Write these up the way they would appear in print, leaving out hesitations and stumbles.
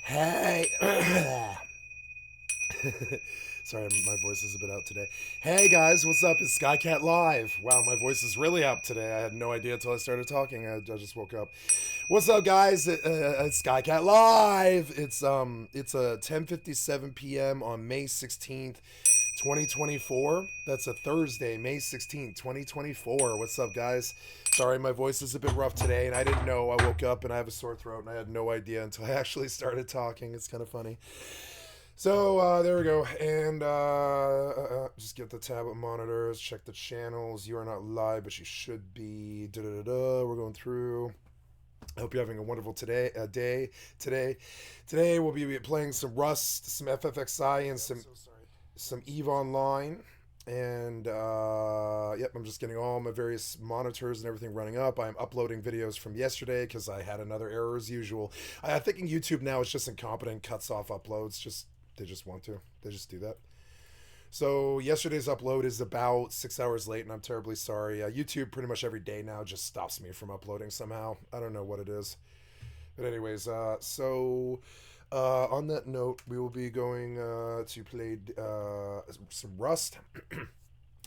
Hey. Sorry, my voice is a bit out today. Hey guys, what's up? It's Skycat Live. Wow, my voice is really up today. I had no idea until I started talking. I just woke up. What's up, guys? It's Skycat Live. It's 10:57 p.m. on May 16th, 2024. That's a Thursday, May 16th, 2024. What's up, guys? Sorry, my voice is a bit rough today, and I didn't know. I woke up and I have a sore throat, and I had no idea until I actually started talking. It's kind of funny. So there we go, and just get the tablet monitors, check the channels. You are not live, but you should be. Da da da da. We're going through. I hope you're having a wonderful day today. Today we'll be playing some Rust, some FFXI, and some EVE Online. And yep, I'm just getting all my various monitors and everything running up. I'm uploading videos from yesterday because I had another error as usual. I'm thinking YouTube now is just incompetent, cuts off uploads. They just want to. They just do that. So yesterday's upload is about 6 hours late, and I'm terribly sorry. YouTube pretty much every day now just stops me from uploading somehow. I don't know what it is. But anyways, on that note, we will be going to play some Rust,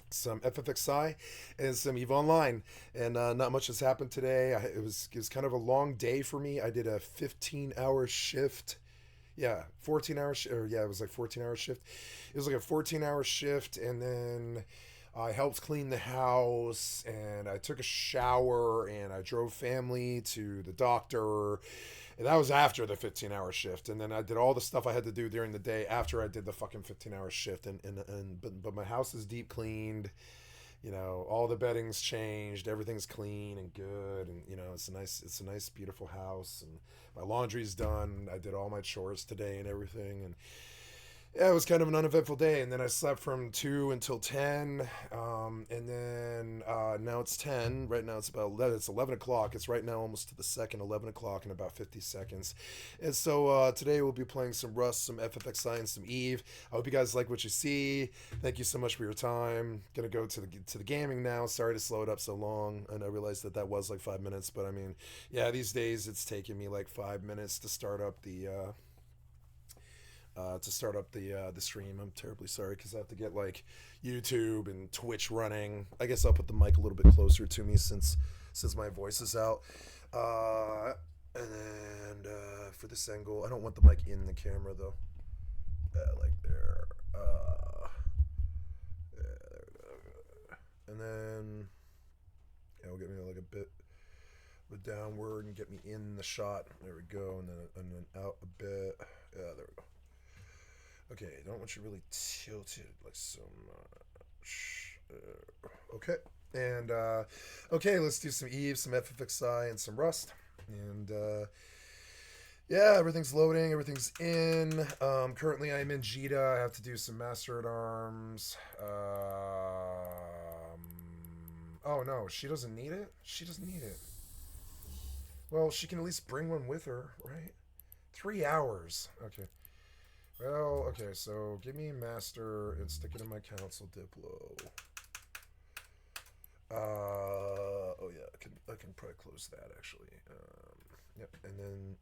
some FFXI, and some EVE Online. And not much has happened today. It was kind of a long day for me. I did a 15-hour shift. Yeah, 14 hours. Or yeah, it was like 14-hour shift. It was like a 14-hour shift, and then I helped clean the house, and I took a shower, and I drove family to the doctor. And that was after the 15-hour shift, and then I did all the stuff I had to do during the day after I did the fucking 15-hour shift. But my house is deep cleaned. You know, all the bedding's changed, everything's clean and good, and you know, it's a nice beautiful house, and my laundry's done. I did all my chores today and everything, and yeah, it was kind of an uneventful day. And then I slept from 2 until 10, and then now it's 10. Right now it's about 11. It's 11 o'clock. It's right now almost to the second, 11 o'clock in about 50 seconds. And so today we'll be playing some Rust, some FFXI, and some EVE. I hope you guys like what you see. Thank you so much for your time. Gonna go to the gaming now. Sorry to slow it up so long, and I realized that was like 5 minutes, but I mean, yeah, these days it's taking me like 5 minutes to start up the stream. I'm terribly sorry because I have to get like YouTube and Twitch running. I guess I'll put the mic a little bit closer to me since my voice is out. And for this angle, I don't want the mic in the camera though. Like there. Yeah, there. And then it'll get me like a bit downward and get me in the shot. There we go, and then out a bit. Yeah, there we go. Okay, I don't want you really tilted like so much. Okay, and okay, let's do some EVE, some FFXI, and some Rust. And yeah, everything's loading, everything's in. Currently, I'm in Jita. I have to do some Master at Arms. Oh no, she doesn't need it. She doesn't need it. Well, she can at least bring one with her, right? 3 hours. Okay. Well, okay, so give me master and stick it in my council Diplo. Oh yeah, I can probably close that actually. Yep, and then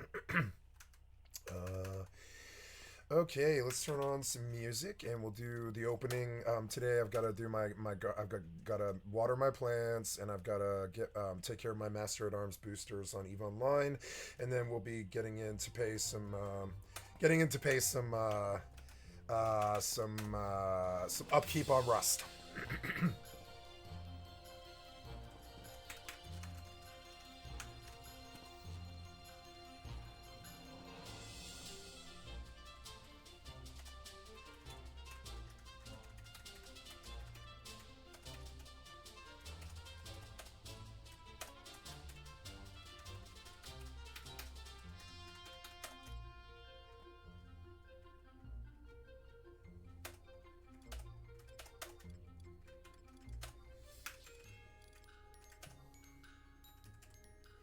okay, let's turn on some music and we'll do the opening. Today I've got to do I've got to water my plants, and I've got to get take care of my Master at Arms boosters on EVE Online, and then we'll be getting in to pay some upkeep on Rust.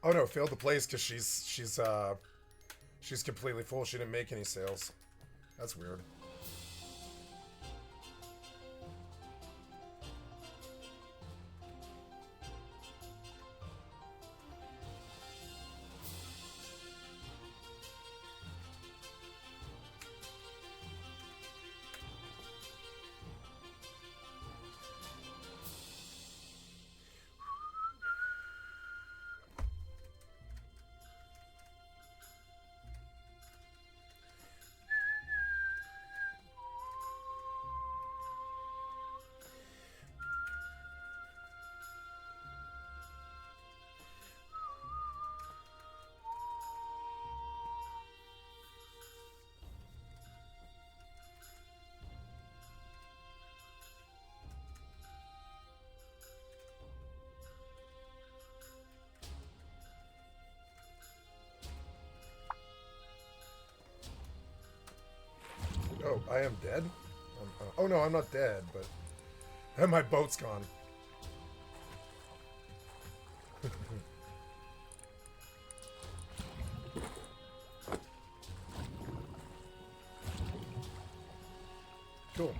Oh no, failed to place because she's completely full. She didn't make any sales. That's weird. Oh, I am dead? Oh no, I'm not dead, but my boat's gone. Cool.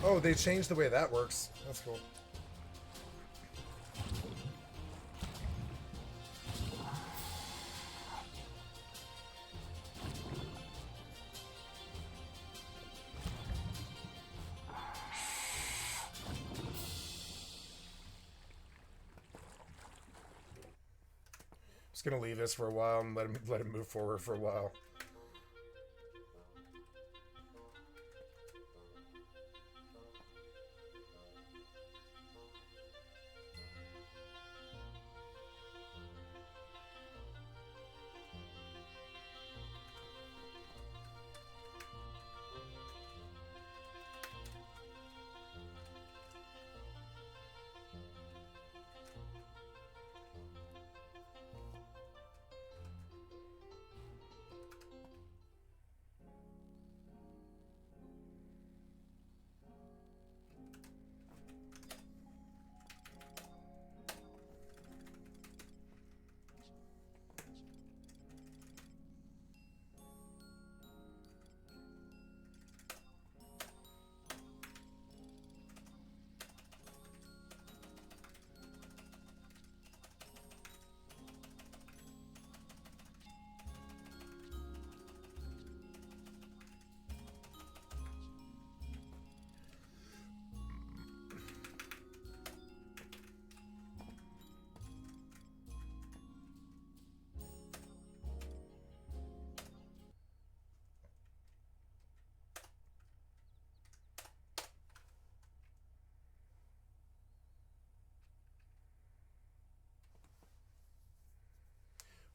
Oh, they changed the way that works. That's cool. Just gonna leave this for a while and let him move forward for a while.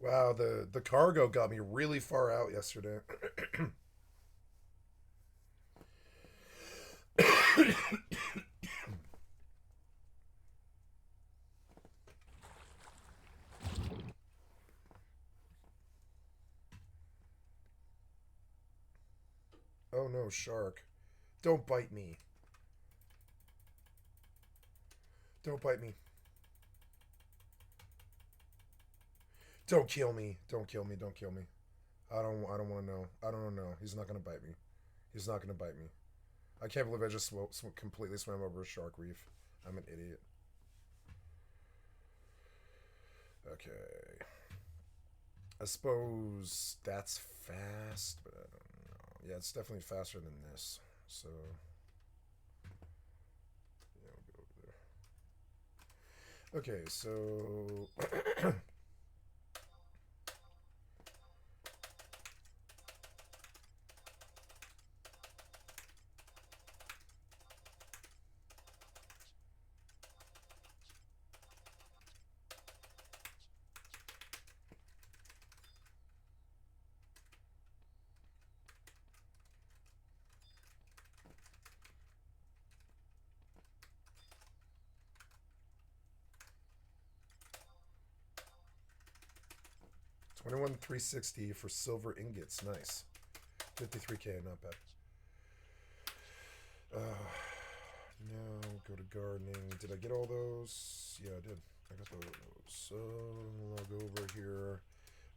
Wow, the cargo got me really far out yesterday. Oh no, shark. Don't bite me. Don't bite me. Don't kill me. Don't kill me. Don't kill me. I don't want to know. I don't know. He's not gonna bite me. He's not gonna bite me. I can't believe I just completely swam over a shark reef. I'm an idiot. Okay. I suppose that's fast, but I don't know. Yeah, it's definitely faster than this. So yeah, we'll go over there. Okay, so 21,360 for silver ingots. Nice. 53K, not bad. Now go to gardening. Did I get all those? Yeah, I did. I got those. So I'll go over here.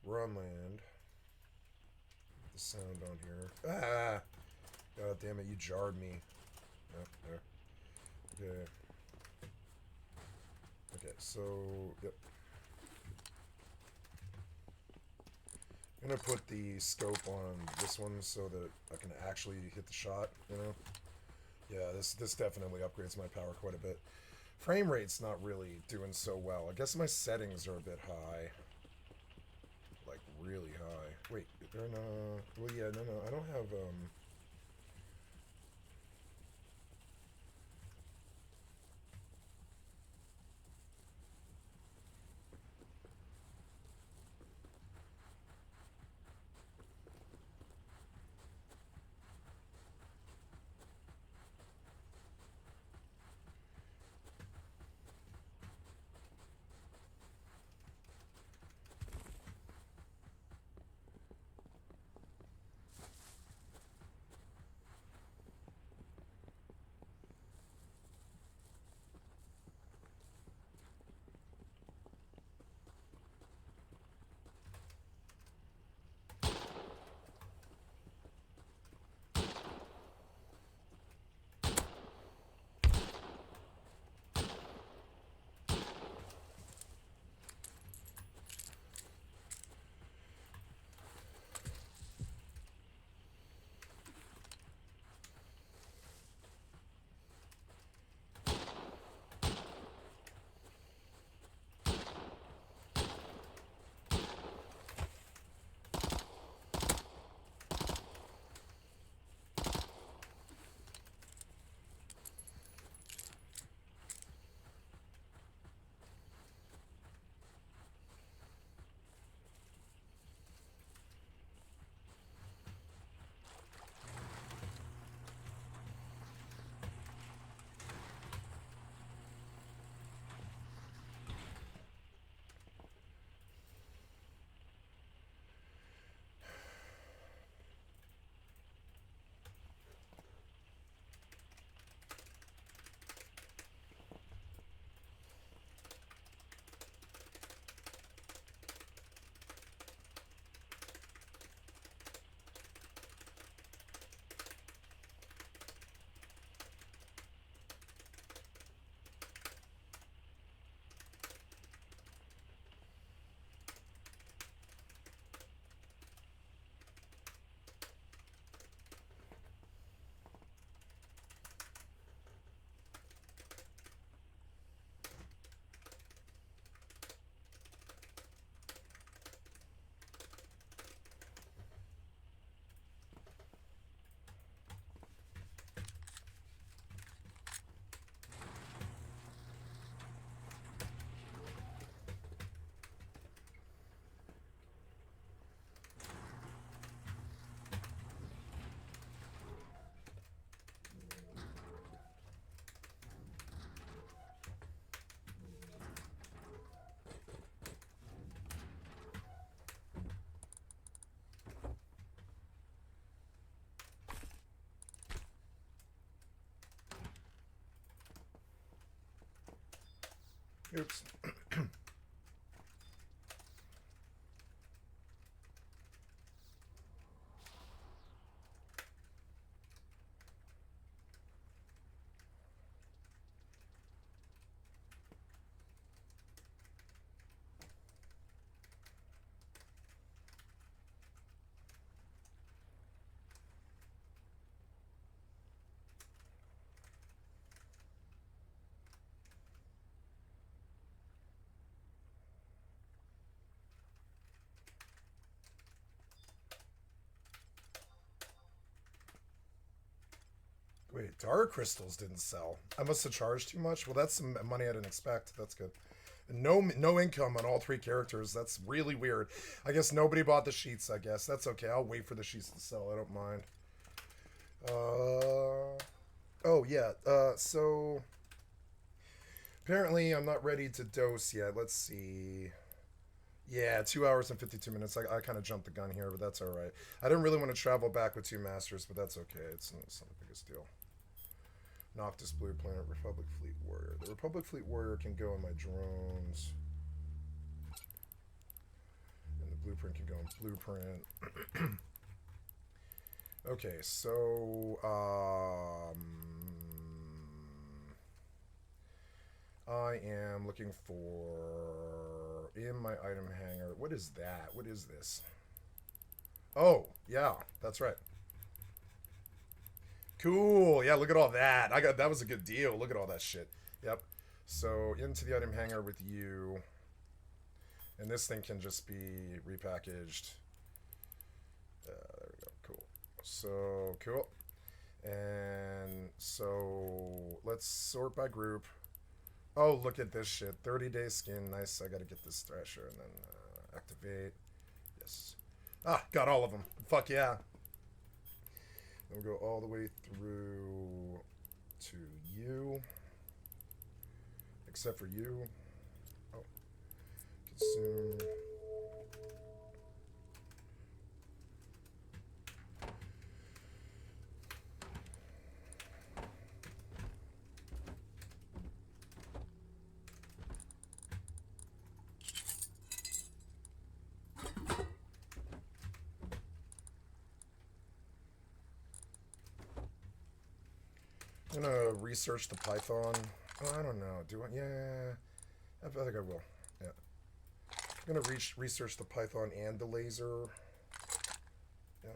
We're on land. The sound on here. Ah! God damn it, you jarred me. Oh, there. Okay. Okay, so, yep. I'm gonna put the scope on this one so that I can actually hit the shot, you know? Yeah, this definitely upgrades my power quite a bit. Frame rate's not really doing so well. I guess my settings are a bit high. Like, really high. Wait, they're not... Well, yeah, no, I don't have, Oops. Wait, Dark Crystals didn't sell. I must have charged too much. Well, that's some money I didn't expect. That's good. No income on all 3 characters. That's really weird. I guess nobody bought the sheets, I guess. That's okay. I'll wait for the sheets to sell. I don't mind. Oh, yeah. So... Apparently, I'm not ready to dose yet. Let's see. Yeah, 2 hours and 52 minutes. I kind of jumped the gun here, but that's all right. I didn't really want to travel back with 2 masters, but that's okay. It's not the biggest deal. Noctis Blue Planet Republic Fleet Warrior. The Republic Fleet Warrior can go in my drones. And the Blueprint can go in Blueprint. Okay, so... I am looking for... In my item hanger... What is that? What is this? Oh, yeah, that's right. Cool. Yeah, look at all that. That was a good deal. Look at all that shit. Yep. So into the item hanger with you. And this thing can just be repackaged. There we go. Cool. So, cool. And so let's sort by group. Oh, look at this shit. 30-day skin. Nice. I gotta get this Thrasher and then activate. Yes. Ah, got all of them. Fuck yeah. Then we'll go all the way through to you. Except for you. Oh. Consume. I'm gonna research the Python. Oh, I don't know. Do I? Yeah. I think I will. Yeah. I'm gonna research the Python and the laser. Yeah.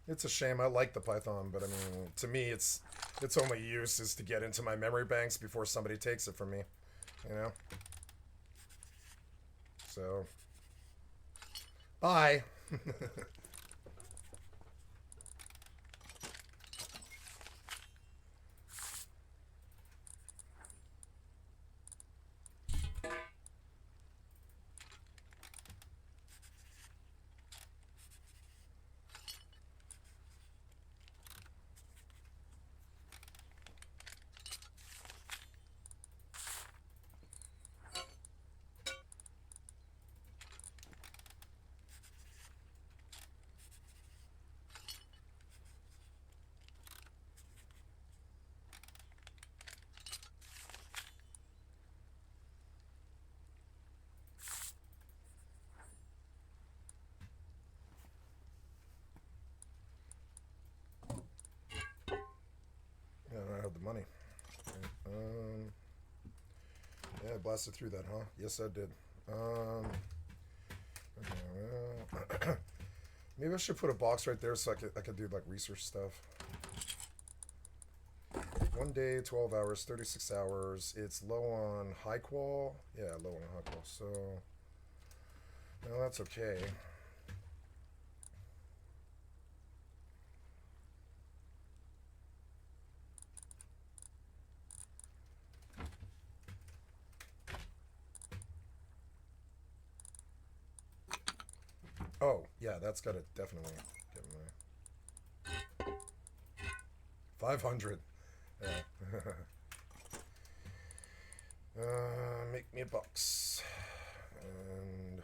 It's a shame. I like the Python, but I mean, to me, its only use is to get into my memory banks before somebody takes it from me. You know? So, bye. Yeah, I don't have the money. Yeah, I blasted through that, huh? Yes, I did. Okay, well, maybe I should put a box right there so I could do like research stuff. 1 day, 12 hours, 36 hours. It's low on high qual. Yeah, low on high qual. So, well, that's okay. Oh, yeah, that's gotta definitely get my 500. Yeah. Make me a box. And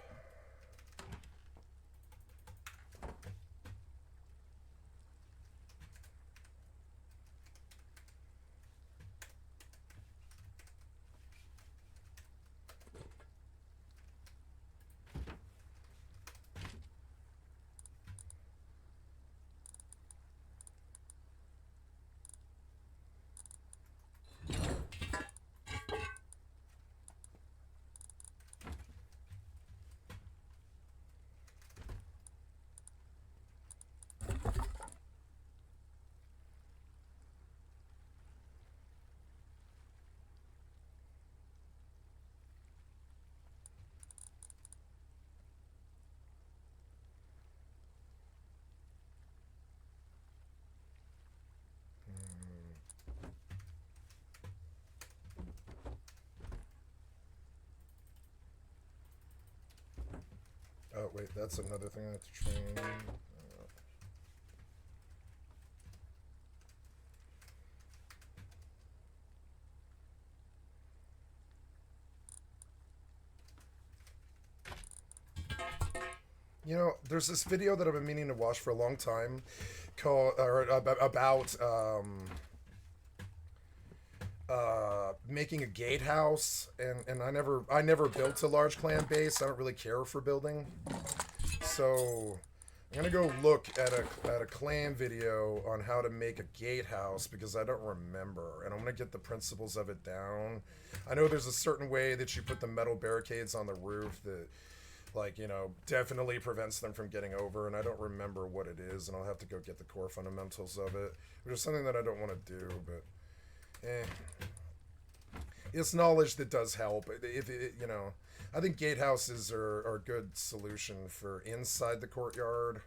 Oh, wait, that's another thing I have to train. You know, there's this video that I've been meaning to watch for a long time, called or about making a gatehouse, and I never built a large clan base. I don't really care for building, so I'm gonna go look at a clan video on how to make a gatehouse because I don't remember, and I'm gonna get the principles of it down. I know there's a certain way that you put the metal barricades on the roof that, like, you know, definitely prevents them from getting over, and I don't remember what it is, and I'll have to go get the core fundamentals of it, which is something that I don't want to do, but it's knowledge that does help. If it, you know, I think gatehouses are a good solution for inside the courtyard.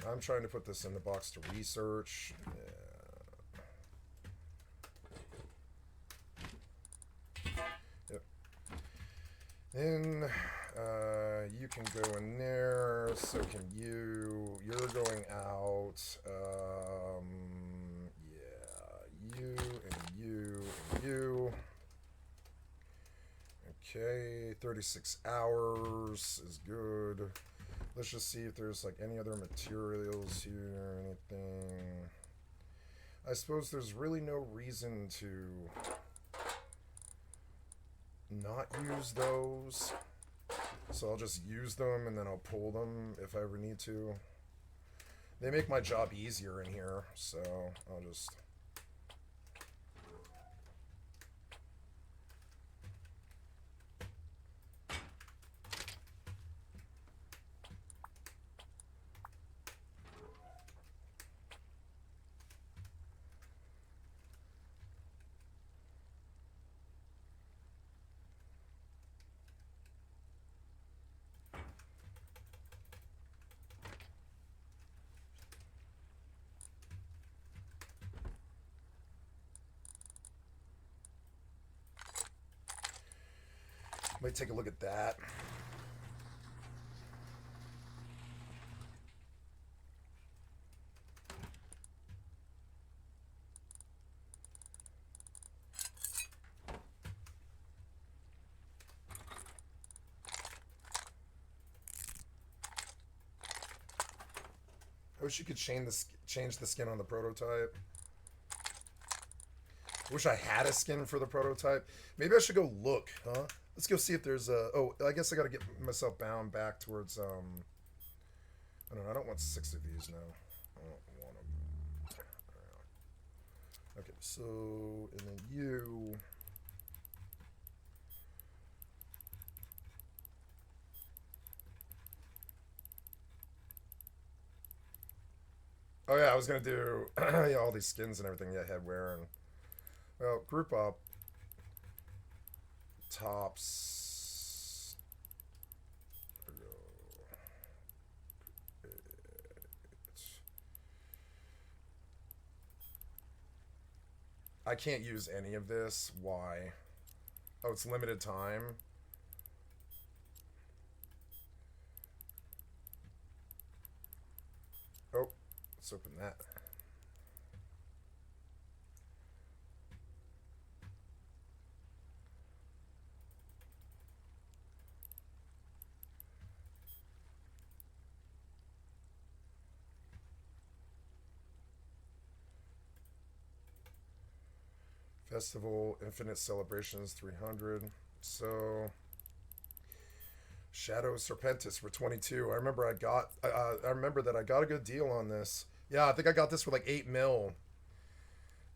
I'm trying to put this in the box to research. Yep. Then you can go in there. So can you. You're going out. Yeah. You and you and you. Okay. 36 hours is good. Let's just see if there's like any other materials here or anything. I suppose there's really no reason to not use those. So I'll just use them and then I'll pull them if I ever need to. They make my job easier in here, so I'll just... Might take a look at that. I wish you could change the skin on the prototype. I wish I had a skin for the prototype. Maybe I should go look, huh? Let's go see if there's a... Oh, I guess I gotta get myself bound back towards, I don't know, I don't want 6 of these now. I don't want them. Okay, so... And then you... Oh yeah, I was gonna do yeah, all these skins and everything, yeah, headwear and... Well, group up. Tops. I can't use any of this. Why? Oh, it's limited time. Oh, let's open that. Festival, Infinite Celebrations, 300. So, Shadow Serpentis for 22. I remember I remember that I got a good deal on this. Yeah, I think I got this for like 8 mil.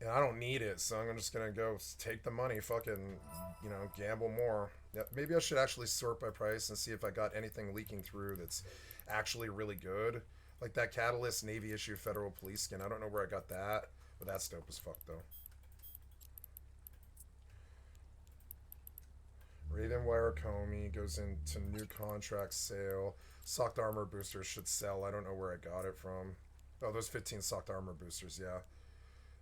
And I don't need it, so I'm just gonna go take the money, fucking, you know, gamble more. Yeah, maybe I should actually sort by price and see if I got anything leaking through that's actually really good. Like that Catalyst Navy issue Federal Police skin. I don't know where I got that, but that's dope as fuck though. Ravenwire Comey goes into new contract sale. Socked armor boosters should sell. I don't know where I got it from. Oh, those 15 socked armor boosters, yeah.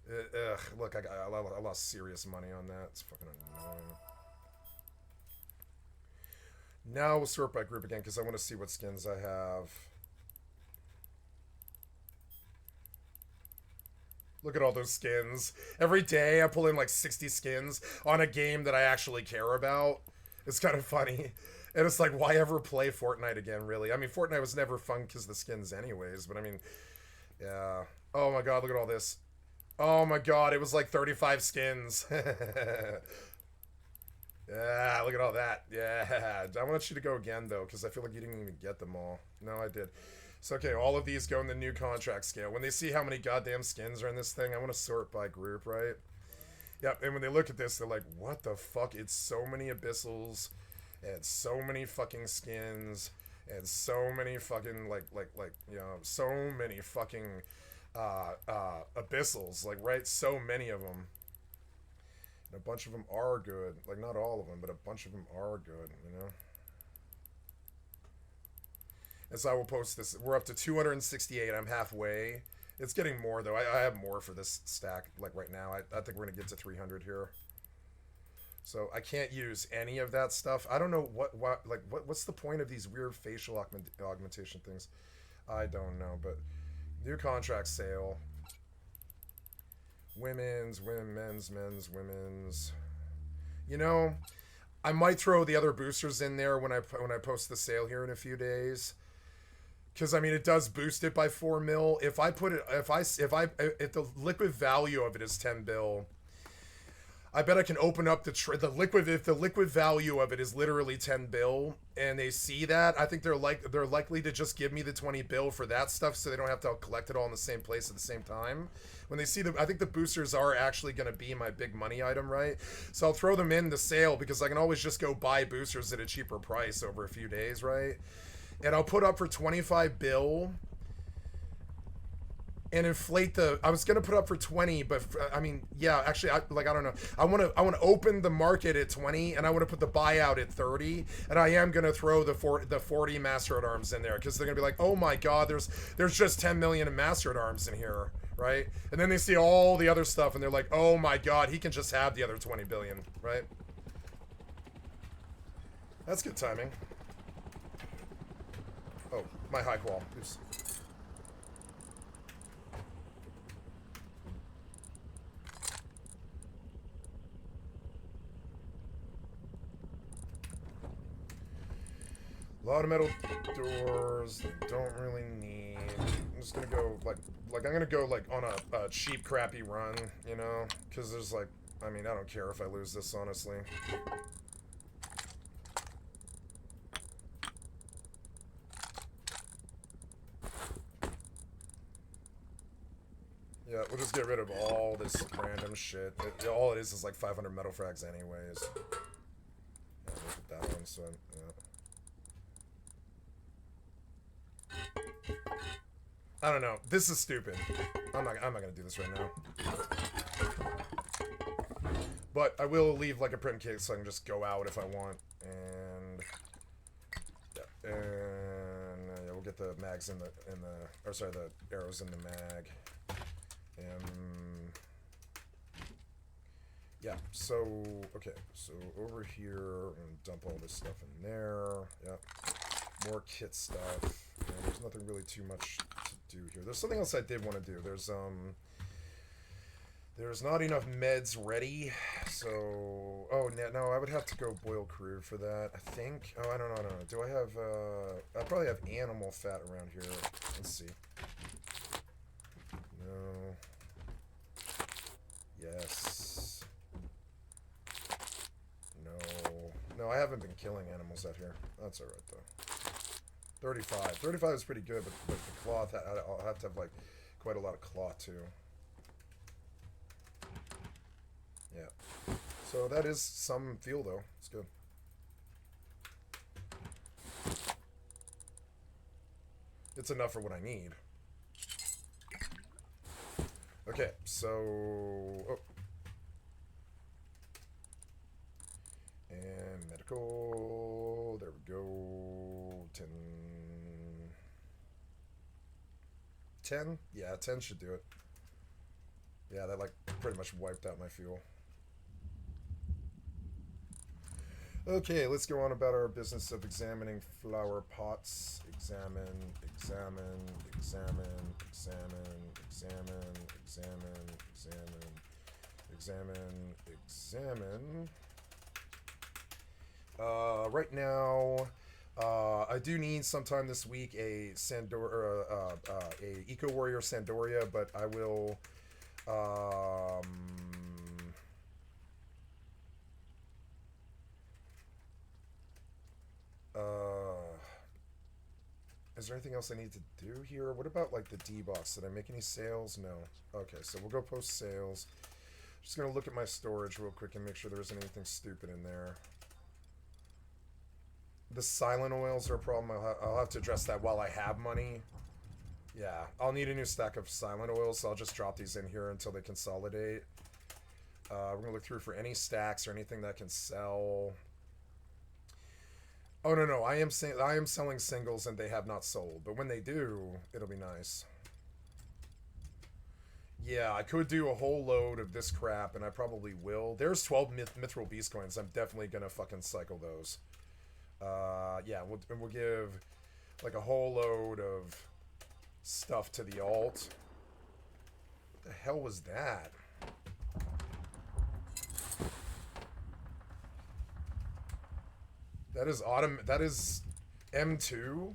Ugh, look, I lost serious money on that. It's fucking annoying. Now we'll sort by group again because I want to see what skins I have. Look at all those skins. Every day I pull in like 60 skins on a game that I actually care about. It's kind of funny. And it's like, why ever play Fortnite again, really? I mean, Fortnite was never fun because the skins anyways, but I mean, yeah. Oh my god, look at all this. Oh my god, it was like 35 skins. Yeah, look at all that. Yeah. I want you to go again, though, because I feel like you didn't even get them all. No, I did. So, okay, all of these go in the new contract scale. When they see how many goddamn skins are in this thing, I want to sort by group, right? Yep, and when they look at this, they're like, what the fuck? It's so many abyssals, and so many fucking skins, and so many fucking, you know, so many fucking, abyssals. Like, right? So many of them. And a bunch of them are good. Like, not all of them, but a bunch of them are good, you know? And so I will post this. We're up to 268. I'm halfway. It's getting more, though. I have more for this stack, like, right now. I think we're going to get to 300 here. So I can't use any of that stuff. I don't know what's the point of these weird facial augmentation things? I don't know, but new contract sale. Women's, men's, women's. You know, I might throw the other boosters in there when I post the sale here in a few days. Because I mean, it does boost it by 4 mil. If I put it, if the liquid value of it is 10 bill, I bet I can open up the liquid. If the liquid value of it is literally 10 bill, and they see that, I think they're likely to just give me the 20 bill for that stuff, so they don't have to collect it all in the same place at the same time. When they see I think the boosters are actually going to be my big money item, right? So I'll throw them in the sale because I can always just go buy boosters at a cheaper price over a few days, right? And I'll put up for 25 bill and inflate the. I was gonna put up for 20, but I mean, yeah, actually, I don't know. I want to open the market at 20, and I want to put the buyout at 30, and I am gonna throw the 40 Master at Arms in there because they're gonna be like, oh my god, there's just 10 million in Master at Arms in here, right? And then they see all the other stuff, and they're like, oh my god, he can just have the other 20 billion, right? That's good timing. Oh, my high qual. Oops. A lot of metal doors that don't really need. I'm just gonna go I'm gonna go like on a cheap crappy run, you know, because there's like, I mean, I don't care if I lose this, honestly. Yeah, we'll just get rid of all this random shit. All it is like 500 metal frags anyways. Yeah, look at that one, so yeah. I don't know. This is stupid. I'm not gonna do this right now. But I will leave like a prim kit so I can just go out if I want. And yeah, and yeah, we'll get the mags in the arrows in the mag. Yeah, so, okay, so over here, I'm gonna dump all this stuff in there. Yep. More kit stuff. And there's nothing really too much to do here. There's something else I did want to do. There's not enough meds ready, so... Oh, no, I would have to go boil crude for that, I think. Oh, I don't know. Do I have, I probably have animal fat around here. Let's see. No. Yes. No, I haven't been killing animals out here. That's alright, though. 35. 35 is pretty good, but the cloth, I'll have to have, like, quite a lot of cloth, too. Yeah. So that is some fuel, though. It's good. It's enough for what I need. Okay, so... Oh. And medical... There we go. 10... 10? Yeah, 10 should do it. Yeah, that like pretty much wiped out my fuel. Okay, let's go on about our business of examining flower pots. Examine, examine, examine, examine, examine, examine, examine, examine, examine. Right now, I do need sometime this week a a Eco Warrior Sandoria, but I will. Is there anything else I need to do here? What about like the D-box? Did I make any sales? No. Okay, so we'll go post sales. Just gonna look at my storage real quick and make sure there isn't anything stupid in there. The silent oils are a problem. I'll have to address that while I have money. Yeah, I'll need a new stack of silent oils, so I'll just drop these in here until they consolidate. We're gonna look through for any stacks or anything that can sell. Oh no, I am selling singles and they have not sold, but when they do, it'll be nice. Yeah, I could do a whole load of this crap, and I probably will. There's 12 Mithril Beast coins. I'm definitely gonna fucking cycle those. Yeah, we'll give like a whole load of stuff to the alt. What the hell was that? That is That is M2.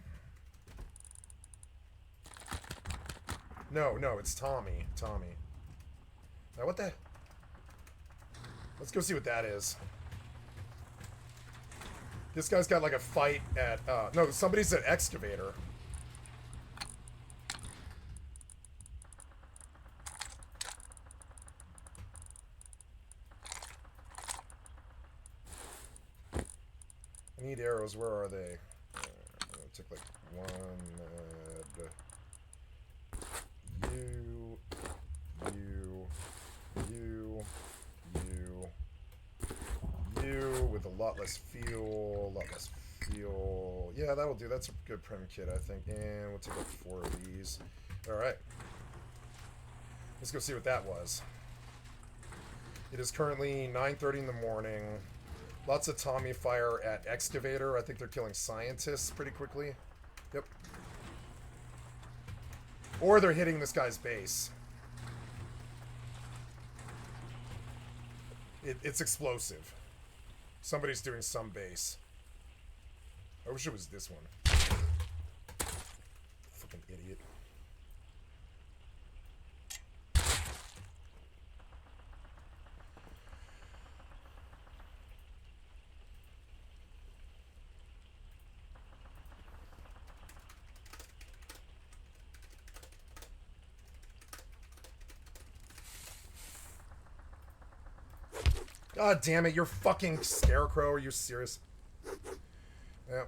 No, it's Tommy. Now what the? Let's go see what that is. This guy's got like a fight at no, somebody's at Excavator. I need arrows. Where are they? I'll take like one. You with a lot less fuel. Yeah, that'll do. That's a good prim kit, I think. And we'll take like 4 of these. All right. Let's go see what that was. It is currently 9:30 in the morning. Lots of Tommy fire at Excavator. I think they're killing scientists pretty quickly. Yep. Or they're hitting this guy's base. It's explosive. Somebody's doing some base. I wish it was this one. Fucking idiot. God damn it, you're fucking Scarecrow. Are you serious? Yeah.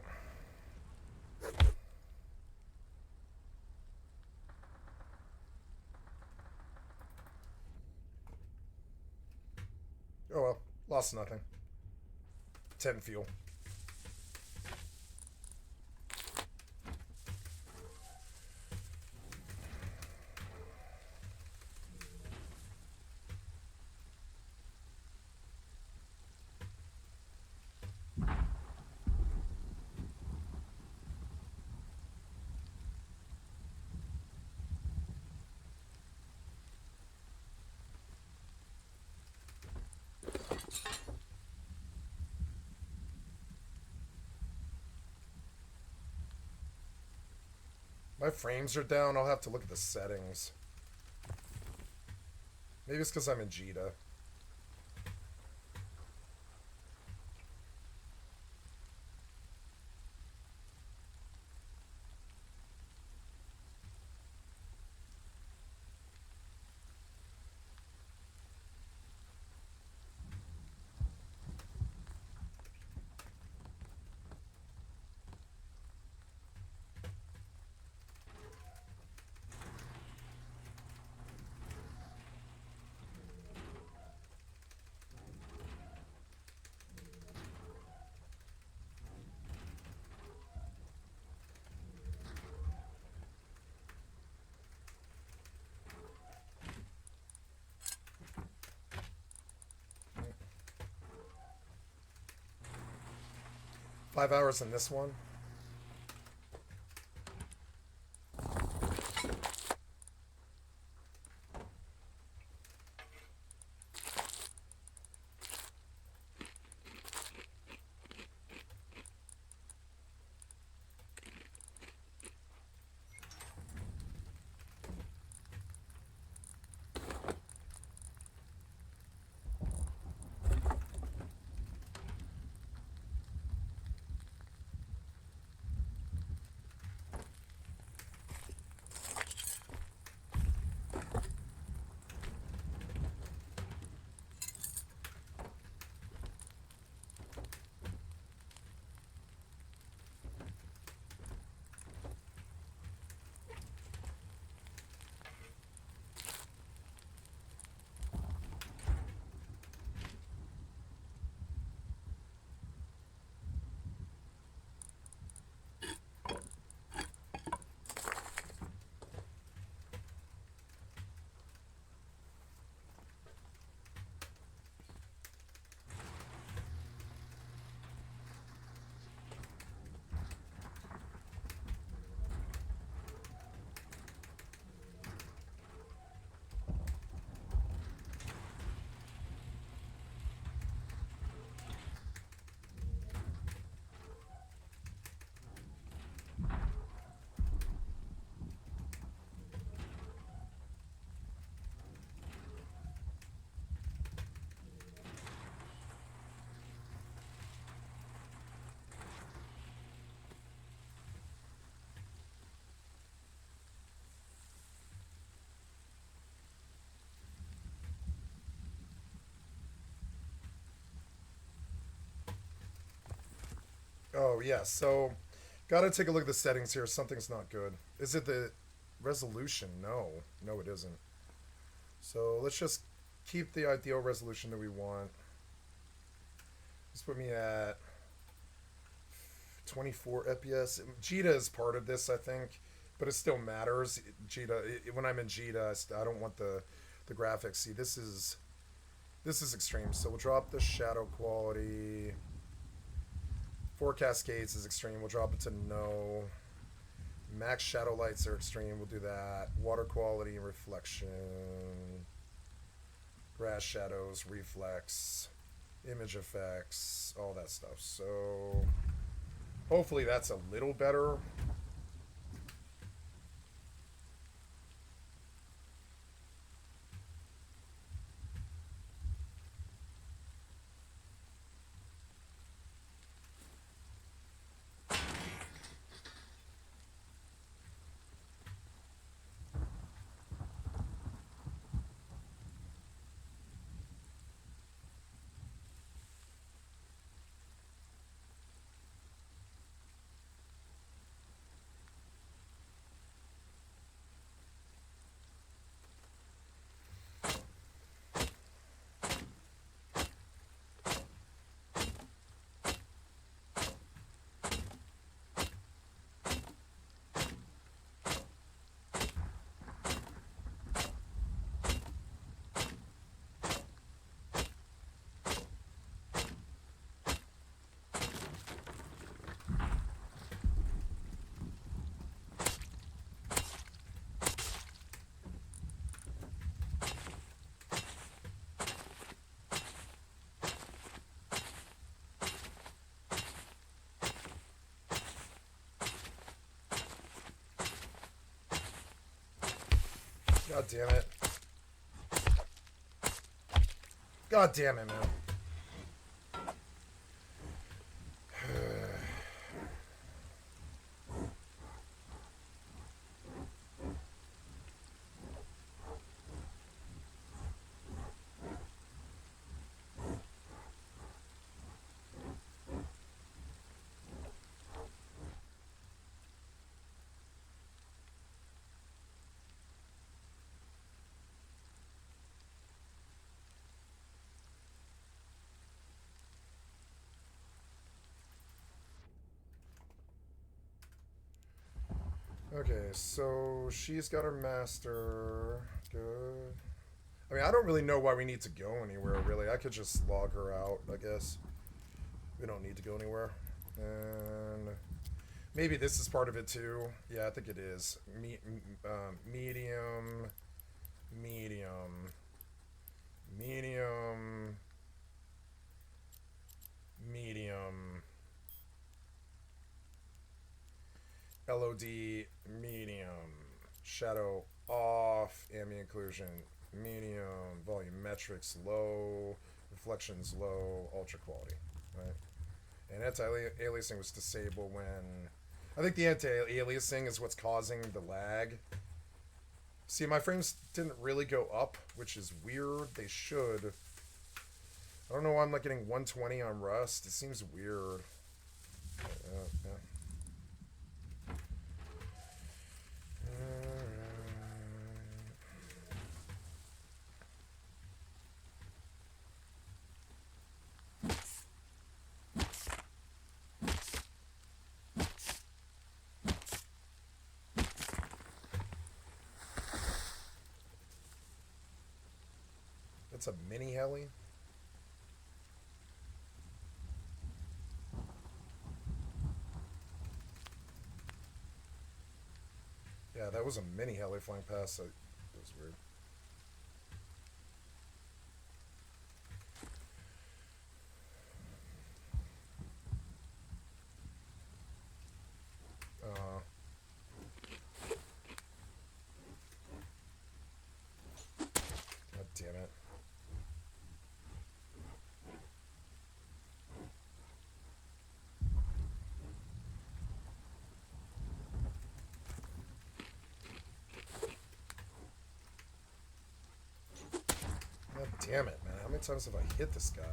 Oh well, lost nothing. 10 fuel. My frames are down. I'll have to look at the settings. Maybe it's because I'm in Jita. 5 hours in this one. Oh, yeah. So, gotta take a look at the settings here. Something's not good. Is it the resolution? No. No, it isn't. So, let's just keep the ideal resolution that we want. Let's put me at 24 FPS. Jita is part of this, I think, but it still matters. Jita, when I'm in Jita, I don't want the graphics. See, this is extreme. So we'll drop the shadow quality. 4 cascades is extreme. We'll drop it to no. Max shadow lights are extreme. We'll do that. Water quality and reflection. Grass shadows, reflex, image effects, all that stuff. So hopefully that's a little better. God damn it. God damn it, man. Okay, so she's got her master. Good. I mean, I don't really know why we need to go anywhere, really. I could just log her out, I guess. We don't need to go anywhere. And maybe this is part of it too. Yeah, I think it is. Medium, medium, medium, medium, LOD, medium, shadow off, ambient occlusion, medium, volumetrics low, reflections low, ultra quality, right? And anti-aliasing was disabled when... I think the anti-aliasing is what's causing the lag. See, my frames didn't really go up, which is weird. They should. I don't know why I'm not getting 120 on Rust. It seems weird. Yeah. That's a mini heli. Yeah, that was a mini heli flying past. That was weird. God damn it. God damn it, man. How many times have I hit this guy?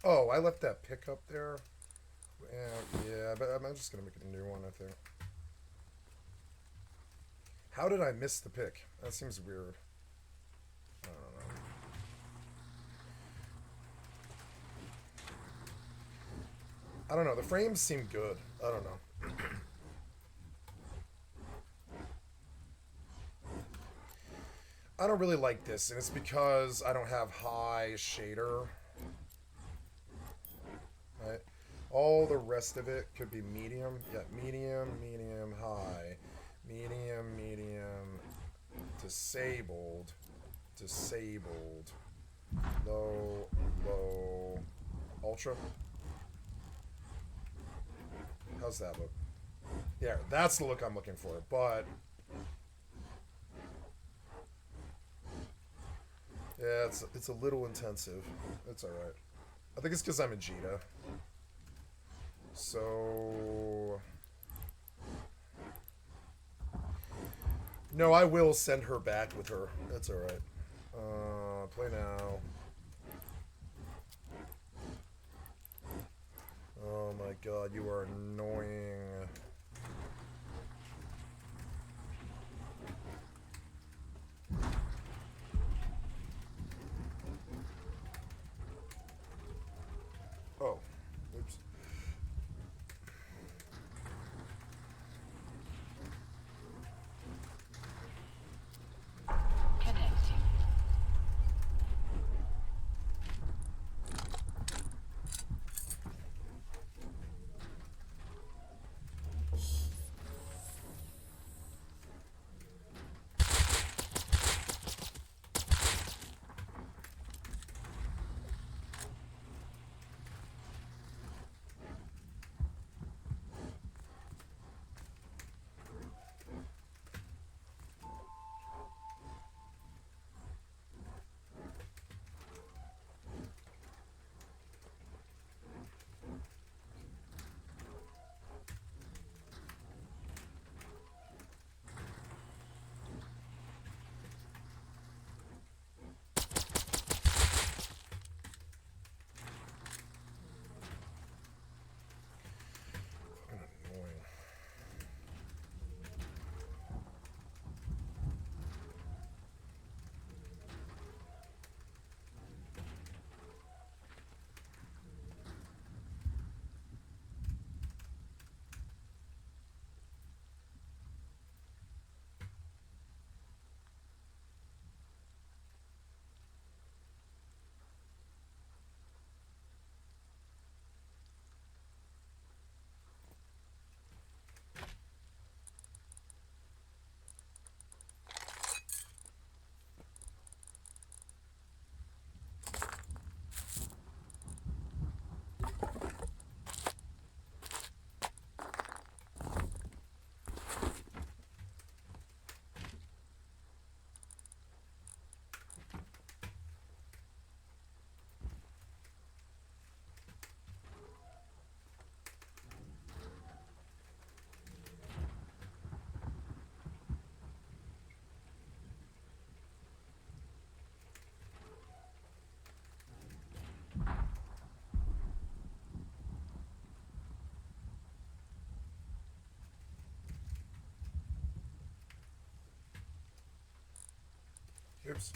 Oh, I left that pick up there. Yeah, but I'm just gonna make it a new one, I think. How did I miss the pick? That seems weird. I don't know. I don't know. The frames seem good. I don't know. I don't really like this, and it's because I don't have high shader. Right? All the rest of it could be medium. Yeah, medium, medium, high. Medium, medium, disabled, disabled, low, low, ultra. How's that look? Yeah, that's the look I'm looking for, but... Yeah, it's a little intensive. It's alright. I think it's because I'm a Vegeta. So... No, I will send her back with her. That's alright. Play now. Oh my god, you are annoying. Oops.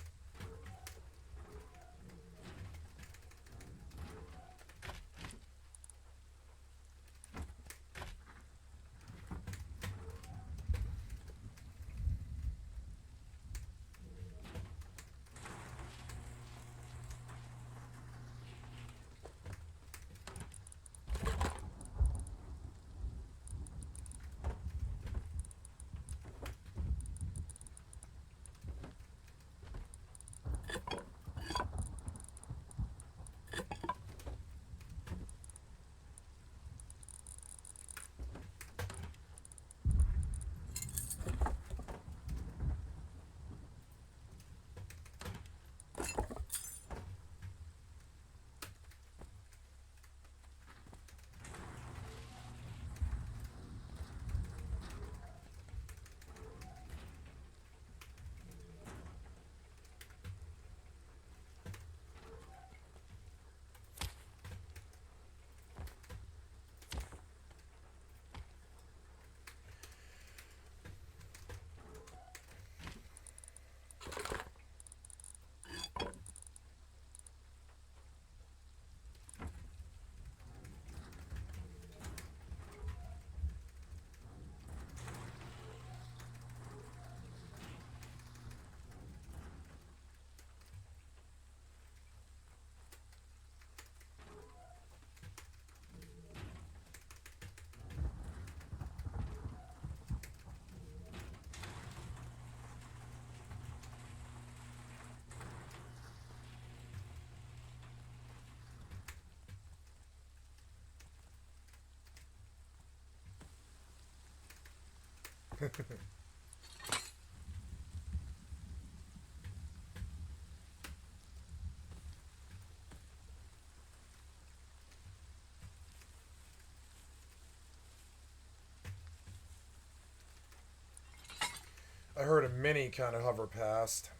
I heard a mini kind of hover past.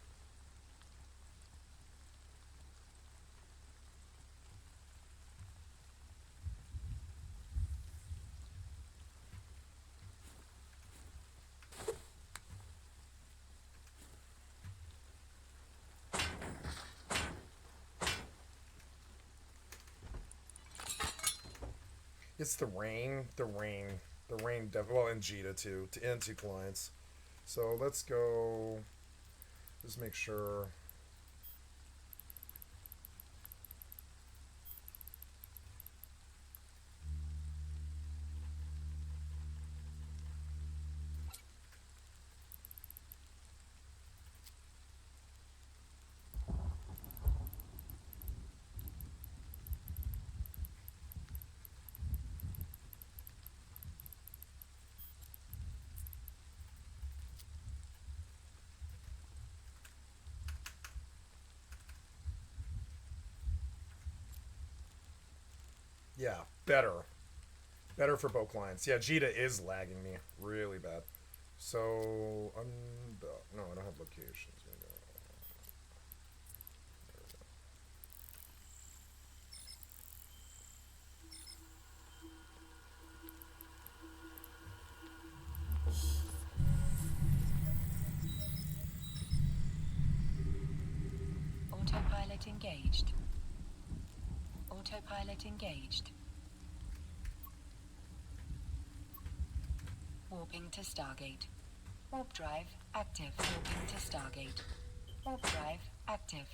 It's the rain, well, and Jita too, and two clients. So let's go, just make sure. Yeah, better. Better for both clients. Yeah, Jita is lagging me really bad. So, no, I don't have locations. Autopilot engaged. Autopilot engaged. Warping to Stargate. Warp drive active. Warping to Stargate. Warp drive active.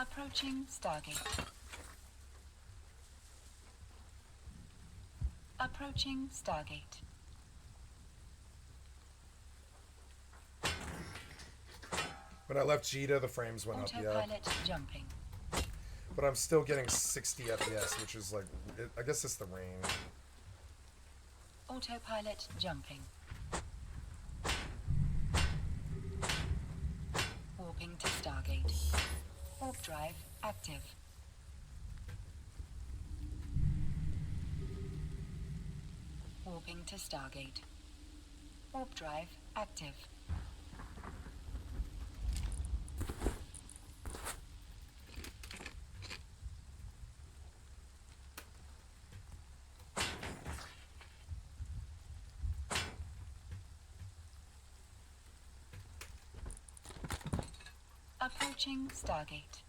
Approaching Stargate. Approaching Stargate. When I left Jita, the frames went up, yeah. Autopilot jumping. But I'm still getting 60 FPS, which is like, I guess it's the rain. Autopilot jumping. Warping to Stargate. Warp drive active. Warping to Stargate. Warp drive active. Approaching Stargate.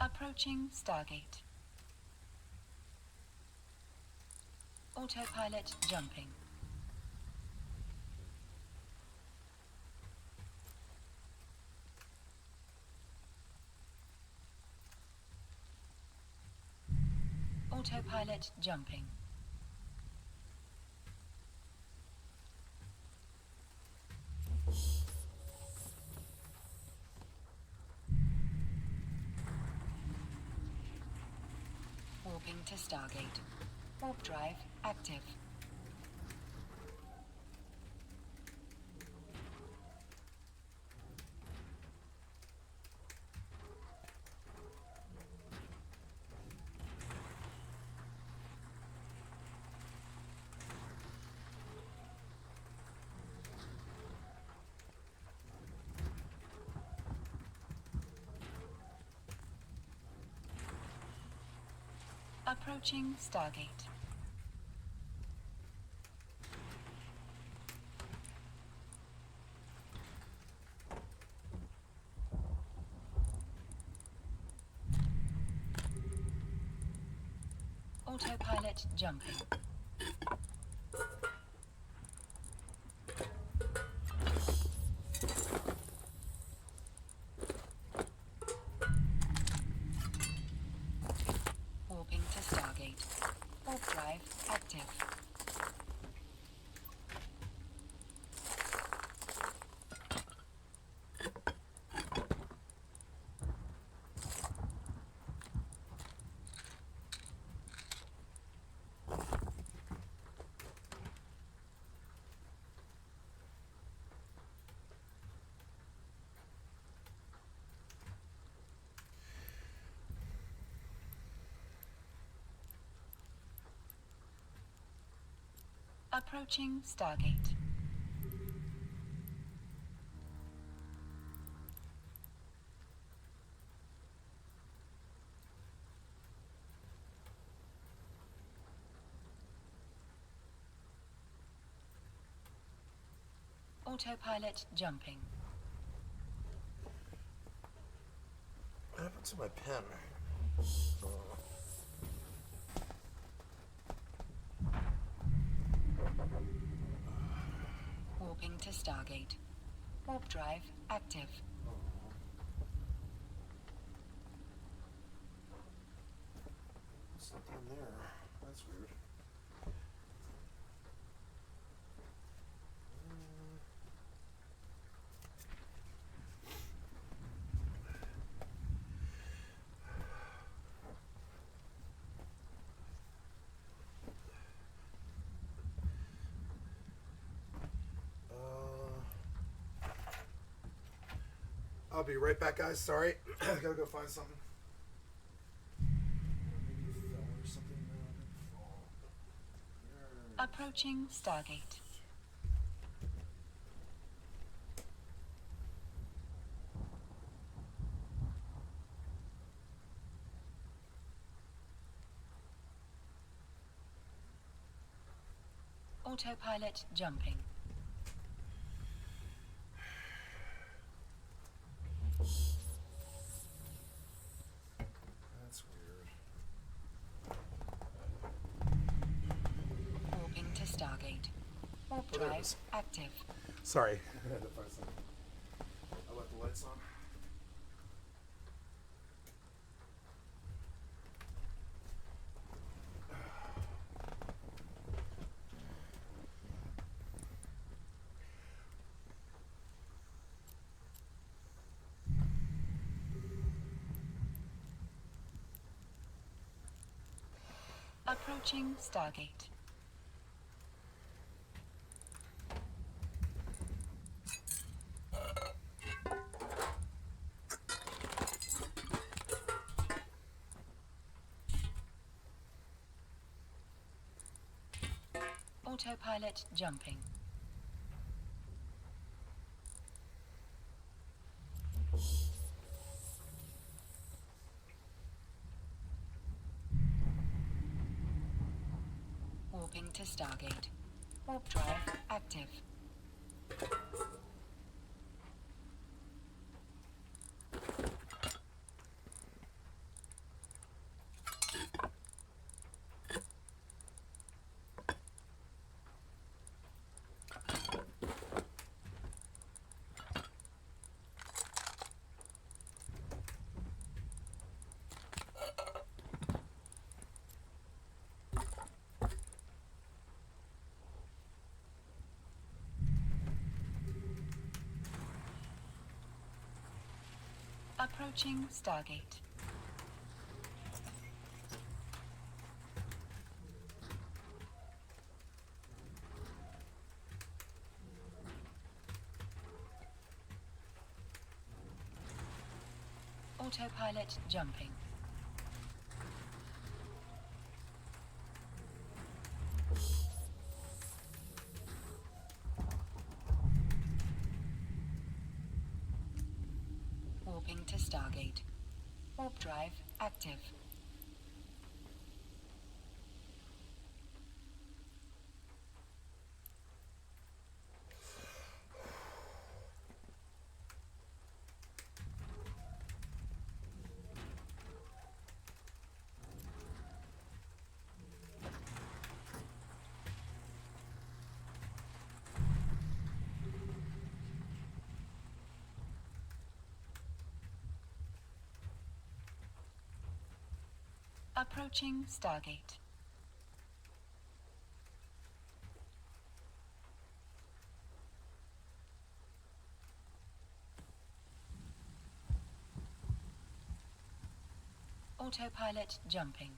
Approaching Stargate. Autopilot jumping. Autopilot jumping. Warping to Stargate. Warp drive active. Approaching Stargate. Autopilot jumping. Warping to Stargate. Warp drive active. Approaching Stargate. Autopilot jumping. What happened to my pen? Warping to Stargate. Warp drive active. It's not down there. That's weird. I'll be right back, guys. Sorry. I gotta go find something. Maybe it fell or something. No, it didn't fall. Approaching Stargate. Autopilot jumping. That's weird. Warping to Stargate. Warp Oh, there it drive is. active. Sorry. I had to find something. I left the lights on. Approaching Stargate. Autopilot jumping. Warping to Stargate. Warp drive active. Approaching Stargate. Autopilot jumping. Warping to Stargate. Warp drive active. Approaching Stargate. Autopilot jumping.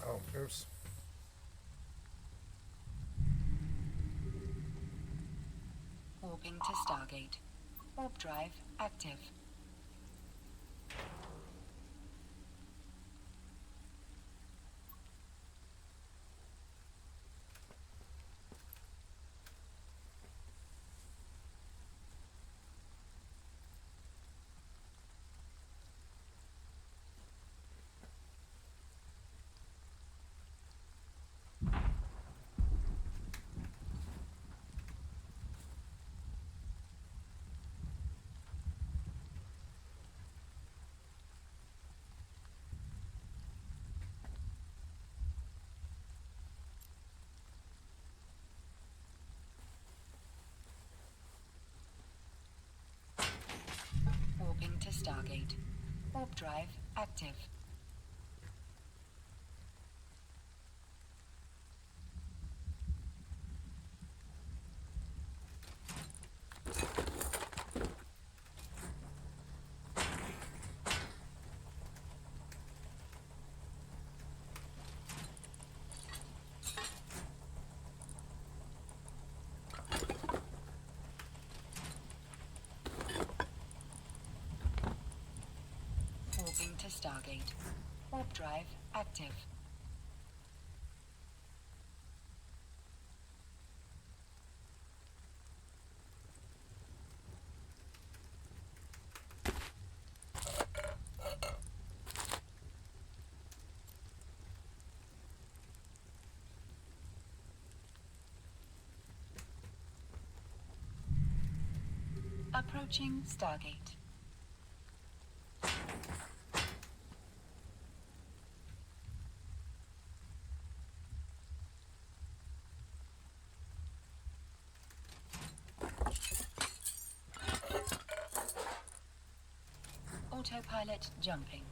Oh, oops. Warping to Stargate. Warp drive active. Warping to Stargate. Warp drive active. Warping to Stargate. Warp drive active. Approaching Stargate. Autopilot jumping.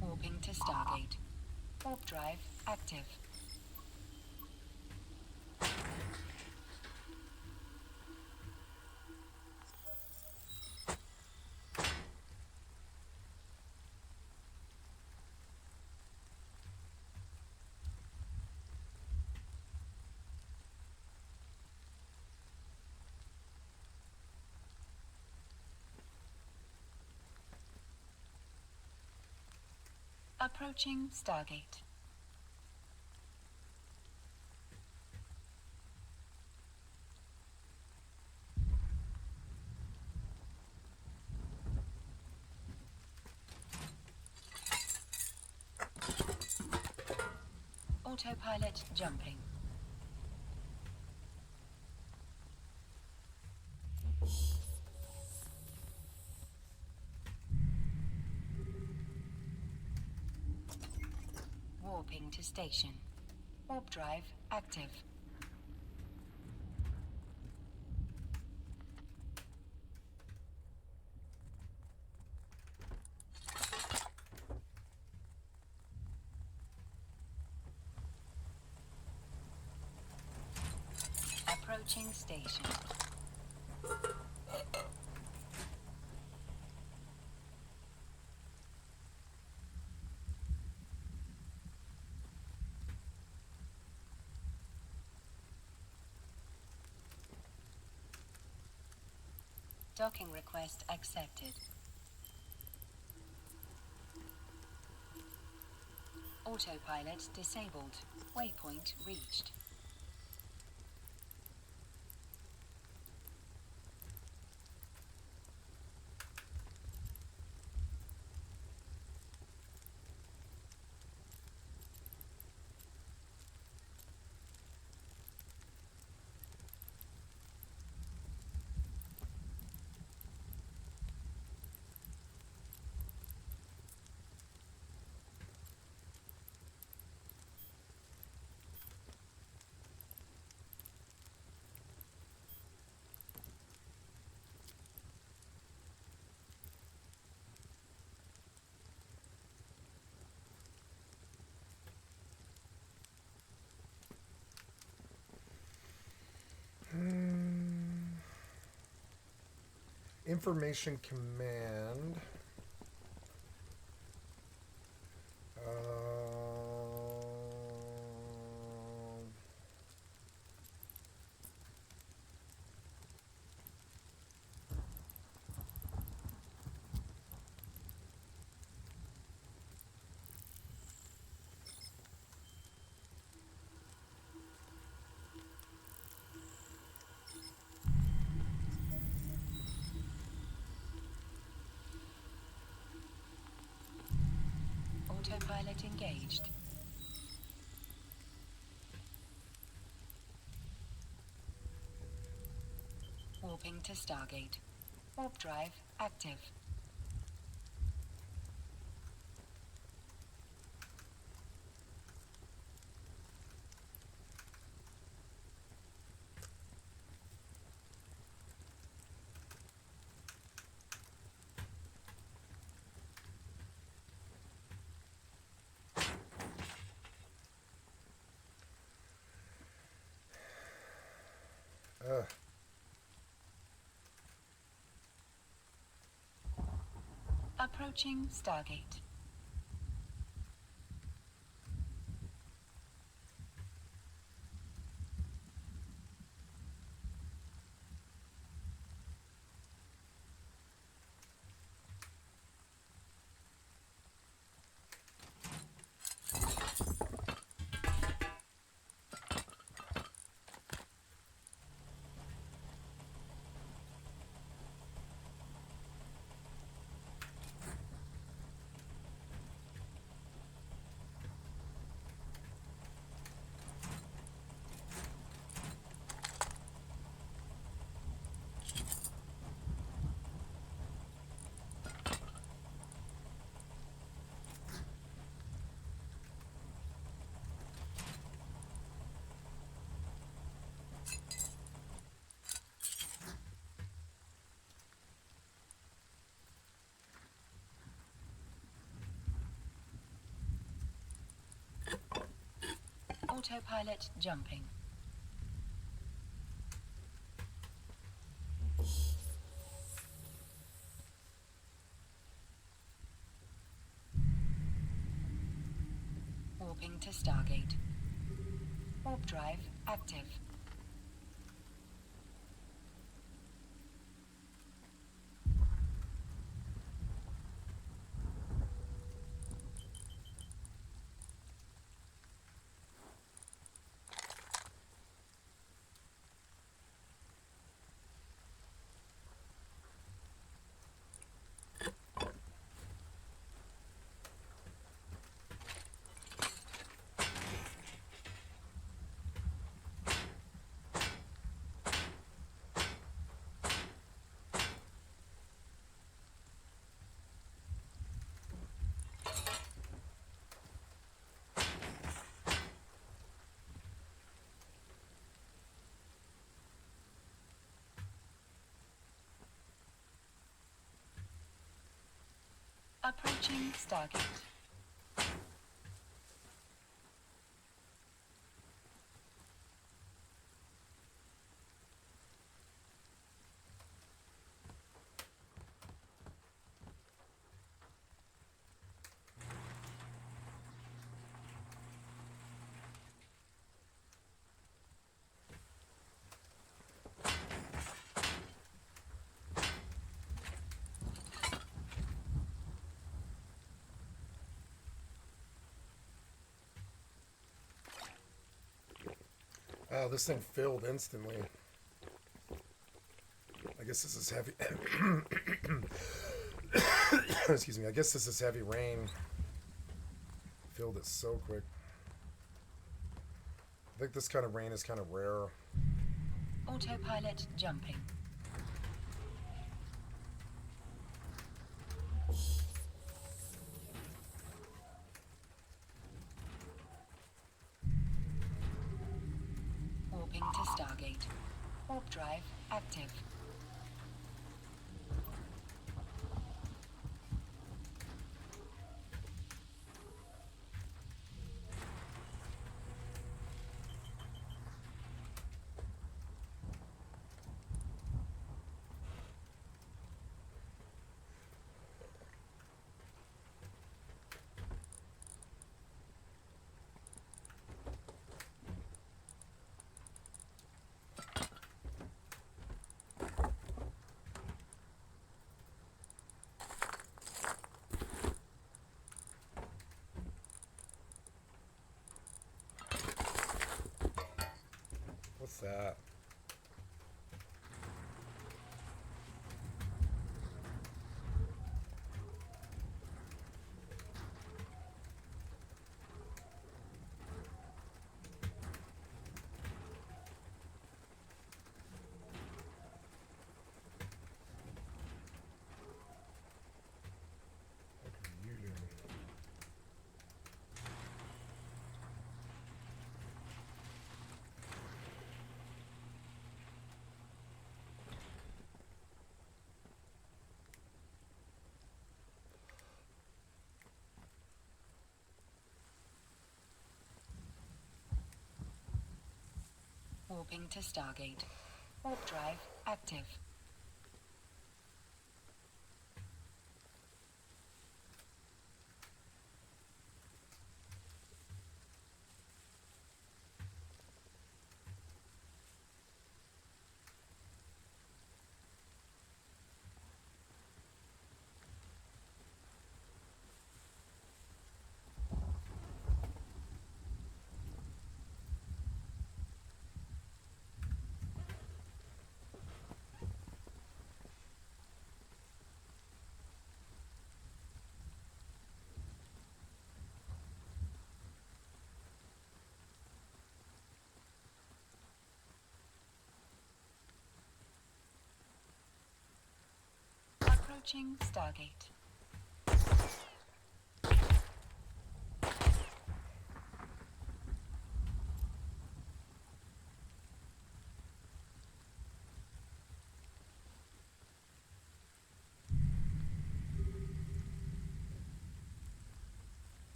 Warping to Stargate. Warp drive active. Approaching Stargate. Autopilot jumping. Warping to station. Warp drive active. Approaching station. Docking request accepted. Autopilot disabled. Waypoint reached. Information command. Autopilot engaged. Warping to Stargate. Warp drive active. Approaching Stargate. Autopilot jumping. Warping to Stargate. Warp drive active. Approaching Stargate. Oh, this thing filled instantly. I guess this is heavy. Excuse me. I guess this is heavy rain. Filled it so quick. I think this kind of rain is kind of rare. Autopilot jumping. Warping to Stargate. Warp drive active. What's that? What are you doing? Warping to Stargate. Warp drive active. Approaching Stargate.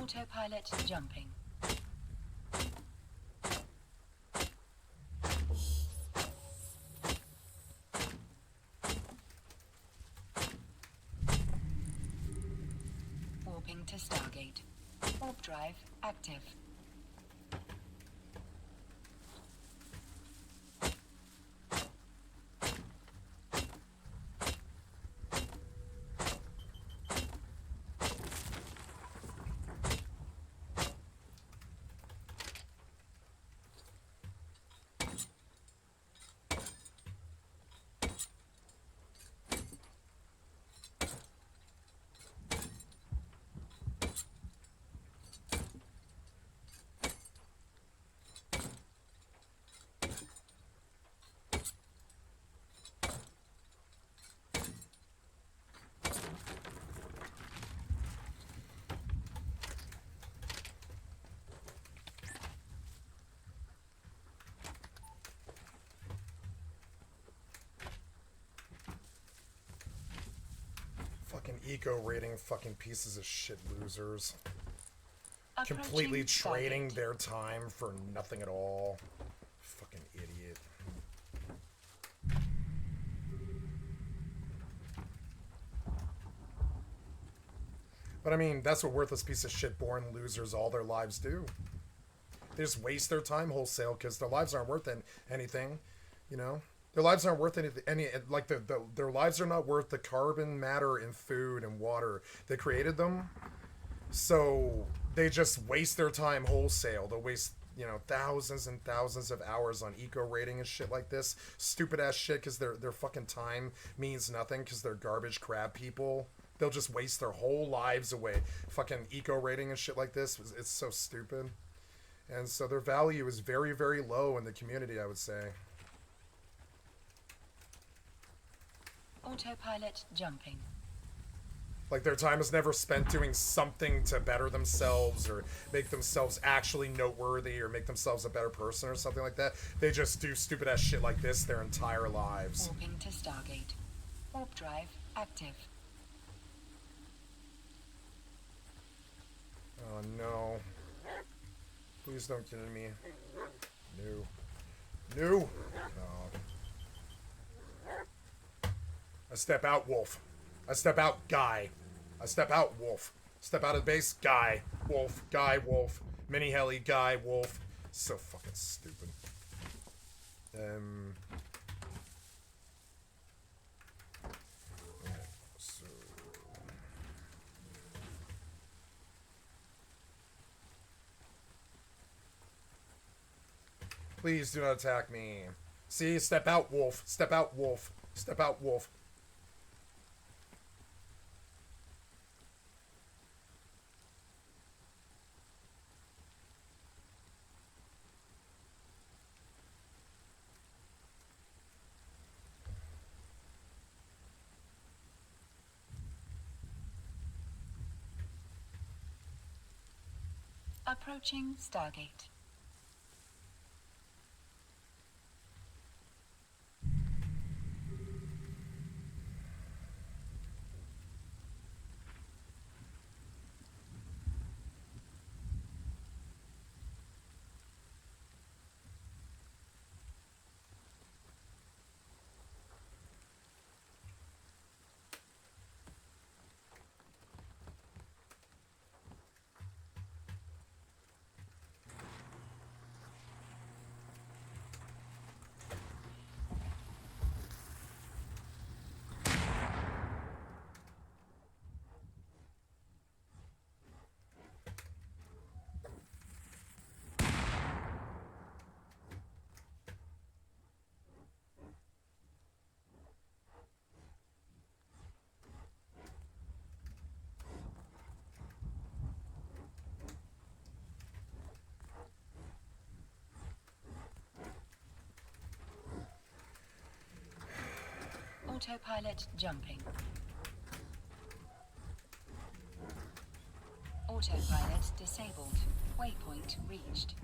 Autopilot jumping. Warping to Stargate. Warp drive active. eco rating fucking pieces of shit losers. Approaching Completely trading Stargate. their time for nothing at all. Fucking idiot. But I mean, that's what worthless piece of shit born losers all their lives do. They just waste their time wholesale because their lives aren't worth anything, you know? Their lives aren't worth like their lives are not worth the carbon matter in food and water. They created them, so they just waste their time wholesale. They'll waste, you know, thousands and thousands of hours on eco rating and shit like this. Stupid ass shit because their fucking time means nothing because they're garbage crab people. They'll just waste their whole lives away fucking eco rating and shit like this. It's so stupid. And so their value is very, very low in the community, I would say. Autopilot jumping. Like, their time is never spent doing something to better themselves or make themselves actually noteworthy or make themselves a better person or something like that. They just do stupid ass shit like this their entire lives. Warping to Stargate. Warp drive active. Oh no. Please don't kill me. No. No. No. I step out, wolf. I step out, guy. I step out, wolf. Step out of the base, guy. Wolf. Guy, wolf. Mini heli, guy, wolf. So fucking stupid. So... Please do not attack me. See? Step out, wolf. Step out, wolf. Step out, wolf. Approaching Stargate. Autopilot jumping. Autopilot disabled. Waypoint reached.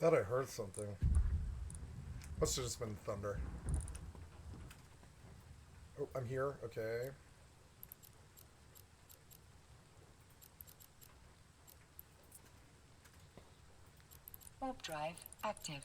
Thought I heard something. Must have just been thunder. Oh, I'm here. Okay. Warp drive active.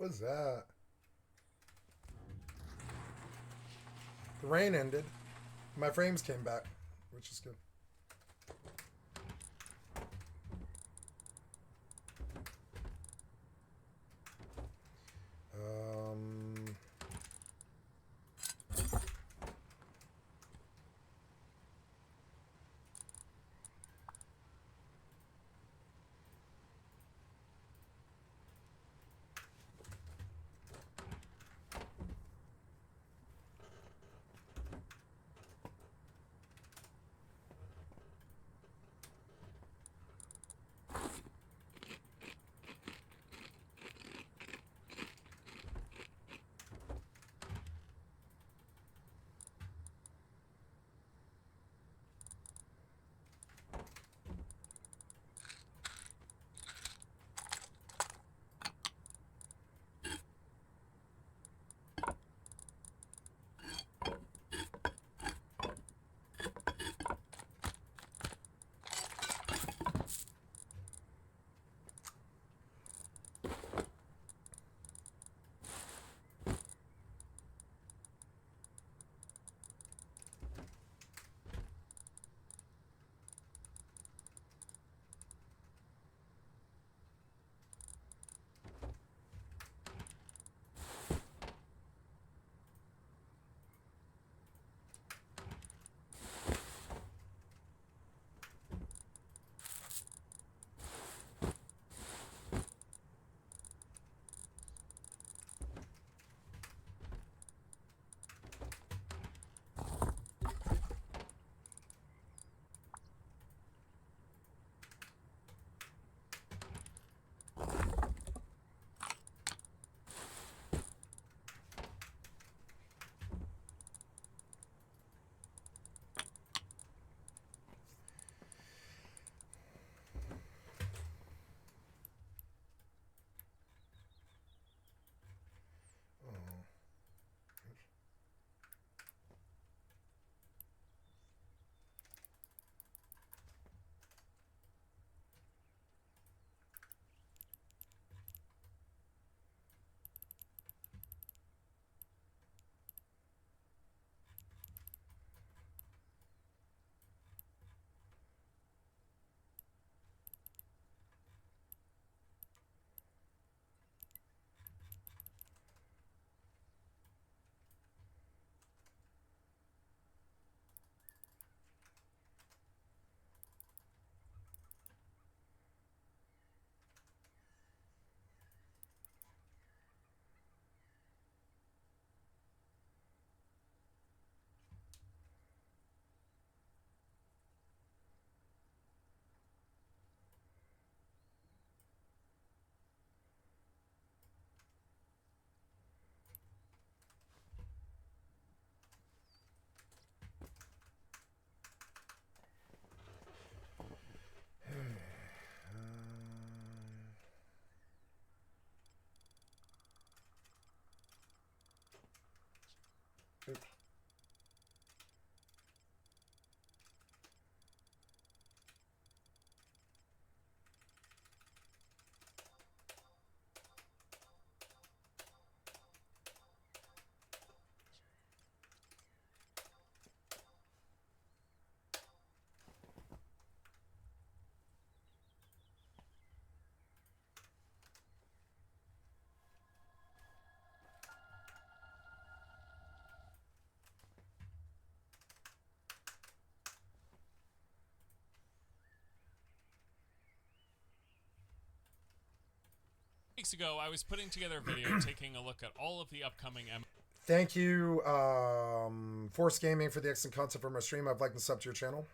was that? The rain ended. My frames came back, which is good. Weeks ago, I was putting together a video taking a look at all of the upcoming Thank you, Force Gaming, for the excellent content from our stream. I've liked and subbed to your channel.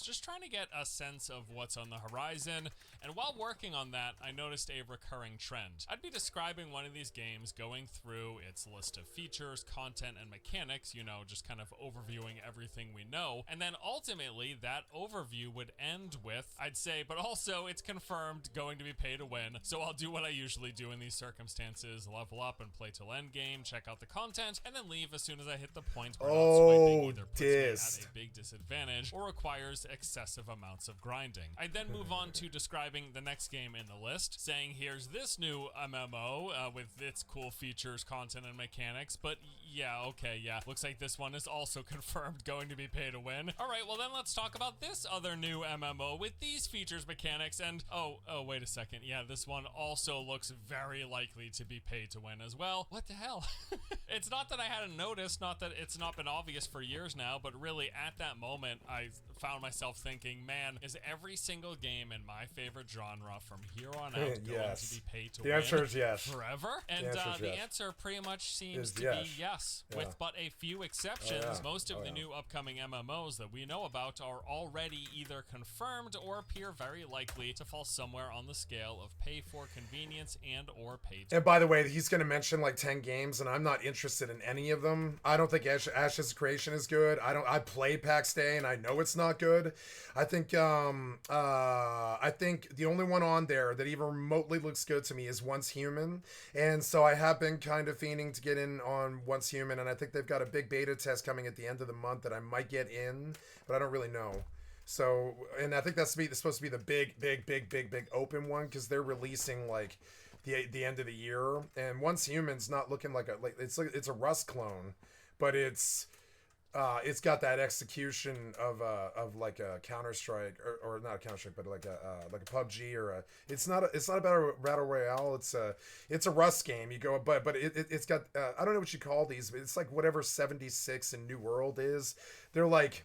just trying to get a sense of what's on the horizon, and while working on that, I noticed a recurring trend. I'd be describing one of these games, going through its list of features, content, and mechanics, you know, just kind of overviewing everything we know, and then ultimately that overview would end with, I'd say, but also it's confirmed going to be pay to win, so I'll do what I usually do in these circumstances, level up and play till end game, check out the content, and then leave as soon as I hit the point where not swiping either puts me at a big disadvantage or requires excessive amounts of grinding. I then move on to describing the next game in the list, saying here's this new MMO with its cool features, content, and mechanics, but yeah, okay, yeah, looks like this one is also confirmed going to be pay to win. Alright, well then let's talk about this other new MMO with these features, mechanics, and oh, wait a second, yeah, this one also looks very likely to be pay to win as well. What the hell? It's not that I hadn't noticed, not that it's not been obvious for years now, but really at that moment I found myself thinking, man, is every single game in my favorite genre from here on out going to be pay to win? The answer is yes. Forever? And the answer pretty much seems to be yes. With but a few exceptions, most of the new upcoming MMOs that we know about are already either confirmed or appear very likely to fall somewhere on the scale of pay for convenience and or pay to. And by the way, he's going to mention like 10 games, and I'm not interested in any of them. I don't think Ash's Creation is good. I played PAX Day, and I know it's not good. I think the only one on there that even remotely looks good to me is Once Human, and so I have been kind of fiending to get in on Once Human, and I think they've got a big beta test coming at the end of the month that I might get in, but I don't really know. So, and I think that's supposed to be the big open one, because they're releasing like the end of the year, and Once Human's not looking like it's a Rust clone, but it's got that execution of like a Counter-Strike or not a Counter-Strike, but like a PUBG or it's not about a battle royale. It's a Rust game. You go, but it's got I don't know what you call these, but it's like whatever 76 in New World is. They're like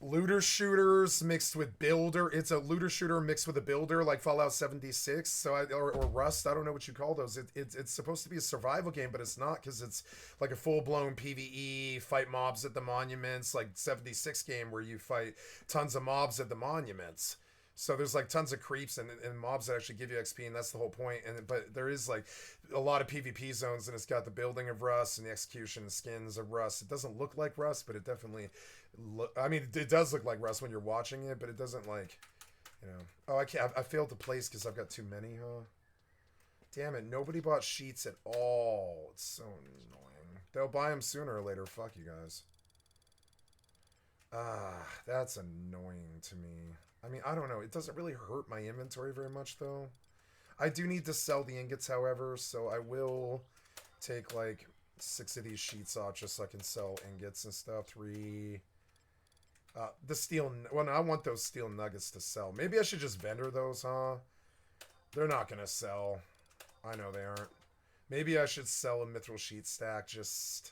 looter shooters mixed with builder. It's a looter shooter mixed with a builder, like Fallout 76. So or Rust. I don't know what you call those. It's supposed to be a survival game, but it's not, because it's like a full-blown PvE, fight mobs at the monuments, like 76 game where you fight tons of mobs at the monuments. So there's like tons of creeps and mobs that actually give you XP, and that's the whole point. But there is like a lot of PvP zones, and it's got the building of Rust and the execution and skins of Rust. It doesn't look like Rust, but it definitely it does look like Rust when you're watching it, but it doesn't, like, you know. Oh, I failed to place because I've got too many, huh? Damn it, nobody bought sheets at all. It's so annoying. They'll buy them sooner or later. Fuck you guys. That's annoying to me. I mean, I don't know. It doesn't really hurt my inventory very much, though. I do need to sell the ingots, however, so I will take, like, 6 of these sheets off just so I can sell ingots and stuff. 3. The steel... Well, no, I want those steel nuggets to sell. Maybe I should just vendor those, huh? They're not going to sell. I know they aren't. Maybe I should sell a mithril sheet stack just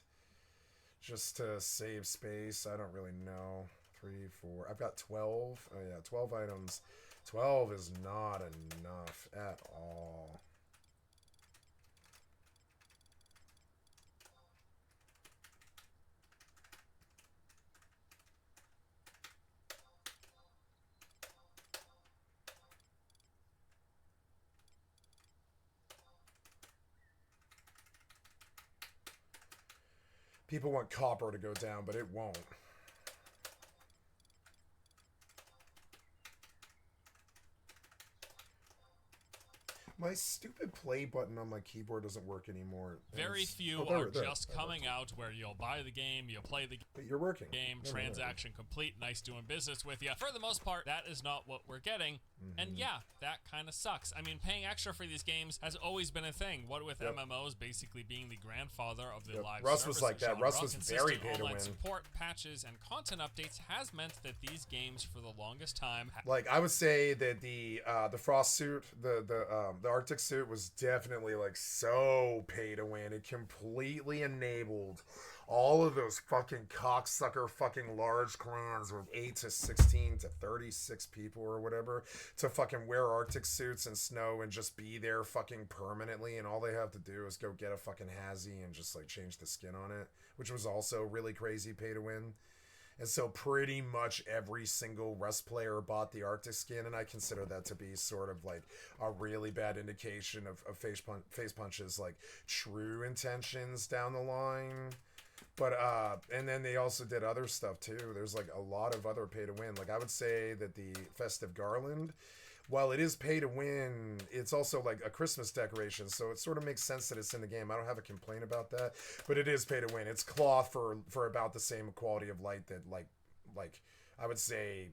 to save space. I don't really know. 3, 4. I've got 12. Oh, yeah, 12 items. 12 is not enough at all. People want copper to go down, but it won't. My stupid play button on my keyboard doesn't work anymore. Very few are just coming out where you'll buy the game, you'll play the but you're working. Game, transaction complete, nice doing business with you. For the most part, that is not what we're getting. And yeah, that kind of sucks. I mean, paying extra for these games has always been a thing. What with MMOs basically being the grandfather of the live Rust was like that. Rust was very pay to win. Support, patches, and content updates has meant that these games for the longest time... Like, I would say that the Frost suit, the Arctic suit was definitely, like, so pay to win. It completely enabled all of those fucking cocksucker fucking large clans with 8 to 16 to 36 people or whatever to fucking wear Arctic suits in snow and just be there fucking permanently, and all they have to do is go get a fucking hazy and just like change the skin on it, which was also really crazy pay to win. And so pretty much every single Rust player bought the Arctic skin, and I consider that to be sort of like a really bad indication of Face Punch's like true intentions down the line. But and then they also did other stuff too. There's like a lot of other pay to win. Like I would say that the Festive Garland, while it is pay to win, it's also like a Christmas decoration, so it sort of makes sense that it's in the game. I don't have a complaint about that, but it is pay to win. It's cloth for about the same quality of light that like I would say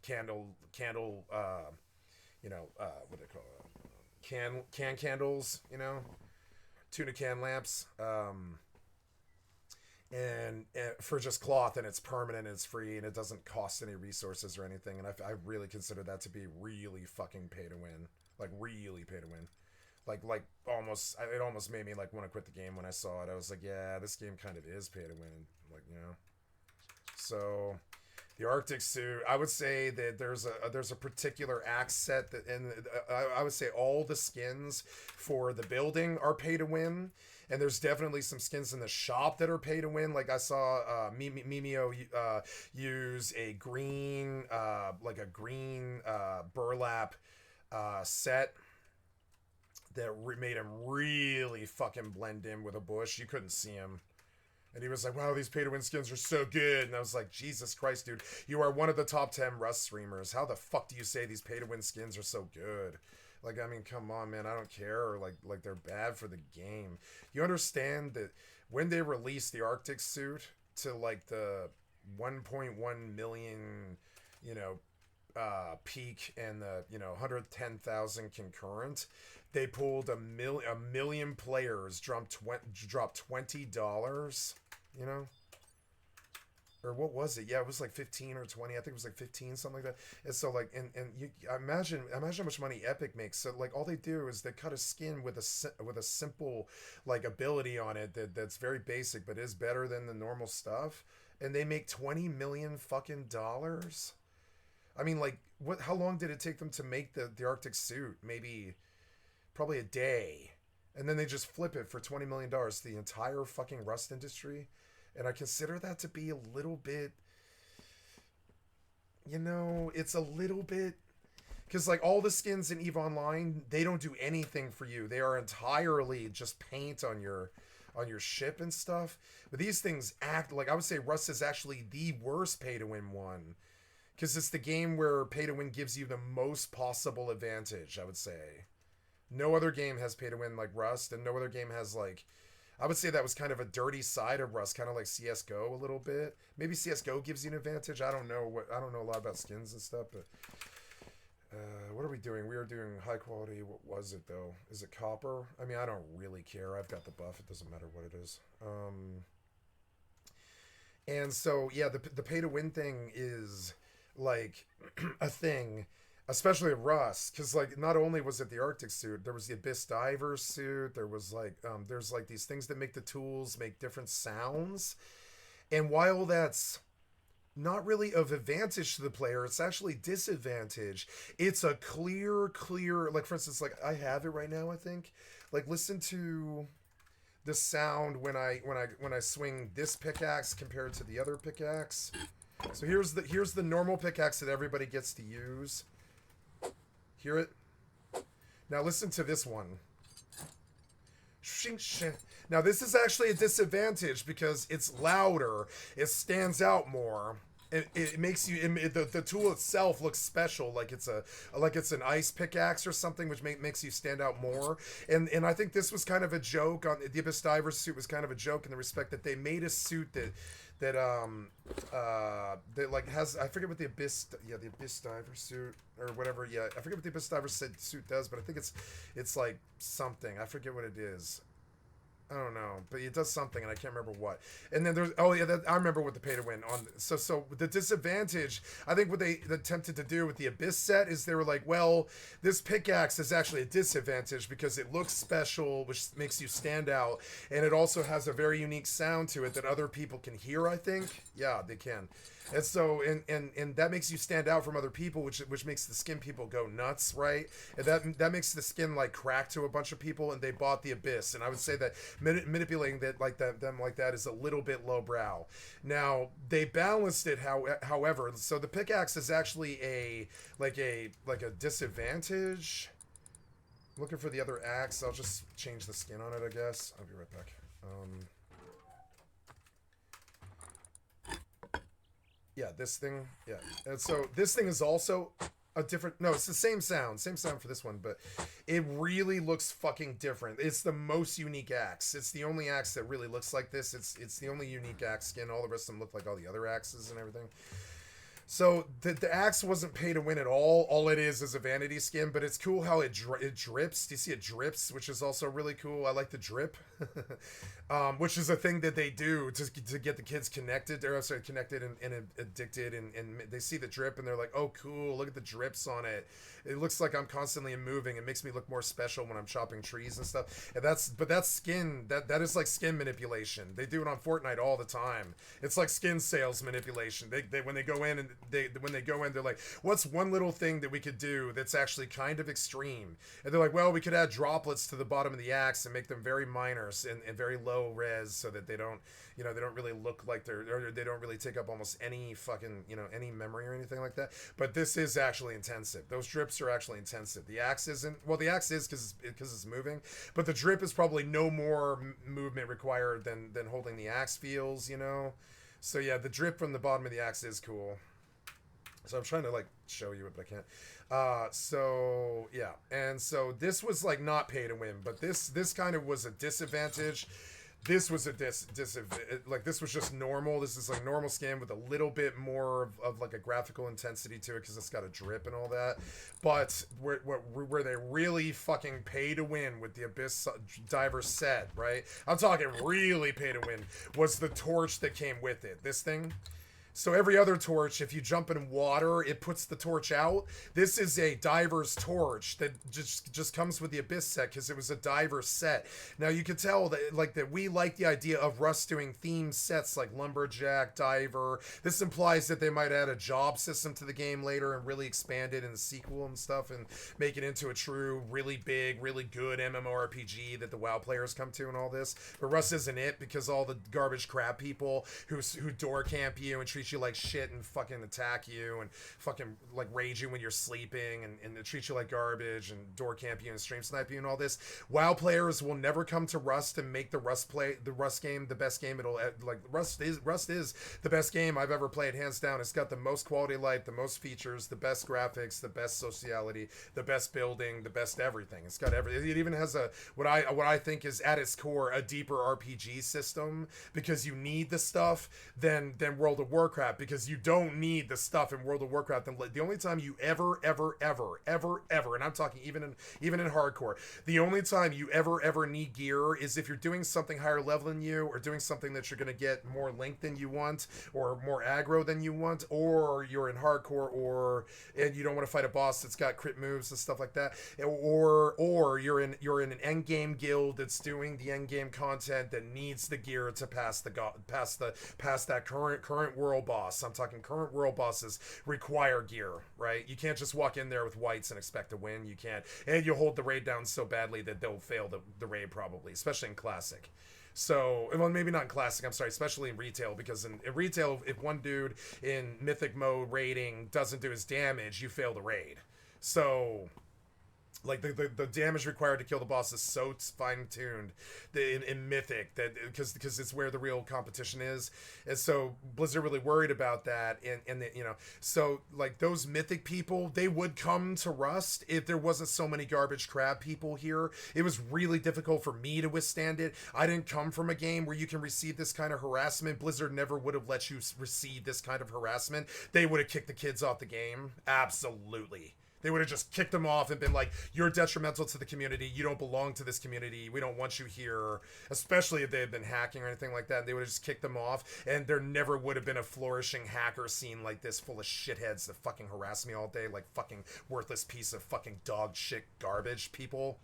candle you know, what they call it, can candles, you know, tuna can lamps, and for just cloth, and it's permanent, and it's free, and it doesn't cost any resources or anything. And I really consider that to be really fucking pay to win, like really pay to win, like almost, it almost made me like want to quit the game when I saw it. I was like, yeah, this game kind of is pay to win, like, you know. So the Arctic suit, I would say that there's a particular axe set that, and I would say all the skins for the building are pay to win. And there's definitely some skins in the shop that are pay to win. Like I saw Mimio use a green, burlap set that made him really fucking blend in with a bush. You couldn't see him. And he was like, wow, these pay to win skins are so good. And I was like, Jesus Christ, dude, you are one of the top 10 Rust streamers. How the fuck do you say these pay to win skins are so good? Like, I mean, come on, man. I don't care. Or like they're bad for the game. You understand that when they released the Arctic suit to like the 1.1 million, you know, peak and the, you know, 110,000 concurrent, they pulled a million players, dropped $20, you know. Or what was it? Yeah, it was like 15 or 20. I think it was like 15, something like that. And so like, and you imagine how much money Epic makes. So like, all they do is they cut a skin with a simple like ability on it that's very basic, but is better than the normal stuff. And they make 20 million fucking dollars. I mean, like, what? How long did it take them to make the Arctic suit? Probably a day. And then they just flip it for $20 million to the entire fucking Rust industry. And I consider that to be a little bit, you know, it's a little bit, because like all the skins in EVE Online, they don't do anything for you. They are entirely just paint on your ship and stuff. But these things act like, I would say Rust is actually the worst pay to win one, because it's the game where pay to win gives you the most possible advantage, I would say. No other game has pay to win like Rust, and no other game has like, I would say that was kind of a dirty side of Rust, kind of like CS:GO a little bit. Maybe CS:GO gives you an advantage. I don't know a lot about skins and stuff, but what are we doing? We are doing high quality. What was it though? Is it copper? I mean, I don't really care. I've got the buff. It doesn't matter what it is. And so yeah, the pay to win thing is like a thing. Especially Rust, because like not only was it the Arctic suit, there was the Abyss Diver suit. There was like there's like these things that make the tools make different sounds, and while that's not really of advantage to the player, it's actually disadvantage. It's a clear like, for instance, like I have it right now. I think like listen to the sound when I swing this pickaxe compared to the other pickaxe. So here's the normal pickaxe that everybody gets to use. Hear it? Now listen to this one. Now this is actually a disadvantage because it's louder. It stands out more. It makes you the tool itself looks special, like it's an ice pickaxe or something, which makes you stand out more. And I think this was kind of a joke on the Abyss Diver suit. Was kind of a joke in the respect that they made a suit that like has, I forget what the Abyss Diver suit or whatever. Yeah, I forget what the Abyss Diver suit does, but I think it's like something. I forget what it is. I don't know, but it does something, and I can't remember what. And then there's, I remember what the pay to win on. So the disadvantage, I think what they attempted to do with the Abyss set is they were like, well, this pickaxe is actually a disadvantage because it looks special, which makes you stand out, and it also has a very unique sound to it that other people can hear. I think, yeah, they can. And so, and that makes you stand out from other people, which makes the skin people go nuts, right? And that makes the skin like crack to a bunch of people, and they bought the Abyss. And I would say that manipulating that like that them like that is a little bit lowbrow. Now they balanced it, however. So the pickaxe is actually a disadvantage. Looking for the other axe. I'll just change the skin on it, I guess. I'll be right back. Yeah, this thing. Yeah. And so this thing is also a different... No, it's the same sound. Same sound for this one, but it really looks fucking different. It's the most unique axe. It's the only axe that really looks like this. It's the only unique axe skin. All the rest of them look like all the other axes and everything. So the axe wasn't pay to win at all. All it is a vanity skin, but it's cool how it drips. Do you see it drips, which is also really cool. I like the drip, which is a thing that they do to get the kids connected. Or sorry, connected and addicted, and they see the drip and they're like, oh cool, look at the drips on it. It looks like I'm constantly moving. It makes me look more special when I'm chopping trees and stuff. And that's skin. That is like skin manipulation. They do it on Fortnite all the time. It's like skin sales manipulation. They when they go in and they're like, what's one little thing that we could do that's actually kind of extreme? And they're like, well, we could add droplets to the bottom of the axe and make them very minor and very low res so that they don't really look like they don't really take up almost any fucking, any memory or anything like that. But this is actually intensive. Those drips are actually intensive. The axe isn't. Well, the axe is because it's moving, but the drip is probably no more movement required than holding the axe feels, So yeah, the drip from the bottom of the axe is cool. So I'm trying to like show you it, but I can't. So yeah, and so this was like not pay to win, but this kind of was a disadvantage. This was a like this was just normal. This is like normal skin with a little bit more of like a graphical intensity to it because it's got a drip and all that. But where they really fucking pay to win with the Abyss Diver set, right? I'm talking really pay to win, was the torch that came with it. This thing. So every other torch, if you jump in water, it puts the torch out. This is a diver's torch that just comes with the Abyss set because it was a diver set. Now you can tell that we like the idea of Rust doing themed sets like Lumberjack, Diver. This implies that they might add a job system to the game later and really expand it in the sequel and stuff and make it into a true, really big, really good MMORPG that the WoW players come to and all this. But Rust isn't it because all the garbage crab people who door camp you and treat you like shit and fucking attack you and fucking like rage you when you're sleeping and treat you like garbage and door camp you and stream snipe you and all this. WoW players will never come to Rust and make the Rust game the best game. It'll like Rust is the best game I've ever played, hands down. It's got the most quality of life, the most features, the best graphics, the best sociality, the best building, the best everything. It's got everything. It even has a what I think is at its core a deeper RPG system because you need the stuff than World of Warcraft, because you don't need the stuff in World of Warcraft. And the only time you ever, and I'm talking even in hardcore, the only time you ever need gear is if you're doing something higher level than you, or doing something that you're going to get more link than you want, or more aggro than you want, or you're in hardcore, and you don't want to fight a boss that's got crit moves and stuff like that, or you're in an end game guild that's doing the end game content that needs the gear to pass that current world boss. I'm talking current world bosses require gear, right? You can't just walk in there with whites and expect to win. You can't. And you'll hold the raid down so badly that they'll fail the raid probably, especially in Classic. So, well, maybe not in Classic, I'm sorry, especially in Retail, because in Retail, if one dude in Mythic mode raiding doesn't do his damage, you fail the raid. So... like the damage required to kill the boss is so fine-tuned in Mythic that because it's where the real competition is, and so Blizzard really worried about that, and so like those Mythic people, they would come to Rust if there wasn't so many garbage crab people here. It was really difficult for me to withstand it. I didn't come from a game where you can receive this kind of harassment. Blizzard never would have let you receive this kind of harassment. They would have kicked the kids off the game. Absolutely. They would have just kicked them off and been like, you're detrimental to the community. You don't belong to this community. We don't want you here. Especially if they had been hacking or anything like that. They would have just kicked them off. And there never would have been a flourishing hacker scene like this full of shitheads that fucking harass me all day like fucking worthless piece of fucking dog shit garbage people,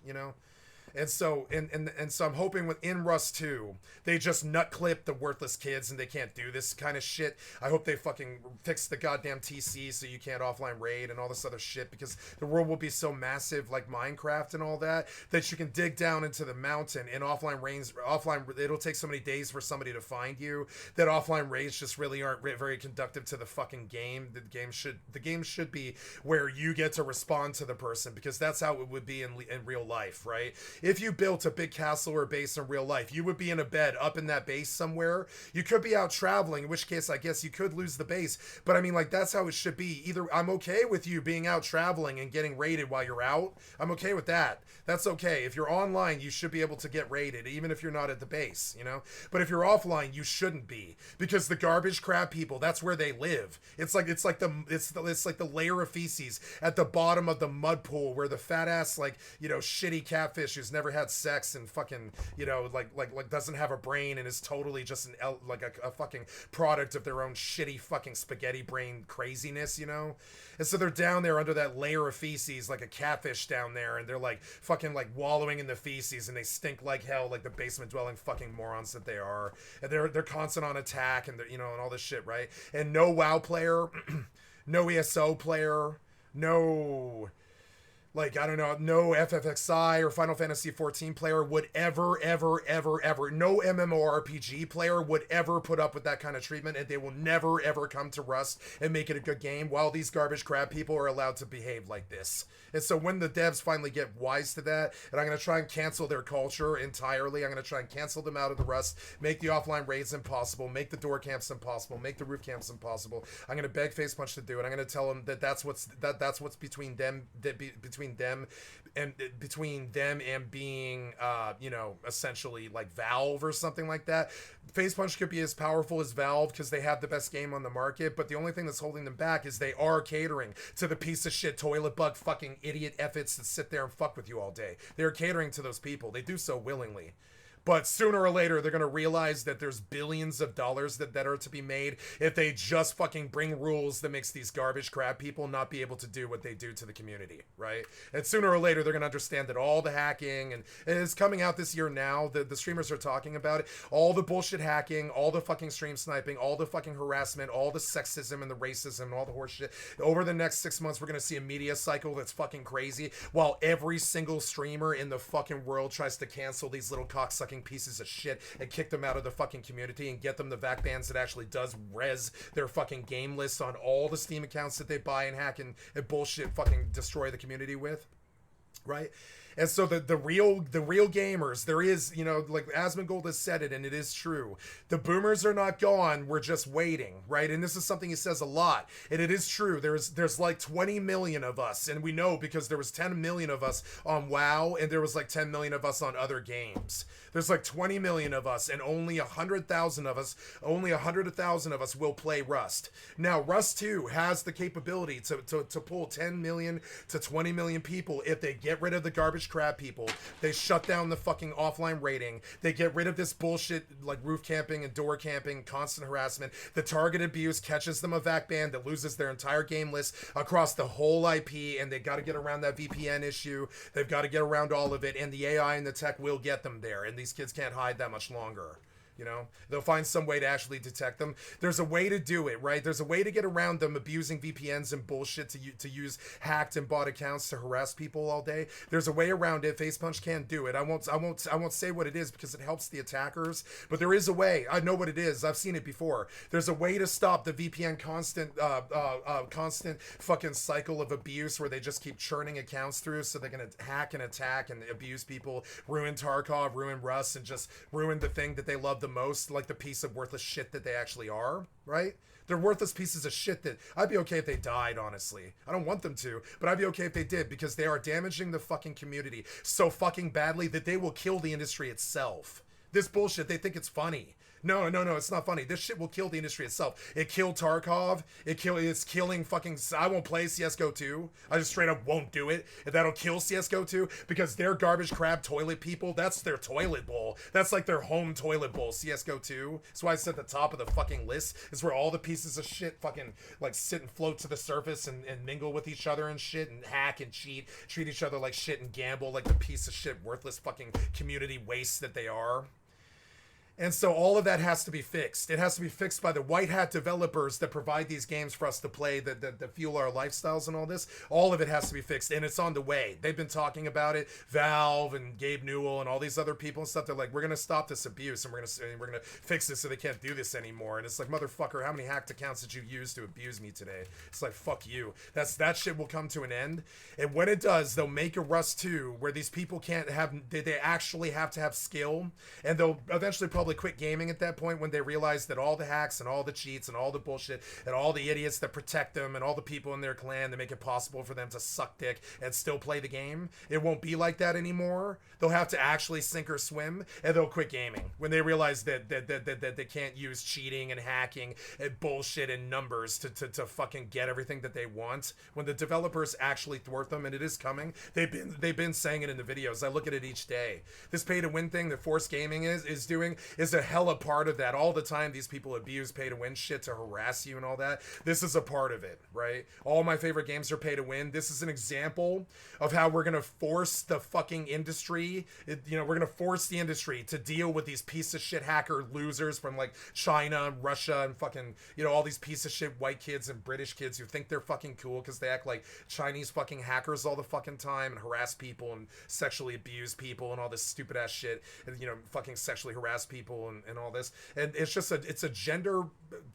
And so and so I'm hoping in Rust 2, they just nut clip the worthless kids and they can't do this kind of shit. I hope they fucking fix the goddamn TC so you can't offline raid and all this other shit, because the world will be so massive like Minecraft and all that you can dig down into the mountain and it'll take so many days for somebody to find you that offline raids just really aren't very conductive to the fucking game. The game should be where you get to respond to the person, because that's how it would be in real life, right? If you built a big castle or base in real life, you would be in a bed up in that base somewhere. You could be out traveling, in which case I guess you could lose the base. But I mean, like, that's how it should be. Either I'm okay with you being out traveling and getting raided while you're out. I'm okay with that. That's okay. If you're online, you should be able to get raided, even if you're not at the base, you know? But if you're offline, you shouldn't be, because the garbage crab people, that's where they live. It's like the layer of feces at the bottom of the mud pool where the fat ass, like, you know, shitty catfish who's never had sex and fucking, you know, like doesn't have a brain and is totally just a fucking product of their own shitty fucking spaghetti brain craziness, you know? And so they're down there under that layer of feces, like a catfish down there, and they're like fucking like wallowing in the feces, and they stink like hell, like the basement dwelling fucking morons that they are. And they're constant on attack, and they're, you know, and all this shit, right? And no WoW player, no ESO player, no, like, I don't know, no FFXI or Final Fantasy XIV player would ever, no MMORPG player would ever put up with that kind of treatment, and they will never, ever come to Rust and make it a good game while these garbage crab people are allowed to behave like this. And so when the devs finally get wise to that, and I'm going to try and cancel their culture entirely, I'm going to try and cancel them out of the Rust, make the offline raids impossible, make the door camps impossible, make the roof camps impossible. I'm going to beg Facepunch to do it. I'm going to tell them that that's what's between them and being, you know, essentially like Valve or something like that. Facepunch could be as powerful as Valve because they have the best game on the market, but the only thing that's holding them back is they are catering to the piece of shit toilet bug fucking idiot efforts that sit there and fuck with you all day. They're catering to those people. They do so willingly. But sooner or later, they're going to realize that there's billions of dollars that are to be made if they just fucking bring rules that makes these garbage crab people not be able to do what they do to the community, right? And sooner or later, they're going to understand that all the hacking, and it's coming out this year now, the streamers are talking about it, all the bullshit hacking, all the fucking stream sniping, all the fucking harassment, all the sexism and the racism and all the horse shit. Over the next 6 months, we're going to see a media cycle that's fucking crazy, while every single streamer in the fucking world tries to cancel these little cocksucking pieces of shit and kick them out of the fucking community and get them the vac bans that actually does res their fucking game lists on all the Steam accounts that they buy and hack and bullshit fucking destroy the community with, right? And so the real gamers, there is, you know, like Asmongold has said it, and it is true. The boomers are not gone. We're just waiting, right? And this is something he says a lot, and it is true. There's like 20 million of us, and we know because there was 10 million of us on WoW, and there was like 10 million of us on other games. There's like 20 million of us, and only 100,000 of us will play Rust. Now, Rust 2 has the capability to pull 10 million to 20 million people if they get rid of the garbage crab people. They shut down the fucking offline rating. They get rid of this bullshit like roof camping and door camping, constant harassment. The target abuse catches them a vac ban that loses their entire game list across the whole IP, and they got to get around that VPN issue. They've got to get around all of it, and the AI and the tech will get them there, and these kids can't hide that much longer. You know, they'll find some way to actually detect them. There's a way to do it, right? There's a way to get around them abusing VPNs and bullshit to use hacked and bot accounts to harass people all day. There's a way around it. Facepunch can't do it. I won't say what it is because it helps the attackers, but there is a way. I know what it is. I've seen it before. There's a way to stop the VPN constant fucking cycle of abuse where they just keep churning accounts through, so they're gonna hack and attack and abuse people, ruin Tarkov, ruin Rust, and just ruin the thing that they love the most, like the piece of worthless shit that they actually are, right? They're worthless pieces of shit that I'd be okay if they died, honestly. I don't want them to, but I'd be okay if they did, because they are damaging the fucking community so fucking badly that they will kill the industry itself. This bullshit, they think it's funny. No, it's not funny. This shit will kill the industry itself. It killed Tarkov. It's killing fucking. I won't play CS:GO 2. I just straight up won't do it. And that'll kill CS:GO 2 because their garbage crab toilet people. That's their toilet bowl. That's like their home toilet bowl. CS:GO 2. That's why it's at the top of the fucking list. It's where all the pieces of shit fucking like sit and float to the surface and mingle with each other and shit and hack and cheat, treat each other like shit and gamble like the piece of shit worthless fucking community waste that they are. And so all of that has to be fixed. It has to be fixed by the white hat developers that provide these games for us to play, that fuel our lifestyles and all this. All of it has to be fixed, and it's on the way. They've been talking about it. Valve and Gabe Newell and all these other people and stuff. They're like, we're gonna stop this abuse and we're gonna fix this so they can't do this anymore. And it's like, motherfucker, how many hacked accounts did you use to abuse me today? It's like, fuck you. That shit will come to an end. And when it does, they'll make a Rust 2 where these people can't have. They actually have to have skill, and they'll eventually probably quit gaming at that point when they realize that all the hacks and all the cheats and all the bullshit and all the idiots that protect them and all the people in their clan that make it possible for them to suck dick and still play the game, it won't be like that anymore. They'll have to actually sink or swim, and they'll quit gaming when they realize that they can't use cheating and hacking and bullshit and numbers to fucking get everything that they want. When the developers actually thwart them, and it is coming, they've been saying it in the videos. I look at it each day. This pay to win thing that Force Gaming is doing is a hella part of that. All the time these people abuse pay to win shit to harass you and all that. This is a part of it, right? All my favorite games are pay to win. This is an example of how we're gonna force the fucking industry. We're gonna force the industry to deal with these piece of shit hacker losers from like China and Russia and fucking, all these piece of shit white kids and British kids who think they're fucking cool because they act like Chinese fucking hackers all the fucking time and harass people and sexually abuse people and all this stupid ass shit and fucking sexually harass people and all this. And it's just it's a gender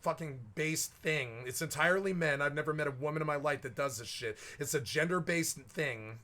fucking based thing. It's entirely men. I've never met a woman in my life that does this shit. It's a gender based thing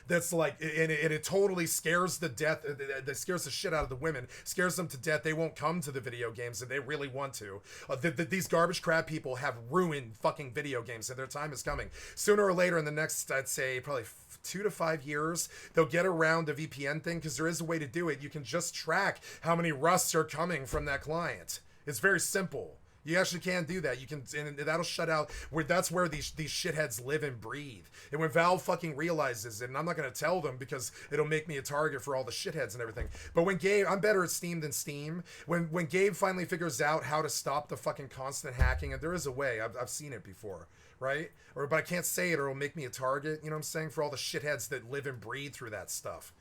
that's like, and it totally scares the shit out of the women, scares them to death. They won't come to the video games if they really want to. These garbage crab people have ruined fucking video games, and their time is coming. Sooner or later in the next, I'd say probably 2 to 5 years, they'll get around the VPN thing, because there is a way to do it. You can just track how many rusts are coming from that client. It's very simple. You actually can't do that. You can, and that'll shut out that's where these shitheads live and breathe. And when Valve fucking realizes it, and I'm not gonna tell them because it'll make me a target for all the shitheads and everything. But when Gabe, I'm better at Steam than Steam. When Gabe finally figures out how to stop the fucking constant hacking, and there is a way. I've seen it before, right? But I can't say it or it'll make me a target. You know what I'm saying? For all the shitheads that live and breathe through that stuff.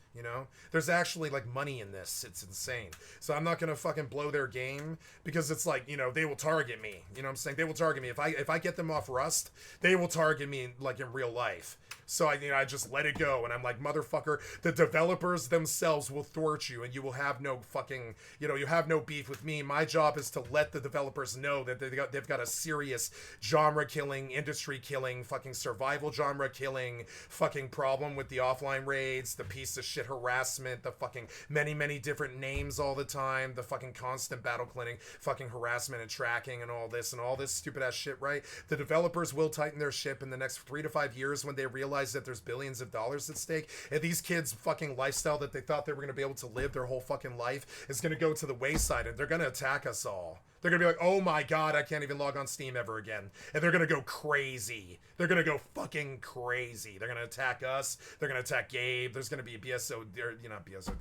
There's actually like money in this. It's insane. So I'm not gonna fucking blow their game because it's like, they will target me. You know what I'm saying? They will target me. If I get them off Rust, they will target me like in real life. So I just let it go, and I'm like, motherfucker, the developers themselves will thwart you, and you will have no fucking, you have no beef with me. My job is to let the developers know that they've got a serious genre killing, industry killing, fucking survival genre killing, fucking problem with the offline raids, the piece of shit harassment, the fucking many different names all the time, the fucking constant battle cleaning, fucking harassment and tracking and all this stupid ass shit, right? The developers will tighten their ship in the next 3 to 5 years when they realize that there's billions of dollars at stake, and these kids' fucking lifestyle that they thought they were going to be able to live their whole fucking life is going to go to the wayside, and they're going to attack us all. They're going to be like, oh my god, I can't even log on Steam ever again. And they're going to go crazy. They're going to go fucking crazy. They're going to attack us. They're going to attack Gabe. There's going to be a BSO, not BSO,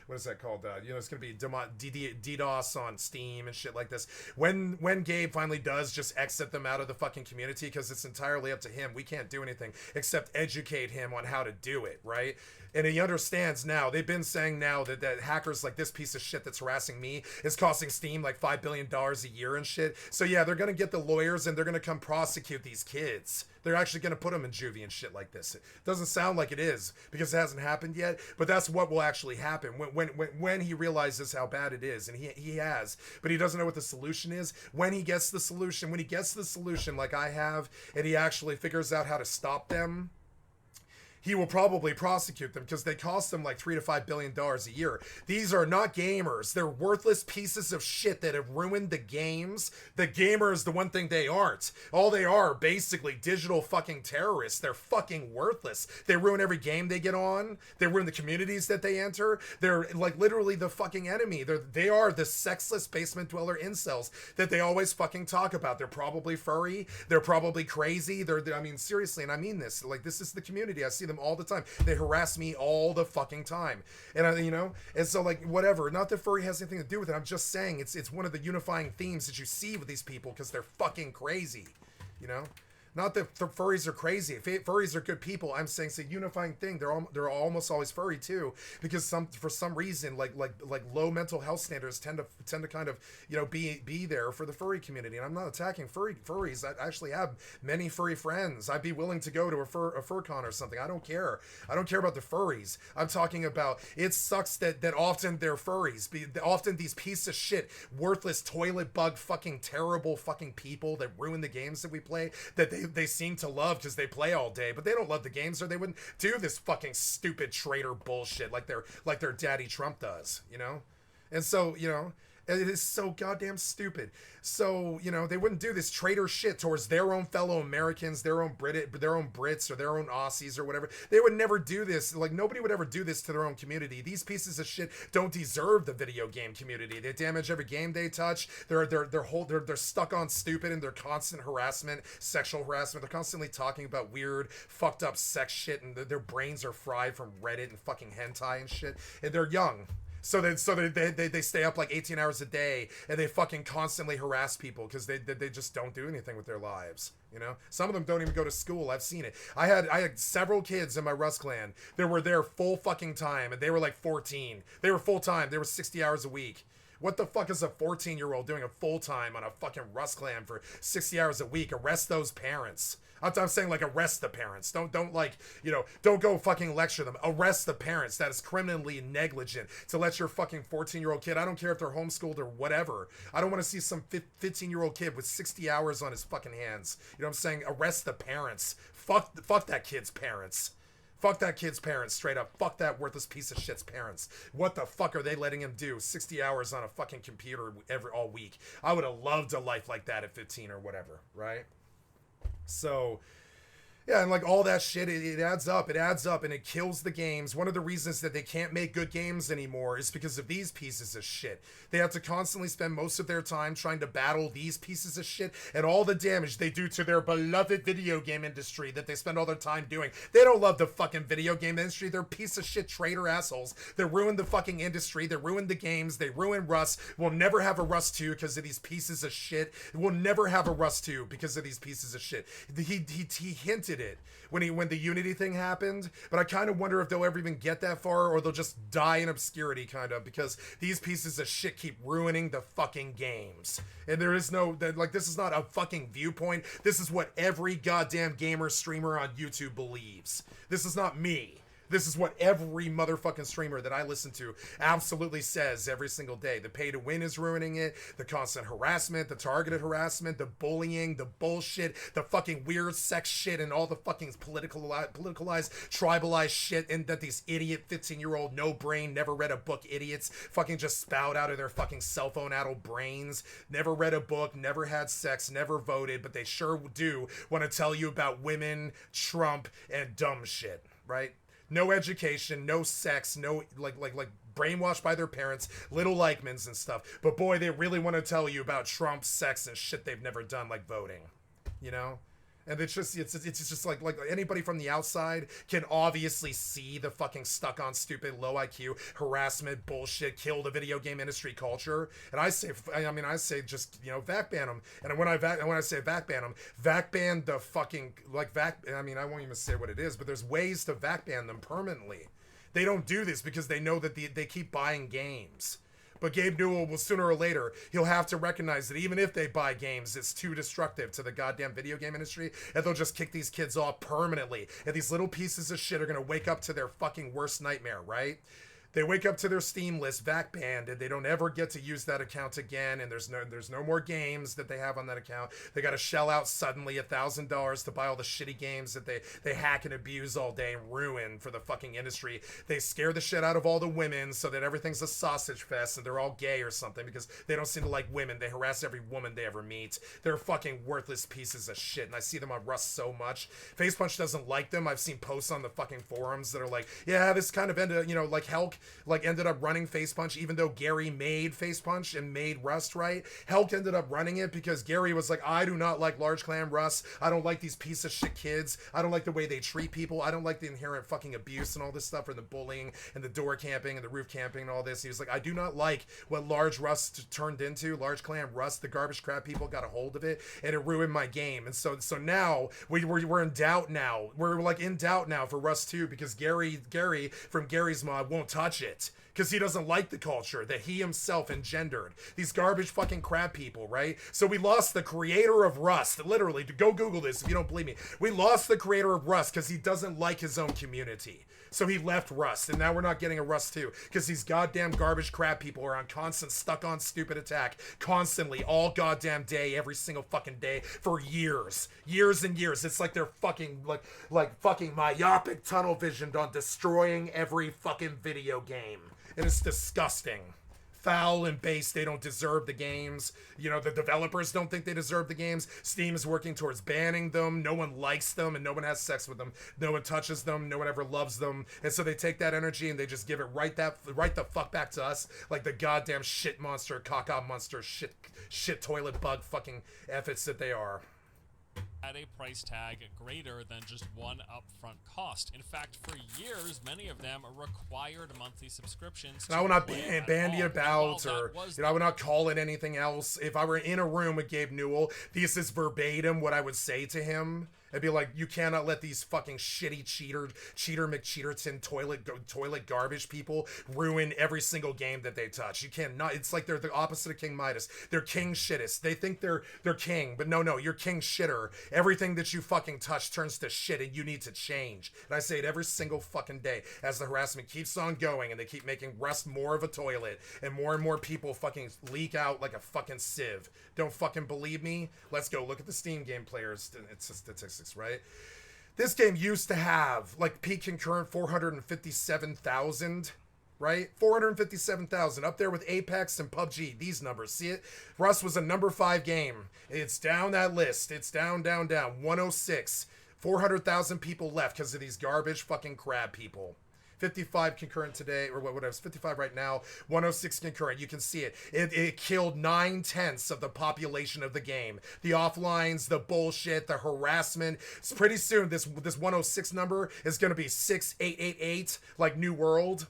what is that called? It's going to be DDoS on Steam and shit like this. When Gabe finally does just exit them out of the fucking community, because it's entirely up to him. We can't do anything except educate him on how to do it, right? And he understands now. They've been saying now that hackers like this piece of shit that's harassing me is costing Steam like $5 billion a year and shit. So yeah, they're going to get the lawyers and they're going to come prosecute these kids. They're actually going to put them in juvie and shit like this. It doesn't sound like it is because it hasn't happened yet, but that's what will actually happen when he realizes how bad it is. And he has, but he doesn't know what the solution is. When he gets the solution like I have, and he actually figures out how to stop them, he will probably prosecute them because they cost them like $3 to $5 billion a year. These are not gamers. They're worthless pieces of shit that have ruined the games. The gamer is the one thing they aren't. All they are basically digital fucking terrorists. They're fucking worthless. They ruin every game they get on. They ruin the communities that they enter. They're like literally the fucking enemy. They are the sexless basement dweller incels that they always fucking talk about. They're probably furry. They're probably crazy. I mean, seriously, and I mean this. Like, this is the community. I see them all the time. They harass me all the fucking time. And and so like whatever. Not that furry has anything to do with it. I'm just saying it's one of the unifying themes that you see with these people because they're fucking crazy. Not that furries are crazy. If furries are good people, I'm saying it's a unifying thing. They're almost always furry too, because for some reason like low mental health standards tend to kind of be there for the furry community. And I'm not attacking furries. I actually have many furry friends. I'd be willing to go to a fur con or something. I don't care. I don't care about the furries. I'm talking about it sucks that often they're furries. Often these piece of shit, worthless toilet bug fucking terrible fucking people that ruin the games that we play, that they seem to love because they play all day, but they don't love the games or they wouldn't do this fucking stupid traitor bullshit like their daddy Trump does, And so, it is so goddamn stupid. So, they wouldn't do this traitor shit towards their own fellow Americans, their own Brits, or their own Aussies or whatever. They would never do this. Like, nobody would ever do this to their own community. These pieces of shit don't deserve the video game community. They damage every game they touch. They're stuck on stupid and their constant harassment, sexual harassment. They're constantly talking about weird, fucked up sex shit, and their brains are fried from Reddit and fucking hentai and shit. And they're young. So they stay up like 18 hours a day and they fucking constantly harass people because they just don't do anything with their lives. Some of them don't even go to school. I've seen it. I had several kids in my Rust clan that were there full fucking time, and they were like 14. They were full time. They were 60 hours a week. What the fuck is a 14-year-old doing a full time on a fucking Rust clan for 60 hours a week? Arrest those parents. I'm saying, like, arrest the parents. Don't go fucking lecture them. Arrest the parents. That is criminally negligent to let your fucking 14-year-old kid, I don't care if they're homeschooled or whatever. I don't want to see some 15-year-old kid with 60 hours on his fucking hands. You know what I'm saying? Arrest the parents. Fuck that kid's parents. Fuck that kid's parents, straight up. Fuck that worthless piece of shit's parents. What the fuck are they letting him do? 60 hours on a fucking computer all week. I would have loved a life like that at 15 or whatever, right? So, yeah, and like all that shit, it adds up. It adds up and it kills the games. One of the reasons that they can't make good games anymore is because of these pieces of shit. They have to constantly spend most of their time trying to battle these pieces of shit and all the damage they do to their beloved video game industry that they spend all their time doing. They don't love the fucking video game industry. They're piece of shit traitor assholes. They ruin the fucking industry. They ruin the games. They ruin Rust. We'll never have a Rust 2 because of these pieces of shit. We'll never have a Rust 2 because of these pieces of shit. He hinted it when the Unity thing happened, but I kind of wonder if they'll ever even get that far, or they'll just die in obscurity, kind of, because these pieces of shit keep ruining the fucking games. And there is this is not a fucking viewpoint. This is what every goddamn gamer streamer on YouTube believes. This is not me. This is what every motherfucking streamer that I listen to absolutely says every single day. The pay to win is ruining it. The constant harassment, the targeted harassment, the bullying, the bullshit, the fucking weird sex shit, and all the fucking politicalized, tribalized shit, and that these idiot 15-year-old no brain, never read a book idiots fucking just spout out of their fucking cell phone addled brains. Never read a book, never had sex, never voted, but they sure do want to tell you about women, Trump, and dumb shit, right? No education, no sex, no like brainwashed by their parents, little Likemans and stuff. But boy, they really want to tell you about Trump, sex, and shit they've never done, like voting. And it's just like anybody from the outside can obviously see the fucking stuck on stupid low IQ harassment bullshit kill the video game industry culture. And I say just vac ban them. And when I say vac ban them, vac ban the fucking I won't even say what it is, but there's ways to vac ban them permanently. They don't do this because they know that they keep buying games. But Gabe Newell will sooner or later, he'll have to recognize that even if they buy games, it's too destructive to the goddamn video game industry, and they'll just kick these kids off permanently. And these little pieces of shit are going to wake up to their fucking worst nightmare, right? They wake up to their Steam list vac banned, and they don't ever get to use that account again. And there's no more games that they have on that account. They got to shell out suddenly $1,000 to buy all the shitty games that they hack and abuse all day and ruin for the fucking industry. They scare the shit out of all the women so that everything's a sausage fest and they're all gay or something because they don't seem to like women. They harass every woman they ever meet. They're fucking worthless pieces of shit, and I see them on Rust so much. Facepunch doesn't like them. I've seen posts on the fucking forums that are like, yeah, this kind of ended, like Helk ended up running Facepunch, even though Gary made Facepunch and made Rust, right? Helk ended up running it because Gary was like, I do not like large clan Rust. I don't like these piece of shit kids. I don't like the way they treat people. I don't like the inherent fucking abuse and all this stuff, or the bullying and the door camping and the roof camping and all this. He was like, I do not like what large Rust turned into. Large clan Rust, the garbage crap people got a hold of it, and it ruined my game. And so now we're in doubt now. We're like in doubt now for Rust 2 because Gary from Gary's Mod won't touch it. Because he doesn't like the culture that he himself engendered. These garbage fucking crab people, right? So we lost the creator of Rust. Literally, go Google this if you don't believe me. We lost the creator of Rust because he doesn't like his own community. So he left Rust, and now we're not getting a Rust 2 because these goddamn garbage crab people are on constant stuck on stupid attack constantly, all goddamn day, every single fucking day for years and years. It's like they're fucking like fucking myopic tunnel visioned on destroying every fucking video game. And it's disgusting. Foul and base. They don't deserve the games. The developers don't think they deserve the games. Steam is working towards banning them. No one likes them, and no one has sex with them. No one touches them. No one ever loves them. And so they take that energy and they just give it right the fuck back to us, like the goddamn shit monster, caca monster, shit toilet bug fucking efforts that they are. At a price tag greater than just one upfront cost. In fact, for years, many of them required monthly subscriptions. And I would not bandy about, or I would not call it anything else. If I were in a room with Gabe Newell, this is verbatim what I would say to him. I'd be like, you cannot let these fucking shitty cheater McCheaterton toilet garbage people ruin every single game that they touch. You cannot. It's like they're the opposite of King Midas. They're king shittest. They think they're king, but no, you're king shitter. Everything that you fucking touch turns to shit, and you need to change. And I say it every single fucking day as the harassment keeps on going, and they keep making Rust more of a toilet, and more people fucking leak out like a fucking sieve. Don't fucking believe me? Let's go look at the Steam game players statistics, right? This game used to have like peak concurrent 457,000, right? 457,000, up there with Apex and PUBG. These numbers, see it? Rust was a number 5 game. It's down that list. It's down. 106. 400,000 people left because of these garbage fucking crab people. 55 concurrent today, or whatever, it's 55 right now, 106 concurrent. You can see it. It killed 9/10 of the population of the game. The offlines, the bullshit, the harassment. It's pretty soon, this 106 number is going to be 6888, like New World.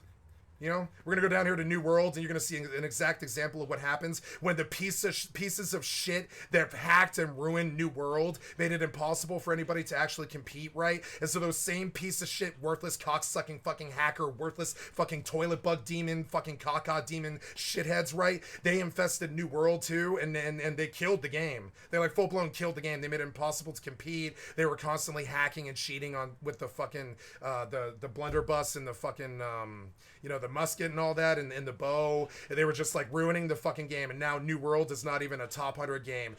We're going to go down here to New World, and you're going to see an exact example of what happens when the pieces of shit that hacked and ruined New World made it impossible for anybody to actually compete, right? And so those same piece of shit, worthless, cocksucking fucking hacker, worthless fucking toilet bug demon, fucking caca demon shitheads, right? They infested New World too, and they killed the game. They like full-blown killed the game. They made it impossible to compete. They were constantly hacking and cheating with the fucking, the blunderbuss and the fucking, the musket and all that, and the bow. And they were just like ruining the fucking game. And now New World is not even a top 100 game.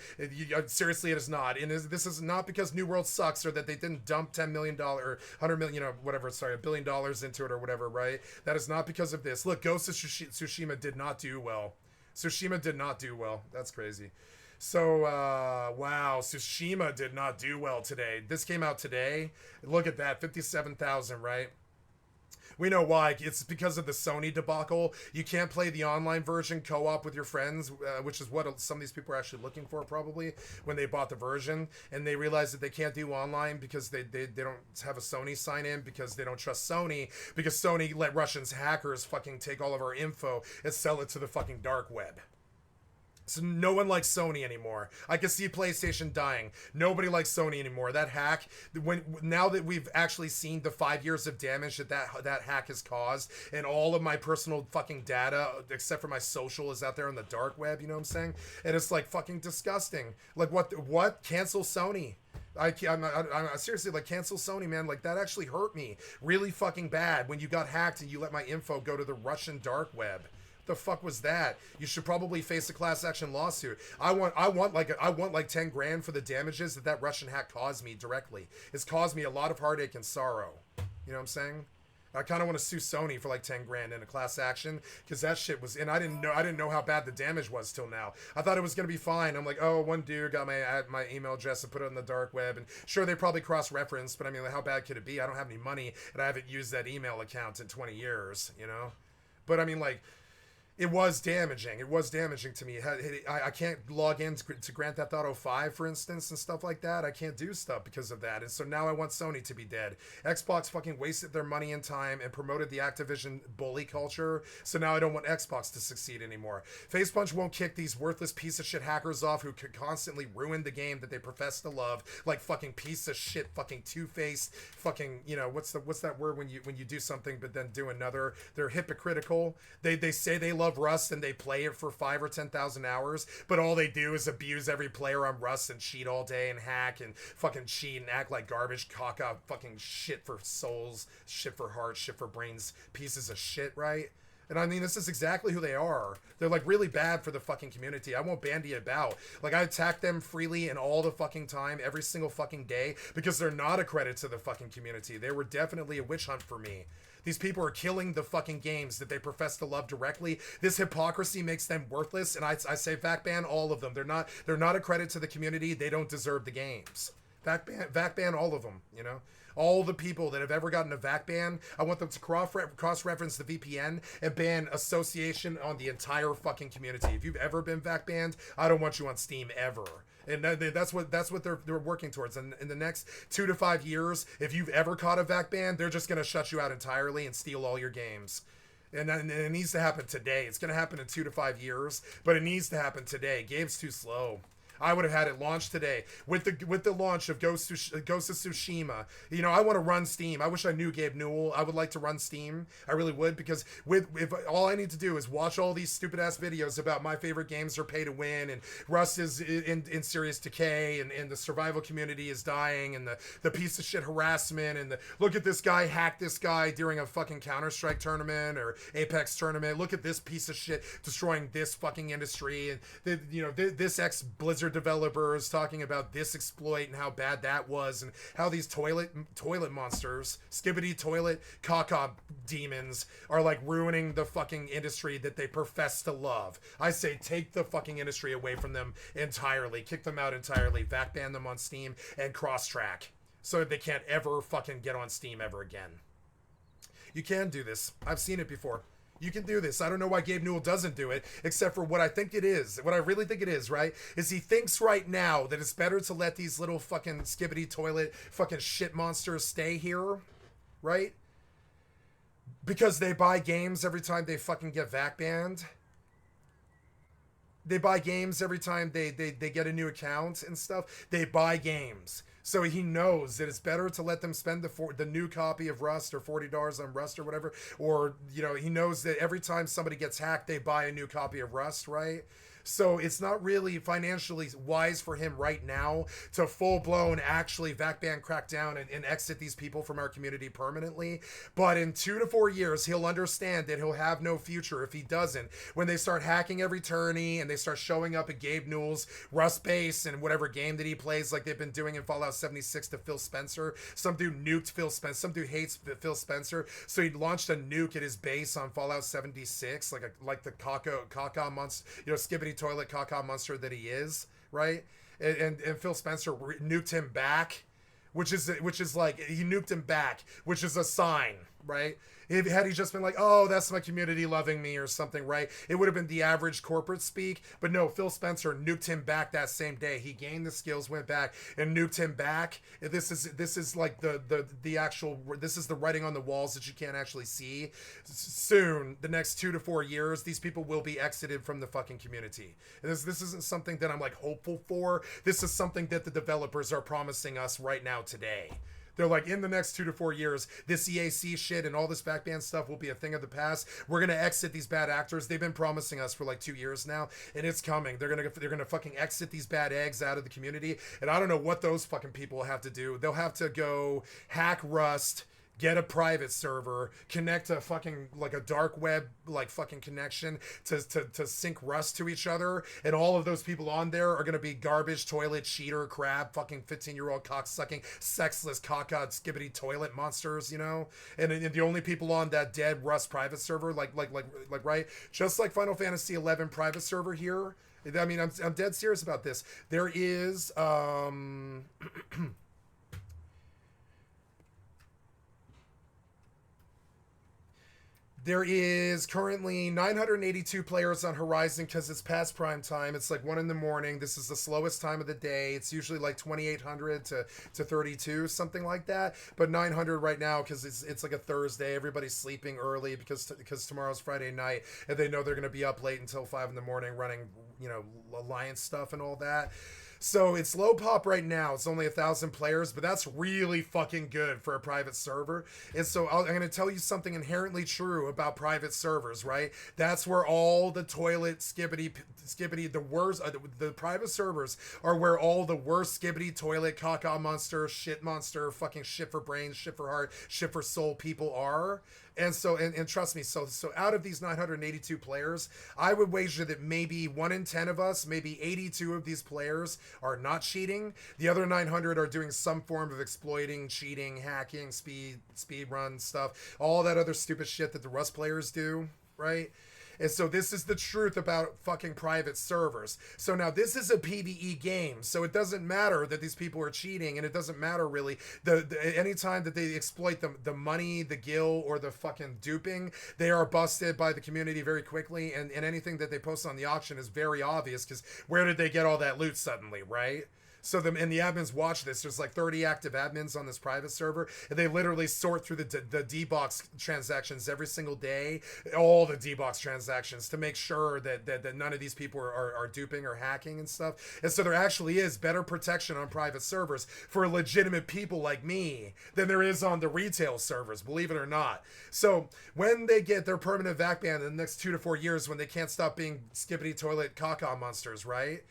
Seriously, it is not. And this is not because New World sucks or that they didn't dump $10 million or $100 million, $1 billion into it or whatever, right? That is not because of this. Look, Ghost of Tsushima did not do well. Tsushima did not do well. That's crazy. So, wow, Tsushima did not do well today. This came out today. Look at that, 57,000, right? We know why. It's because of the Sony debacle. You can't play the online version co-op with your friends, which is what some of these people are actually looking for probably when they bought the version. And they realize that they can't do online because they don't have a Sony sign-in because they don't trust Sony, because Sony let Russians hackers fucking take all of our info and sell it to the fucking dark web. So no one likes Sony anymore. I can see PlayStation dying. Nobody likes Sony anymore. That hack, now that we've actually seen the 5 years of damage that hack has caused, and all of my personal fucking data, except for my social, is out there on the dark web, you know what I'm saying? And it's like fucking disgusting. Like what? Cancel Sony. I'm seriously, like, cancel Sony, man. Like, that actually hurt me really fucking bad when you got hacked and you let my info go to the Russian dark web. The fuck was that? You should probably face a class action lawsuit. I want like 10 grand for the damages that Russian hack caused me directly. It's caused me a lot of heartache and sorrow. You know what I'm saying? I kind of want to sue Sony for like 10 grand in a class action because that shit was, and I didn't know how bad the damage was till now. I thought it was going to be fine. I'm like, oh, one dude got my email address and put it on the dark web, and sure, they probably cross-referenced, but I mean, like, how bad could it be? I don't have any money and I haven't used that email account in 20 years, you know? But I mean, like, it was damaging. It was damaging to me. I can't log in to Grand Theft Auto 5, for instance, and stuff like that. I can't do stuff because of that. And so now I want Sony to be dead. Xbox fucking wasted their money and time and promoted the Activision bully culture. So now I don't want Xbox to succeed anymore. FacePunch won't kick these worthless piece of shit hackers off who could constantly ruin the game that they profess to love, like fucking piece of shit, fucking two-faced, fucking, you know, what's that word when you do something but then do another? They're hypocritical. They say they love Rust and they play it for 5 or 10,000 hours, but all they do is abuse every player on Rust and cheat all day and hack and fucking cheat and act like garbage, caca, fucking shit for souls, shit for hearts, shit for brains, pieces of shit, right? And I mean, this is exactly who they are. They're like really bad for the fucking community. I won't bandy about. Like, I attack them freely and all the fucking time, every single fucking day, because they're not a credit to the fucking community. They were definitely a witch hunt for me. These people are killing the fucking games that they profess to love directly. This hypocrisy makes them worthless, and I say vac ban all of them. They're not a credit to the community. They don't deserve the games. Vac ban all of them, you know? All the people that have ever gotten a VAC ban, I want them to cross-reference the VPN and ban association on the entire fucking community. If you've ever been VAC banned, I don't want you on Steam ever. And that's what they're working towards. And in the next 2 to 5 years, if you've ever caught a VAC ban, they're just going to shut you out entirely and steal all your games. And it needs to happen today. It's going to happen in 2 to 5 years, but it needs to happen today. Game's too slow. I would have had it launched today with the launch of Ghost of Tsushima. You know, I want to run Steam. I wish I knew Gabe Newell. I would like to run Steam. I really would, because if all I need to do is watch all these stupid ass videos about my favorite games are pay to win and Rust is in serious decay and the survival community is dying and the piece of shit harassment and the look at this guy hack this guy during a fucking Counter-Strike tournament or Apex tournament. Look at this piece of shit destroying this fucking industry and this ex-Blizzard developers talking about this exploit and how bad that was and how these toilet monsters, skibbity toilet caca demons are like ruining the fucking industry that they profess to love. I say take the fucking industry away from them entirely, kick them out entirely, vac ban them on Steam and cross-track so that they can't ever fucking get on Steam ever again. You can do this. I've seen it before. You can do this. I don't know why Gabe Newell doesn't do it, except for what I think it is. What I really think it is, right, is he thinks right now that it's better to let these little fucking skibbity toilet fucking shit monsters stay here, right? Because they buy games every time they fucking get vac banned. They buy games every time they get a new account and stuff. They buy games. So he knows that it's better to let them spend the new copy of Rust or $40 on Rust or whatever. Or, he knows that every time somebody gets hacked, they buy a new copy of Rust, right? So it's not really financially wise for him right now to full-blown actually vac ban, crack down, and exit these people from our community permanently. But in 2 to 4 years, he'll understand that he'll have no future if he doesn't. When they start hacking every tourney and they start showing up at Gabe Newell's Rust base and whatever game that he plays, like they've been doing in Fallout 76 to Phil Spencer. Some dude nuked Phil Spencer. Some dude hates Phil Spencer. So he launched a nuke at his base on Fallout 76, like the caca monster, skibbity toilet caca monster that he is, right? And Phil Spencer nuked him back, which is like he nuked him back, which is a sign, right? Had he just been like, oh, that's my community loving me or something, right? It would have been the average corporate speak. But no, Phil Spencer nuked him back that same day. He gained the skills, went back, and nuked him back. This is like the actual, this is the writing on the walls that you can't actually see. Soon, the next 2 to 4 years, these people will be exited from the fucking community. And this isn't something that I'm like hopeful for. This is something that the developers are promising us right now today. They're like, in the next 2 to 4 years, this EAC shit and all this backband stuff will be a thing of the past. We're gonna exit these bad actors. They've been promising us for like 2 years now, and it's coming. They're gonna fucking exit these bad eggs out of the community, and I don't know what those fucking people will have to do. They'll have to go hack Rust, get a private server, connect a fucking like a dark web like fucking connection to sync Rust to each other, and all of those people on there are gonna be garbage toilet cheater crab fucking 15-year-old cock-sucking sexless cockeyed skibbity toilet monsters, you know. And the only people on that dead Rust private server like right, just like Final Fantasy 11 private server here. I mean, I'm dead serious about this. There is there is currently 982 players on Horizon because it's past prime time. It's like 1 in the morning. This is the slowest time of the day. It's usually like 2,800 to 32, something like that. But 900 right now because it's like a Thursday. Everybody's sleeping early because tomorrow's Friday night, and they know they're going to be up late until 5 in the morning running, you know, Alliance stuff and all that. So it's low pop right now. It's only 1,000 players, but that's really fucking good for a private server. And so I'm going to tell you something inherently true about private servers, right? That's where all the toilet skibbity, the worst, the private servers are where all the worst skibbity toilet caca monster, shit monster, fucking shit for brains, shit for heart, shit for soul people are. And so, and trust me, so out of these 982 players, I would wager that maybe 1 in 10 of us, maybe 82 of these players are not cheating. The other 900 are doing some form of exploiting, cheating, hacking, speed run stuff, all that other stupid shit that the Rust players do, right? And so this is the truth about fucking private servers. So now this is a PvE game, so it doesn't matter that these people are cheating, and it doesn't matter really the anytime that they exploit the money, the gil, or the fucking duping, they are busted by the community very quickly, and anything that they post on the auction is very obvious because where did they get all that loot suddenly, right? So and the admins watch this. There's like 30 active admins on this private server, and they literally sort through the D-Box transactions every single day, all the D-Box transactions, to make sure that none of these people are duping or hacking and stuff. And so there actually is better protection on private servers for legitimate people like me than there is on the retail servers, believe it or not. So when they get their permanent VAC ban in the next 2 to 4 years, when they can't stop being skibbity toilet caca monsters, right?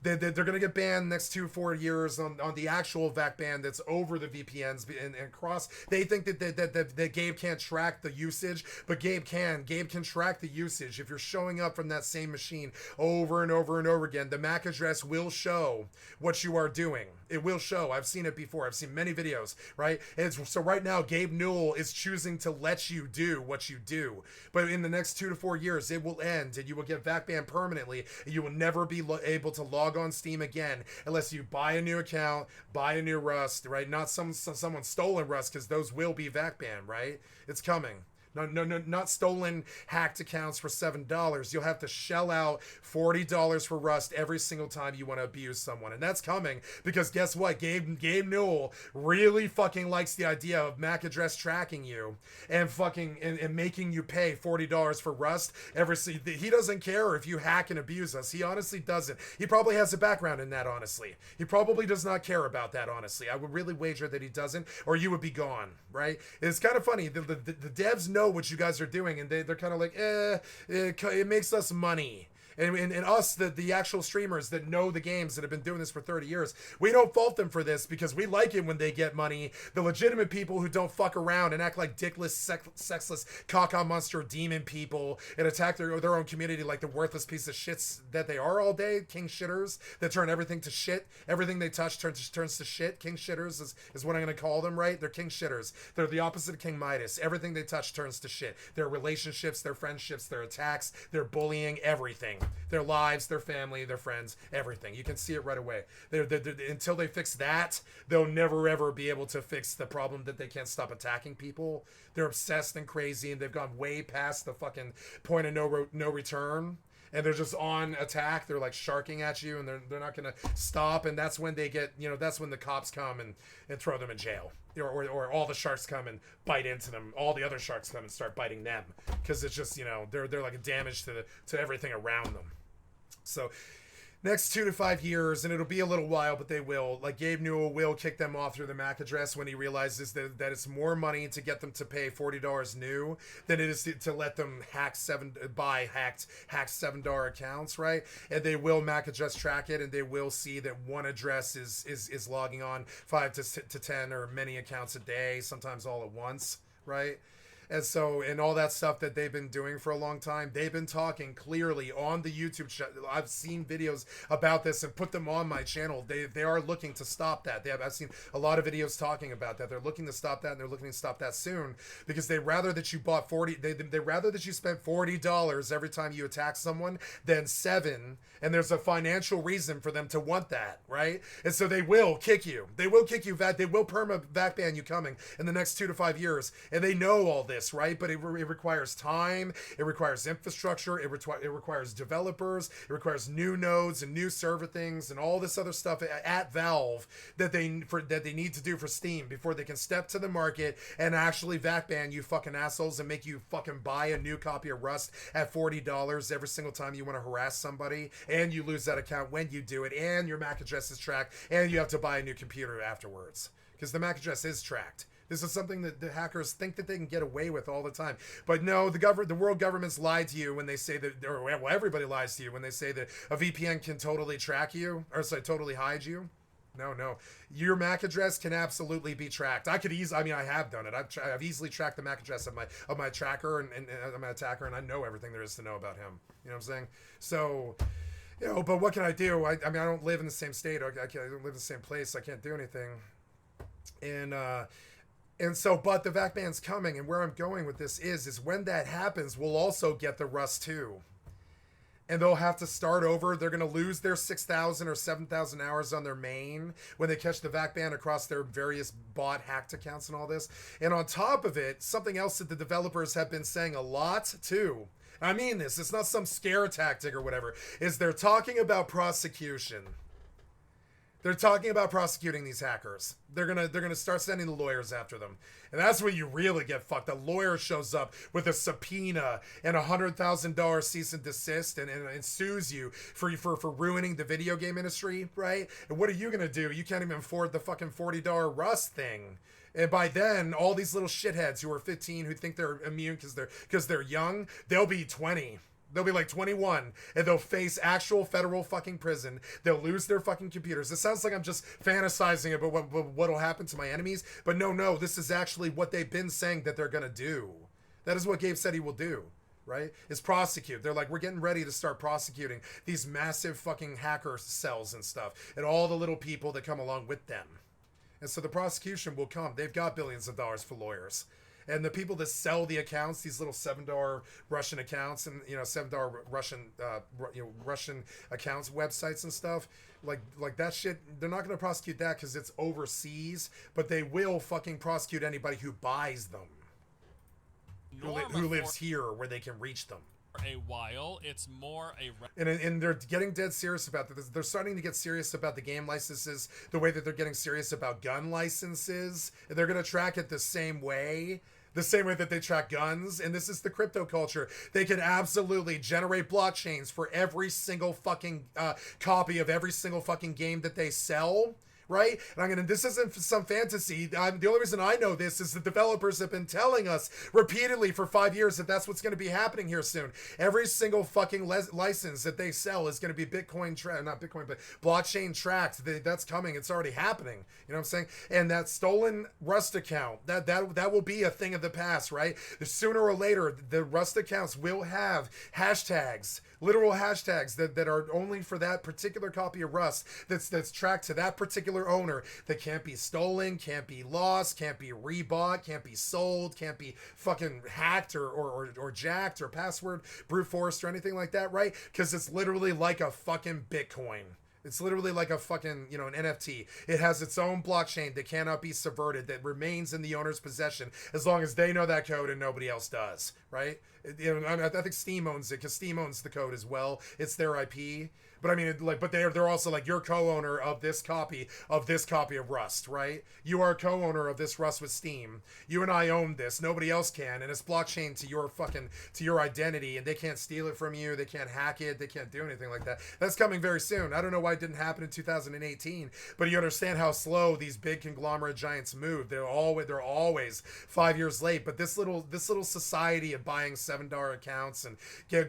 They're going to get banned next 2 to 4 years on the actual VAC ban that's over the VPNs and cross. They think that Gabe can't track the usage, but Gabe can. Gabe can track the usage. If you're showing up from that same machine over and over and over again, the MAC address will show what you are doing. It will show. I've seen it before. I've seen many videos, right? So right now, Gabe Newell is choosing to let you do what you do. But in the next 2 to 4 years, it will end, and you will get VAC banned permanently, and you will never be able to log on Steam again unless you buy a new account, buy a new Rust, right? Not someone stolen Rust, because those will be VAC banned, right? It's coming. No, not stolen, hacked accounts for $7. You'll have to shell out $40 for Rust every single time you want to abuse someone. And that's coming because guess what? Gabe Newell really fucking likes the idea of MAC address tracking you and fucking and making you pay $40 for Rust he doesn't care if you hack and abuse us. He honestly doesn't. He probably has a background in that, honestly. He probably does not care about that, honestly. I would really wager that he doesn't, or you would be gone, right? It's kind of funny. The devs know what you guys are doing, and they're kind of like, it makes us money. And us, the actual streamers that know the games that have been doing this for 30 years, we don't fault them for this because we like it when they get money. The legitimate people who don't fuck around and act like dickless, sexless, caca monster demon people and attack their own community like the worthless piece of shits that they are all day, king shitters that turn everything to shit. Everything they touch turns to shit. King shitters is what I'm going to call them, right? They're king shitters. They're the opposite of King Midas. Everything they touch turns to shit. Their relationships, their friendships, their attacks, their bullying, everything. Their lives, their family, their friends, everything. You can see it right away. They're, until they fix that, they'll never ever be able to fix the problem that they can't stop attacking people. They're obsessed and crazy, and they've gone way past the fucking point of no return. And they're just on attack. They're like sharking at you, and they're not going to stop. And that's when they get, that's when the cops come and throw them in jail. Or all the sharks come and bite into them. All the other sharks come and start biting them. Because it's just, they're like a damage to everything around them. So Next 2 to 5 years, and it'll be a little while, but they will. Like, Gabe Newell will kick them off through the MAC address when he realizes that it's more money to get them to pay $40 new than it is to let them hack $7 accounts, right? And they will MAC address track it, and they will see that one address is logging on 5 to 10 or many accounts a day, sometimes all at once, right? And so, and all that stuff that they've been doing for a long time, they've been talking clearly on the YouTube channel. I've seen videos about this and put them on my channel. They are looking to stop that. I've seen a lot of videos talking about that. They're looking to stop that, and they're looking to stop that soon, because they rather that you bought they rather that you spent $40 every time you attack someone than $7. And there's a financial reason for them to want that, right? And so they will kick you. They will kick you. They will perma back ban you coming in the next 2 to 5 years. And they know all this, right? But it requires time. It requires infrastructure. It requires developers. It requires new nodes and new server things and all this other stuff at Valve that they need to do for Steam before they can step to the market and actually back ban you fucking assholes and make you fucking buy a new copy of Rust at $40 every single time you want to harass somebody. And you lose that account when you do it, and your MAC address is tracked, and you have to buy a new computer afterwards, because the MAC address is tracked. This is something that the hackers think that they can get away with all the time. But no, the world governments lie to you when they say that, or well, everybody lies to you when they say that a VPN can totally track you, or sorry, totally hide you. No. Your MAC address can absolutely be tracked. I have done it. I've easily tracked the MAC address of my tracker and my attacker, and I know everything there is to know about him. You know what I'm saying? So, but what can I do? I don't live in the same state. I don't live in the same place. I can't do anything. And so, but the VAC ban's coming, and where I'm going with this is when that happens, we'll also get the Rust 2. And they'll have to start over. They're going to lose their 6,000 or 7,000 hours on their main when they catch the VAC ban across their various bot hacked accounts and all this. And on top of it, something else that the developers have been saying a lot too, I mean this, it's not some scare tactic or whatever, is they're talking about prosecution. They're talking about prosecuting these hackers. They're gonna start sending the lawyers after them. And that's when you really get fucked. A lawyer shows up with a subpoena and $100,000 cease and desist and sues you for ruining the video game industry, right? And what are you gonna do? You can't even afford the fucking $40 Rust thing. And by then, all these little shitheads who are 15 who think they're immune because they're young, they'll be 20. They'll be like 21, and they'll face actual federal fucking prison. They'll lose their fucking computers. It sounds like I'm just fantasizing about what'll happen to my enemies, but no, this is actually what they've been saying that they're gonna do. That is what Gabe said he will do, right? Is prosecute. They're like, we're getting ready to start prosecuting these massive fucking hacker cells and stuff, and all the little people that come along with them. And so the prosecution will come. They've got billions of dollars for lawyers. And the people that sell the accounts, these little $7 Russian accounts and, $7 Russian accounts, websites and stuff, like that shit, they're not going to prosecute that because it's overseas, but they will fucking prosecute anybody who buys them, who lives here where they can reach them. A while, it's more and they're getting dead serious about this. They're starting to get serious about the game licenses the way that they're getting serious about gun licenses. And they're going to track it the same way that they track guns. And this is the crypto culture. They can absolutely generate blockchains for every single fucking copy of every single fucking game that they sell. Right? And this isn't some fantasy. The only reason I know this is the developers have been telling us repeatedly for 5 years that that's what's going to be happening here soon. Every single fucking license that they sell is going to be not Bitcoin, but blockchain tracked. That's coming. It's already happening. You know what I'm saying? And that stolen Rust account, that will be a thing of the past, right? Sooner or later, the Rust accounts will have hashtags, literal hashtags that are only for that particular copy of Rust that's tracked to that particular owner, that can't be stolen, can't be lost, can't be rebought, can't be sold, can't be fucking hacked or jacked or password brute forced or anything like that, right? Because it's literally like a fucking Bitcoin. It's literally like a fucking, an NFT. It has its own blockchain that cannot be subverted, that remains in the owner's possession as long as they know that code and nobody else does, right? I think Steam owns it because Steam owns the code as well. It's their IP. But I mean, but they're also like, you're co-owner of this copy of Rust, right? You are co-owner of this Rust with Steam. You and I own this. Nobody else can, and it's blockchain to your identity, and they can't steal it from you. They can't hack it. They can't do anything like that. That's coming very soon. I don't know why it didn't happen in 2018, but you understand how slow these big conglomerate giants move. They're always 5 years late. But this little society of buying $7 accounts and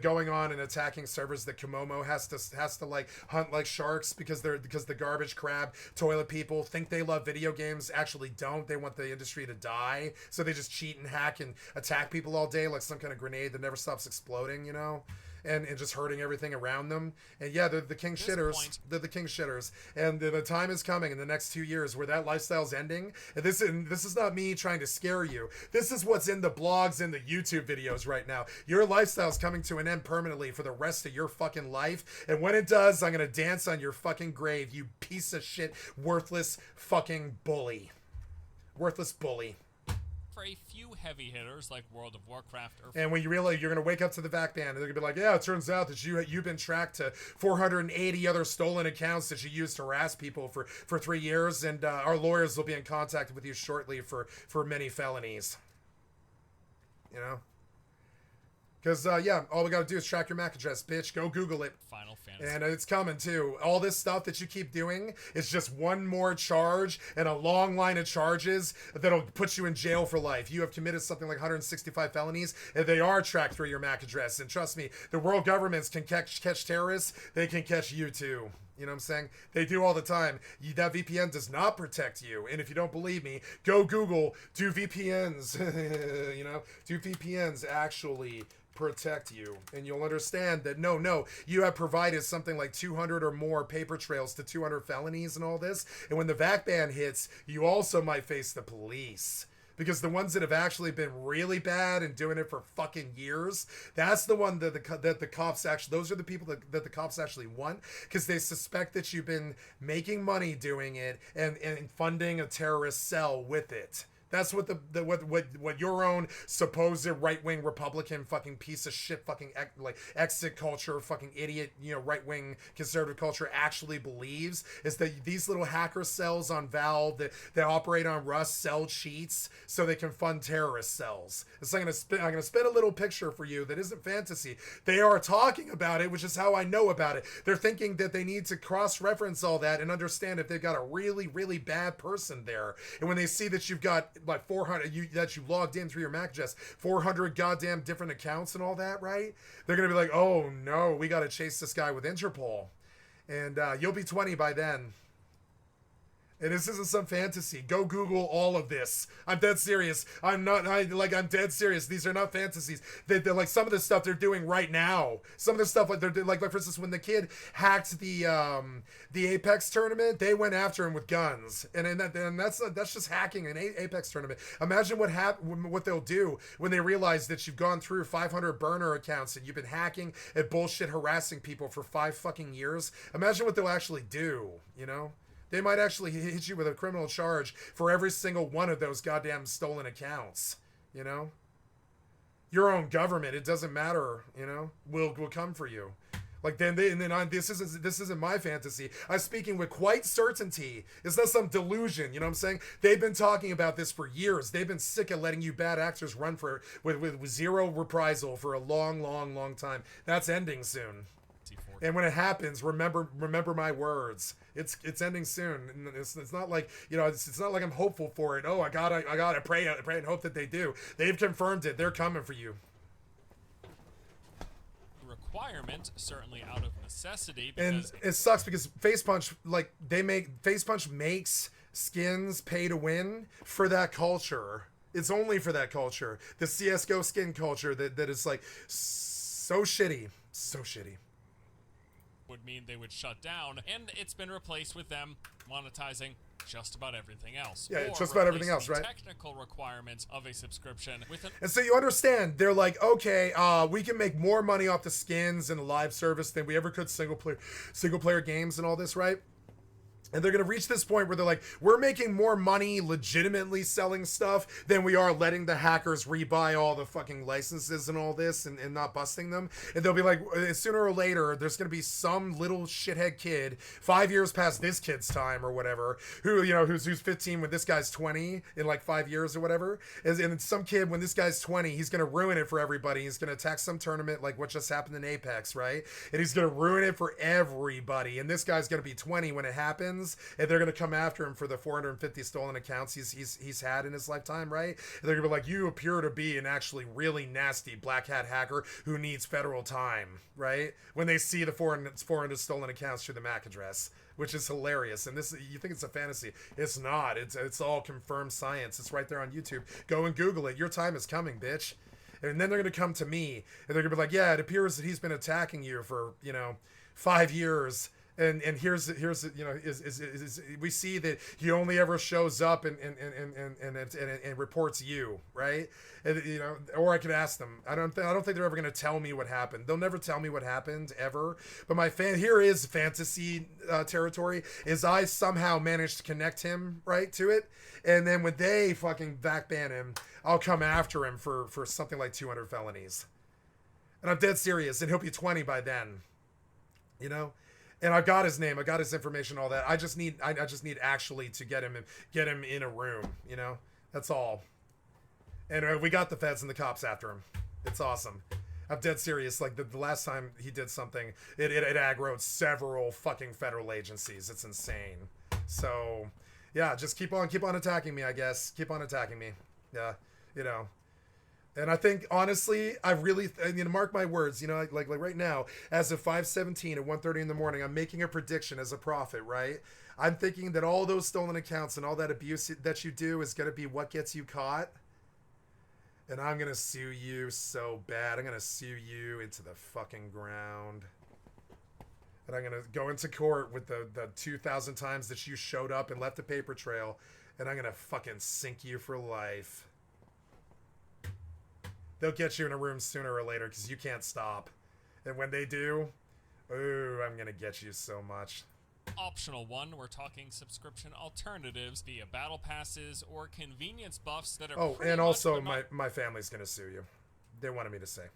going on and attacking servers that Komomo has to like hunt like sharks because the garbage crab toilet people think they love video games, actually don't. They want the industry to die, so they just cheat and hack and attack people all day like some kind of grenade that never stops exploding, you know, and just hurting everything around them. And yeah, they're the king shitters. They're the king shitters. And the time is coming in the next 2 years where that lifestyle's ending. And this is not me trying to scare you. This is what's in the blogs and the YouTube videos right now. Your lifestyle's coming to an end permanently for the rest of your fucking life. And when it does, I'm gonna dance on your fucking grave, you piece of shit, worthless fucking bully. Worthless bully. For a few heavy hitters like World of Warcraft or... And when you realize, you're going to wake up to the VAC ban and they're going to be like, yeah, it turns out that you've been tracked to 480 other stolen accounts that you used to harass people for 3 years, and our lawyers will be in contact with you shortly for many felonies. You know? Because, yeah, all we got to do is track your MAC address, bitch. Go Google it. Final Fantasy. And it's coming, too. All this stuff that you keep doing is just one more charge and a long line of charges that'll put you in jail for life. You have committed something like 165 felonies, and they are tracked through your MAC address. And trust me, the world governments can catch terrorists. They can catch you, too. You know what I'm saying? They do all the time. That VPN does not protect you. And if you don't believe me, go Google, do VPNs, you know, do VPNs actually protect you? And you'll understand that no, you have provided something like 200 or more paper trails to 200 felonies and all this. And when the VAC ban hits, you also might face the police. Because the ones that have actually been really bad and doing it for fucking years, that's the one that the cops actually, those are the people that the cops actually want, because they suspect that you've been making money doing it and funding a terrorist cell with it. That's what what your own supposed right-wing Republican fucking piece of shit fucking like exit culture fucking idiot, you know, right-wing conservative culture actually believes, is that these little hacker cells on Valve that operate on Rust sell cheats so they can fund terrorist cells. It's like I'm gonna spin a little picture for you that isn't fantasy. They are talking about it, which is how I know about it. They're thinking that they need to cross-reference all that and understand if they've got a really, really bad person there. And when they see that you've got like 400 that you logged in through your MAC address, 400 goddamn different accounts and all that, right? They're gonna be like, oh no, we gotta chase this guy with Interpol, and you'll be 20 by then. And this isn't some fantasy. Go Google all of this. I'm dead serious. I'm dead serious. These are not fantasies. They're like some of the stuff they're doing right now. Some of the stuff like they're like for instance, when the kid hacked the Apex tournament, they went after him with guns. And that's just hacking an Apex tournament. Imagine what they'll do when they realize that you've gone through 500 burner accounts and you've been hacking and bullshit harassing people for 5 fucking years. Imagine what they'll actually do, you know? They might actually hit you with a criminal charge for every single one of those goddamn stolen accounts, you know? Your own government, it doesn't matter, you know, will come for you. Like this isn't my fantasy. I'm speaking with quite certainty. It's not some delusion, you know what I'm saying? They've been talking about this for years. They've been sick of letting you bad actors run with zero reprisal for a long time. That's ending soon. And when it happens, remember my words. It's ending soon. It's not like, you know, it's not like I'm hopeful for it. Oh, I gotta pray and hope that they do. They've confirmed it. They're coming for you. Requirement, certainly out of necessity. And it sucks because Facepunch makes skins pay to win for that culture. It's only for that culture. The CS:GO skin culture that is like so shitty. So shitty. Would mean they would shut down, and it's been replaced with them monetizing just about everything else. Yeah, just about everything else, right? Technical requirements of a subscription with an... And so you understand, they're like, okay, we can make more money off the skins and the live service than we ever could single player games and all this, right? And they're going to reach this point where they're like, we're making more money legitimately selling stuff than we are letting the hackers rebuy all the fucking licenses and all this and not busting them. And they'll be like, sooner or later, there's going to be some little shithead kid 5 years past this kid's time or whatever, who, you know, who's 15 when this guy's 20 in like 5 years or whatever. And some kid, when this guy's 20, he's going to ruin it for everybody. He's going to attack some tournament like what just happened in Apex, right? And he's going to ruin it for everybody. And this guy's going to be 20 when it happens. And they're going to come after him for the 450 stolen accounts he's had in his lifetime, right? And they're going to be like, you appear to be an actually really nasty black hat hacker who needs federal time, right? When they see the 400 stolen accounts through the MAC address, which is hilarious. And this, you think it's a fantasy. It's not. It's all confirmed science. It's right there on YouTube. Go and Google it. Your time is coming, bitch. And then they're going to come to me, and they're going to be like, yeah, it appears that he's been attacking you for, 5 years. And here's you know is we see that he only ever shows up and reports you, right? And, or I could ask them. I don't think they're ever going to tell me what happened. They'll never tell me what happened ever. But here is fantasy territory. Is I somehow managed to connect him right to it, and then when they fucking backban him, I'll come after him for something like 200 felonies, and I'm dead serious. And he'll be 20 by then, And I got his name, I got his information, all that. I just need actually to get him in a room, That's all. And we got the feds and the cops after him. It's awesome. I'm dead serious. Like the last time he did something, it aggroed several fucking federal agencies. It's insane. So yeah, just keep on attacking me, I guess. Keep on attacking me. Yeah, And I think, honestly, I really, mark my words, like right now, as of 5:17 at 1:30 in the morning, I'm making a prediction as a prophet, right? I'm thinking that all those stolen accounts and all that abuse that you do is going to be what gets you caught. And I'm going to sue you so bad. I'm going to sue you into the fucking ground. And I'm going to go into court with the 2,000 times that you showed up and left a paper trail. And I'm going to fucking sink you for life. They'll get you in a room sooner or later because you can't stop. And when they do, ooh, I'm going to get you so much. Optional one, we're talking subscription alternatives via battle passes or convenience buffs that are and also my family's going to sue you. They wanted me to say.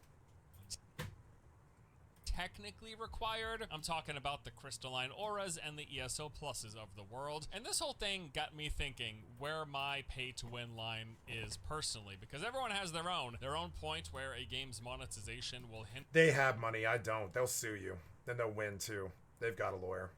Technically required. I'm talking about the crystalline auras and the ESO pluses of the world. And this whole thing got me thinking where my pay to win line is personally, because everyone has their own point where a game's monetization will hint. They have money. I don't. They'll sue you. Then they'll win too. They've got a lawyer.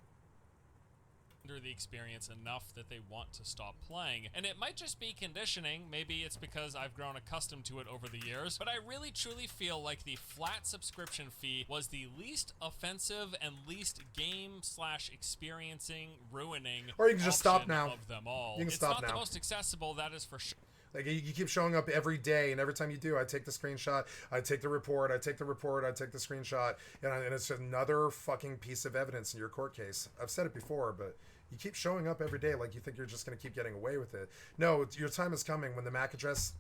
The experience enough that they want to stop playing. And it might just be conditioning. Maybe it's because I've grown accustomed to it over the years, but I really truly feel like the flat subscription fee was the least offensive and least game/experiencing ruining or you can just stop now of them all. You can it's stop not now. The most accessible, that is for sure. Like, you keep showing up every day, and every time you do, I take the screenshot, I take the report, I take the screenshot, and it's another fucking piece of evidence in your court case. I've said it before, but you keep showing up every day like you think you're just going to keep getting away with it. No, your time is coming when the MAC address,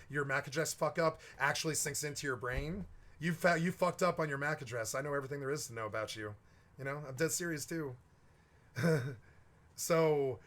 your MAC address fuck up actually sinks into your brain. You fucked up on your MAC address. I know everything there is to know about you. I'm dead serious too. So,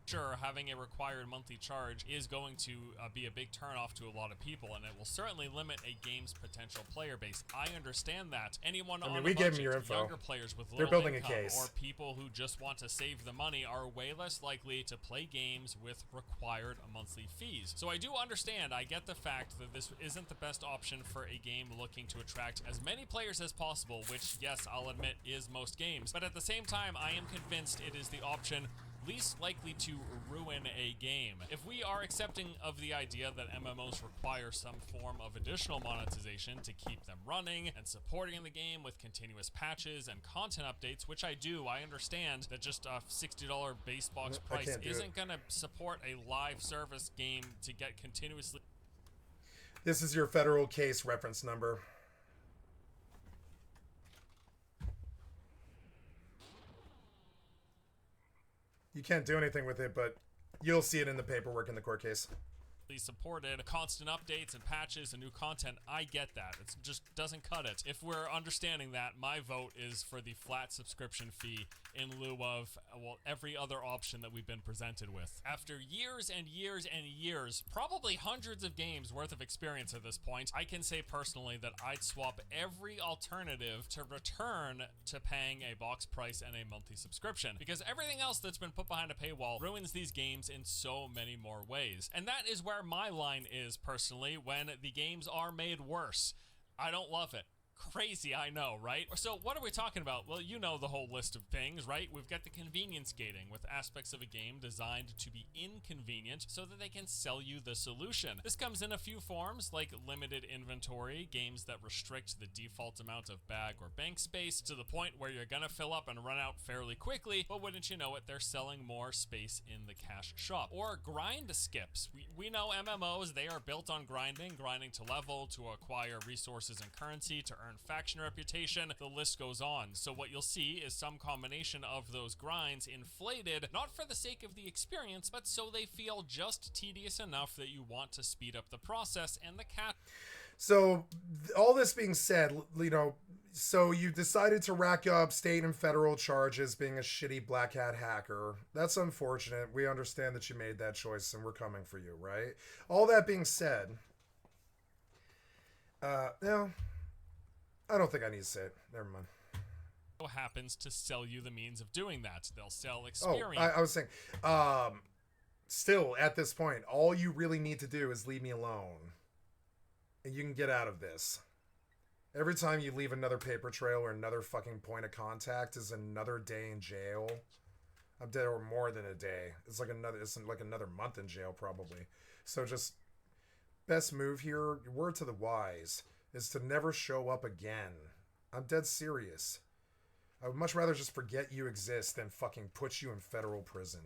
Sure, having a required monthly charge is going to be a big turnoff to a lot of people, and it will certainly limit a game's potential player base. I understand that. Anyone on a we budget, gave them your info. Younger players with They're little building income, a case. or people who just want to save the money are way less likely to play games with required monthly fees. So I do understand. I get the fact that this isn't the best option for a game looking to attract as many players as possible, which, yes, I'll admit is most games. But at the same time, I am convinced it is the option least likely to ruin a game. If we are accepting of the idea that MMOs require some form of additional monetization to keep them running and supporting the game with continuous patches and content updates, which I do, I understand that just a $60 base box price isn't going to support a live service game to get continuously. This is your federal case reference number. You can't do anything with it, but you'll see it in the paperwork in the court case. supported, constant updates and patches and new content. I get that. It just doesn't cut it. If we're understanding that, my vote is for the flat subscription fee in lieu of, well, every other option that we've been presented with. After years and years and years, probably hundreds of games worth of experience at this point, I can say personally that I'd swap every alternative to return to paying a box price and a monthly subscription, because everything else that's been put behind a paywall ruins these games in so many more ways. And that is where my line is personally when the games are made worse. I don't love it. Crazy, I know, right? So what are we talking about? Well, you know the whole list of things, right? We've got the convenience gating, with aspects of a game designed to be inconvenient so that they can sell you the solution. This comes in a few forms, like limited inventory, games that restrict the default amount of bag or bank space to the point where you're gonna fill up and run out fairly quickly, but wouldn't you know it, they're selling more space in the cash shop. Or grind skips. We know MMOs, they are built on grinding to level, to acquire resources and currency, to earn faction reputation, the list goes on. So what you'll see is some combination of those grinds inflated, not for the sake of the experience, but so they feel just tedious enough that you want to speed up the process, and the cat. So all this being said, you know, so you decided to rack up state and federal charges being a shitty black hat hacker. That's unfortunate. We understand that you made that choice and we're coming for you, right? All that being said, no, I don't think I need to say it. Never mind. Happens to sell you the means of doing that. They'll sell experience. Oh, I was saying, still at this point, all you really need to do is leave me alone, and you can get out of this. Every time you leave another paper trail or another fucking point of contact is another day in jail. I'm dead, or more than a day. It's like another month in jail probably. So just best move here, word to the wise, is to never show up again. I'm dead serious. I would much rather just forget you exist than fucking put you in federal prison.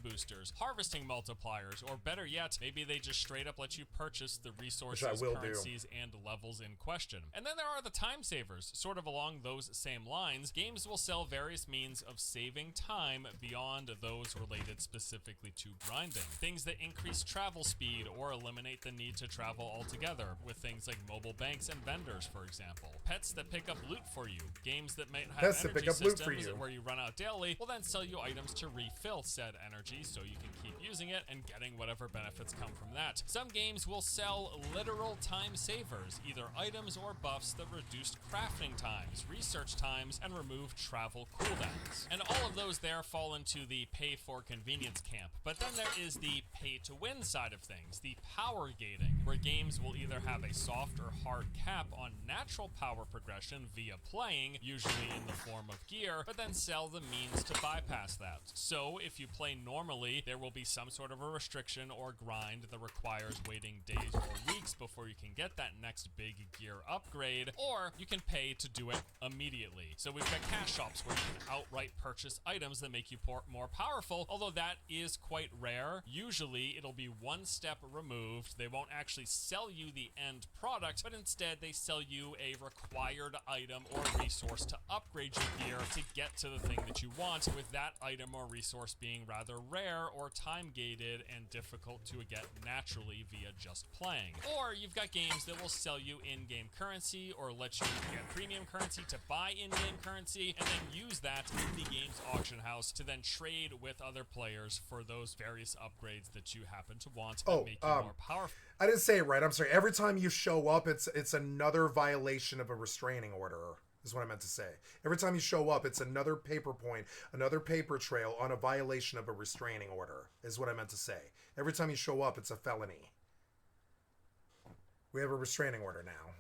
Boosters, harvesting multipliers, or better yet, maybe they just straight up let you purchase the resources, currencies, and levels in question. And then there are the time savers. Sort of along those same lines, games will sell various means of saving time beyond those related specifically to grinding. Things that increase travel speed or eliminate the need to travel altogether, with things like mobile banks and vendors, for example. Pets that pick up loot for you. Games that might have energy systems where you run out daily will then sell you items to refill said energy, so you can keep using it and getting whatever benefits come from that. Some games will sell literal time savers, either items or buffs that reduce crafting times, research times, and remove travel cooldowns. And all of those there fall into the pay for convenience camp. But then there is the pay to win side of things, the power gating, where games will either have a soft or hard cap on natural power progression via playing, usually in the form of gear, but then sell the means to bypass that. So if you play normally, there will be some sort of a restriction or grind that requires waiting days or weeks before you can get that next big gear upgrade, or you can pay to do it immediately. So we've got cash shops where you can outright purchase items that make you more powerful, although that is quite rare. Usually it'll be one step removed. They won't actually sell you the end product, but instead they sell you a required item or resource to upgrade your gear to get to the thing that you want, with that item or resource being rather rare or time-gated and difficult to get naturally via just playing. Or you've got games that will sell you in-game currency or let you get premium currency to buy in-game currency and then use that in the game's auction house to then trade with other players for those various upgrades that you happen to want that make you more powerful. I didn't say it right. I'm sorry. Every time you show up, it's another violation of a restraining order. Is what I meant to say. Every time you show up, it's another paper point, another paper trail on a violation of a restraining order, is what I meant to say. Every time you show up, it's a felony. We have a restraining order now.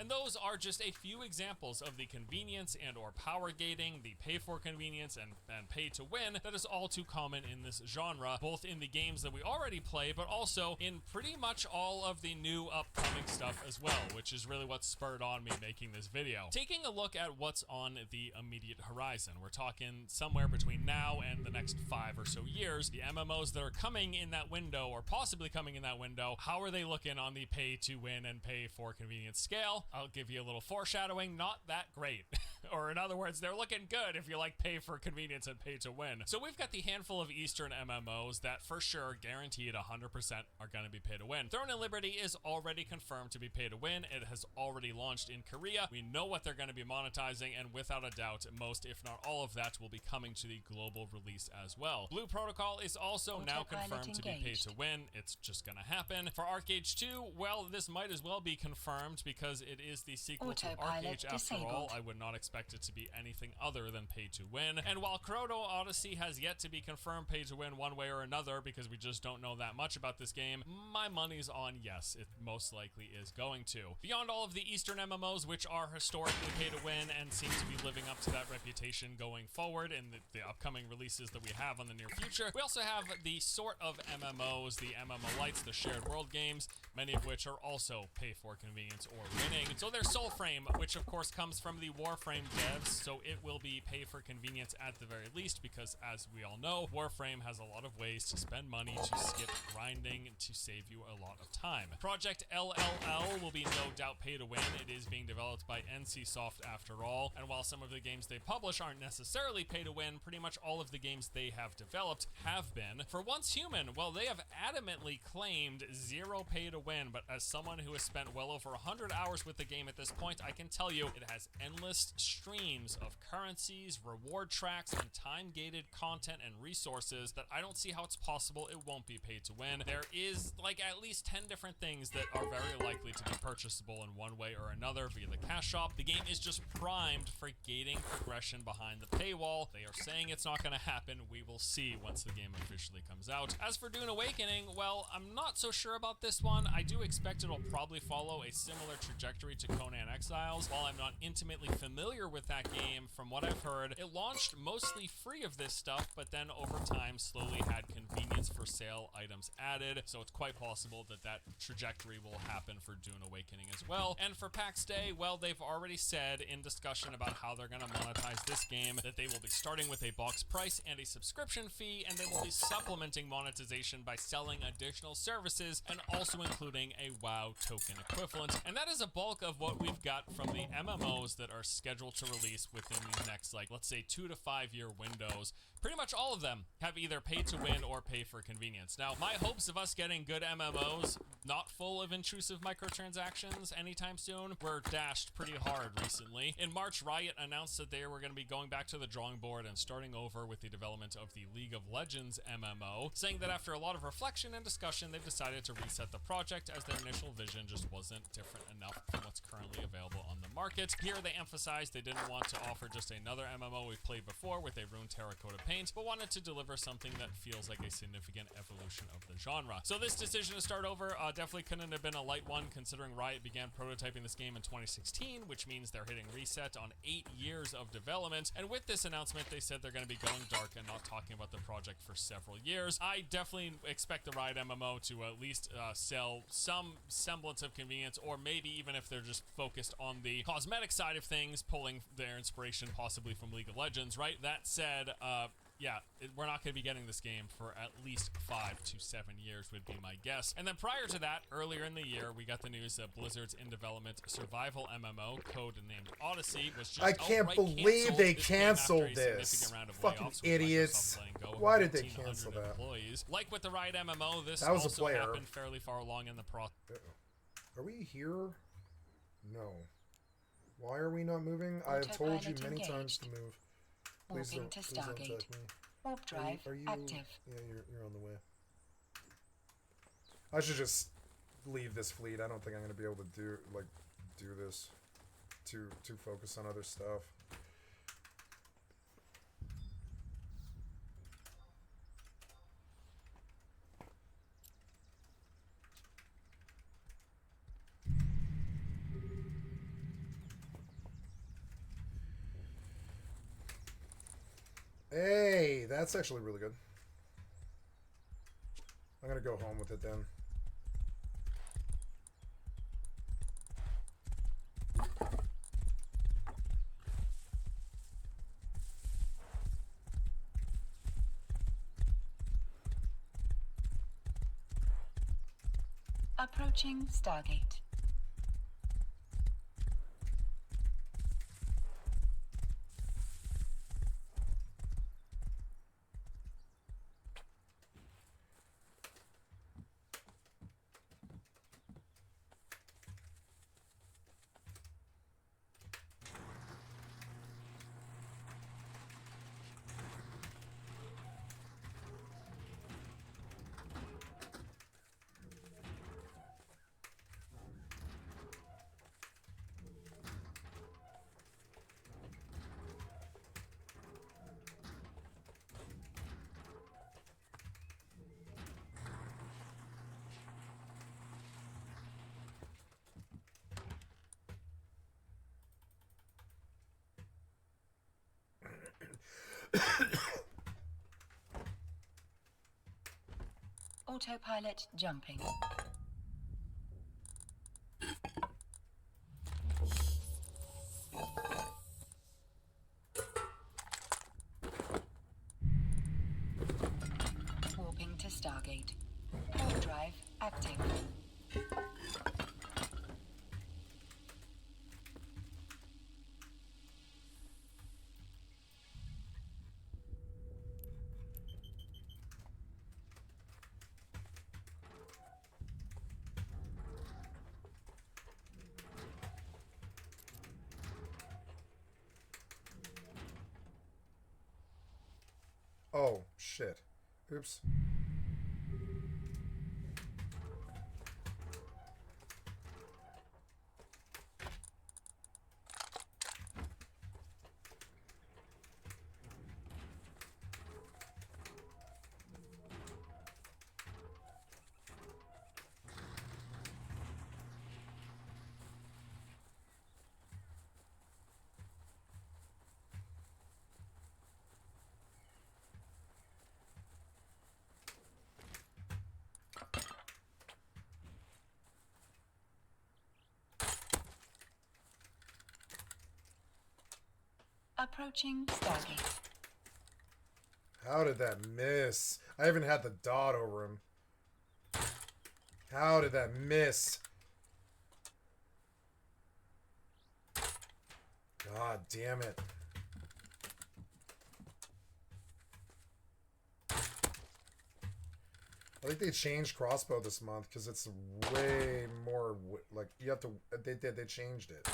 And those are just a few examples of the convenience and or power gating, the pay for convenience and pay to win that is all too common in this genre, both in the games that we already play, but also in pretty much all of the new upcoming stuff as well, which is really what spurred on me making this video. Taking a look at what's on the immediate horizon, we're talking somewhere between now and the next 5 or so years, the MMOs that are coming in that window, or possibly coming in that window, how are they looking on the pay to win and pay for convenience scale? I'll give you a little foreshadowing, not that great. Or in other words, they're looking good if you like pay for convenience and pay to win. So we've got the handful of Eastern MMOs that for sure, guaranteed 100% are going to be pay to win. Throne and Liberty is already confirmed to be pay to win. It has already launched in Korea. We know what they're going to be monetizing, and without a doubt, most if not all of that will be coming to the global release as well. Blue Protocol is also now confirmed to be pay to win. It's just going to happen. For ArcAge 2, well, this might as well be confirmed because it is the sequel to ArcAge after all. I would not expect it to be anything other than pay to win. And while Chrono Odyssey has yet to be confirmed pay to win one way or another because we just don't know that much about this game, my money's on yes, it most likely is going to. Beyond all of the Eastern MMOs, which are historically pay to win and seem to be living up to that reputation going forward in the upcoming releases that we have on the near future, we also have the sort of MMOs, the MMO lights, the shared world games, many of which are also pay for convenience or winning. So there's Soulframe, which of course comes from the Warframe devs, so it will be pay for convenience at the very least because, as we all know, Warframe has a lot of ways to spend money, to skip grinding, to save you a lot of time. Project LLL will be no doubt pay to win. It is being developed by NCSoft after all, and while some of the games they publish aren't necessarily pay to win, pretty much all of the games they have developed have been. For Once Human, well, they have adamantly claimed zero pay to win, but as someone who has spent well over 100 hours with the game at this point, I can tell you it has endless streams of currencies, reward tracks, and time-gated content and resources that I don't see how it's possible it won't be paid to win. There is like at least 10 different things that are very likely to be purchasable in one way or another via the cash shop. The game is just primed for gating progression behind the paywall. They are saying it's not going to happen. We will see once the game officially comes out. As for Dune Awakening, well, I'm not so sure about this one. I do expect it'll probably follow a similar trajectory to Conan Exiles. While I'm not intimately familiar with that game, from what I've heard, it launched mostly free of this stuff, but then over time slowly had convenience for sale items added, so it's quite possible that that trajectory will happen for Dune Awakening as well. And for PAX Day, well, they've already said in discussion about how they're going to monetize this game that they will be starting with a box price and a subscription fee, and they will be supplementing monetization by selling additional services and also including a WoW token equivalent. And that is a bulk of what we've got from the MMOs that are scheduled to release within these next, like, let's say 2 to 5 year windows. Pretty much all of them have either pay to win or pay for convenience. Now, my hopes of us getting good MMOs not full of intrusive microtransactions anytime soon were dashed pretty hard recently. In March, Riot announced that they were going to be going back to the drawing board and starting over with the development of the League of Legends MMO, saying that after a lot of reflection and discussion, they've decided to reset the project as their initial vision just wasn't different enough from what's currently available on the market. Here, they emphasized they didn't want to offer just another MMO we've played before with a rune terracotta paint, but wanted to deliver something that feels like a significant evolution of the genre. So this decision to start over definitely couldn't have been a light one, considering Riot began prototyping this game in 2016, which means they're hitting reset on 8 years of development. And with this announcement, they said they're going to be going dark and not talking about the project for several years. I definitely expect the Riot MMO to at least sell some semblance of convenience, or maybe even if they're just focused on the cosmetic side of things, pulling their inspiration possibly from League of Legends, right? That said, yeah, we're not going to be getting this game for at least 5 to 7 years would be my guess. And then prior to that, earlier in the year, we got the news that Blizzard's in development survival MMO, codenamed Odyssey, was just I can't believe they canceled this. Fucking idiots. Why did they cancel that? Employees. Like with the Riot MMO, this that was also a player. happened fairly far along in the process. Are we here? No. Why are we not moving? I have told you many times to move. Please don't attack me. Warp drive are you, active. Yeah, you're on the way. I should just leave this fleet. I don't think I'm gonna be able to do this. Too focused on other stuff. Hey, that's actually really good. I'm gonna go home with it then. Approaching Stargate. Autopilot jumping. Warping to Stargate. Warp drive active. Oh, shit. Oops. Approaching Stargate. How did that miss? I haven't had the dot over him. How did that miss? God damn it. I think they changed crossbow this month because it's way more like you have to. They changed it.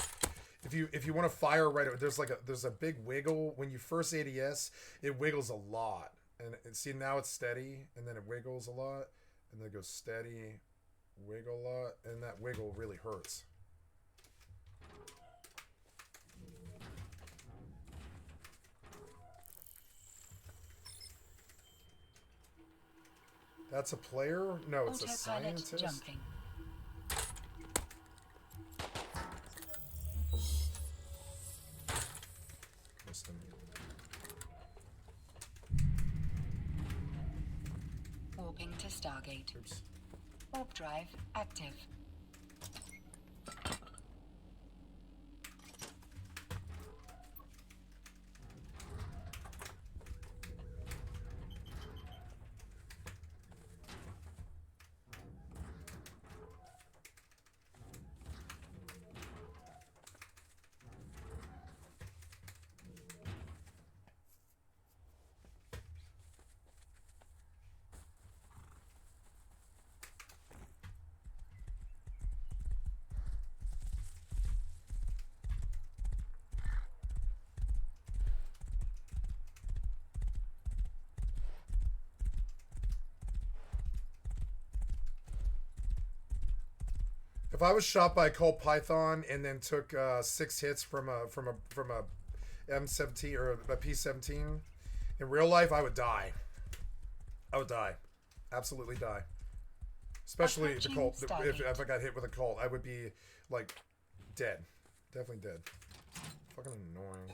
If you want to fire right, there's a big wiggle when you first ADS. It wiggles a lot, and see now it's steady, and then it wiggles a lot, and then it goes steady, wiggle a lot, and that wiggle really hurts. That's a player? No, it's a scientist. Jumping. Missed him. Warping to Stargate. Oops. Warp drive active. If I was shot by a Colt Python and then took 6 hits from a M17 or a P17 in real life, I would die. I would die, absolutely die. Especially the Colt. If I got hit with a Colt, I would be like dead, definitely dead. Fucking annoying.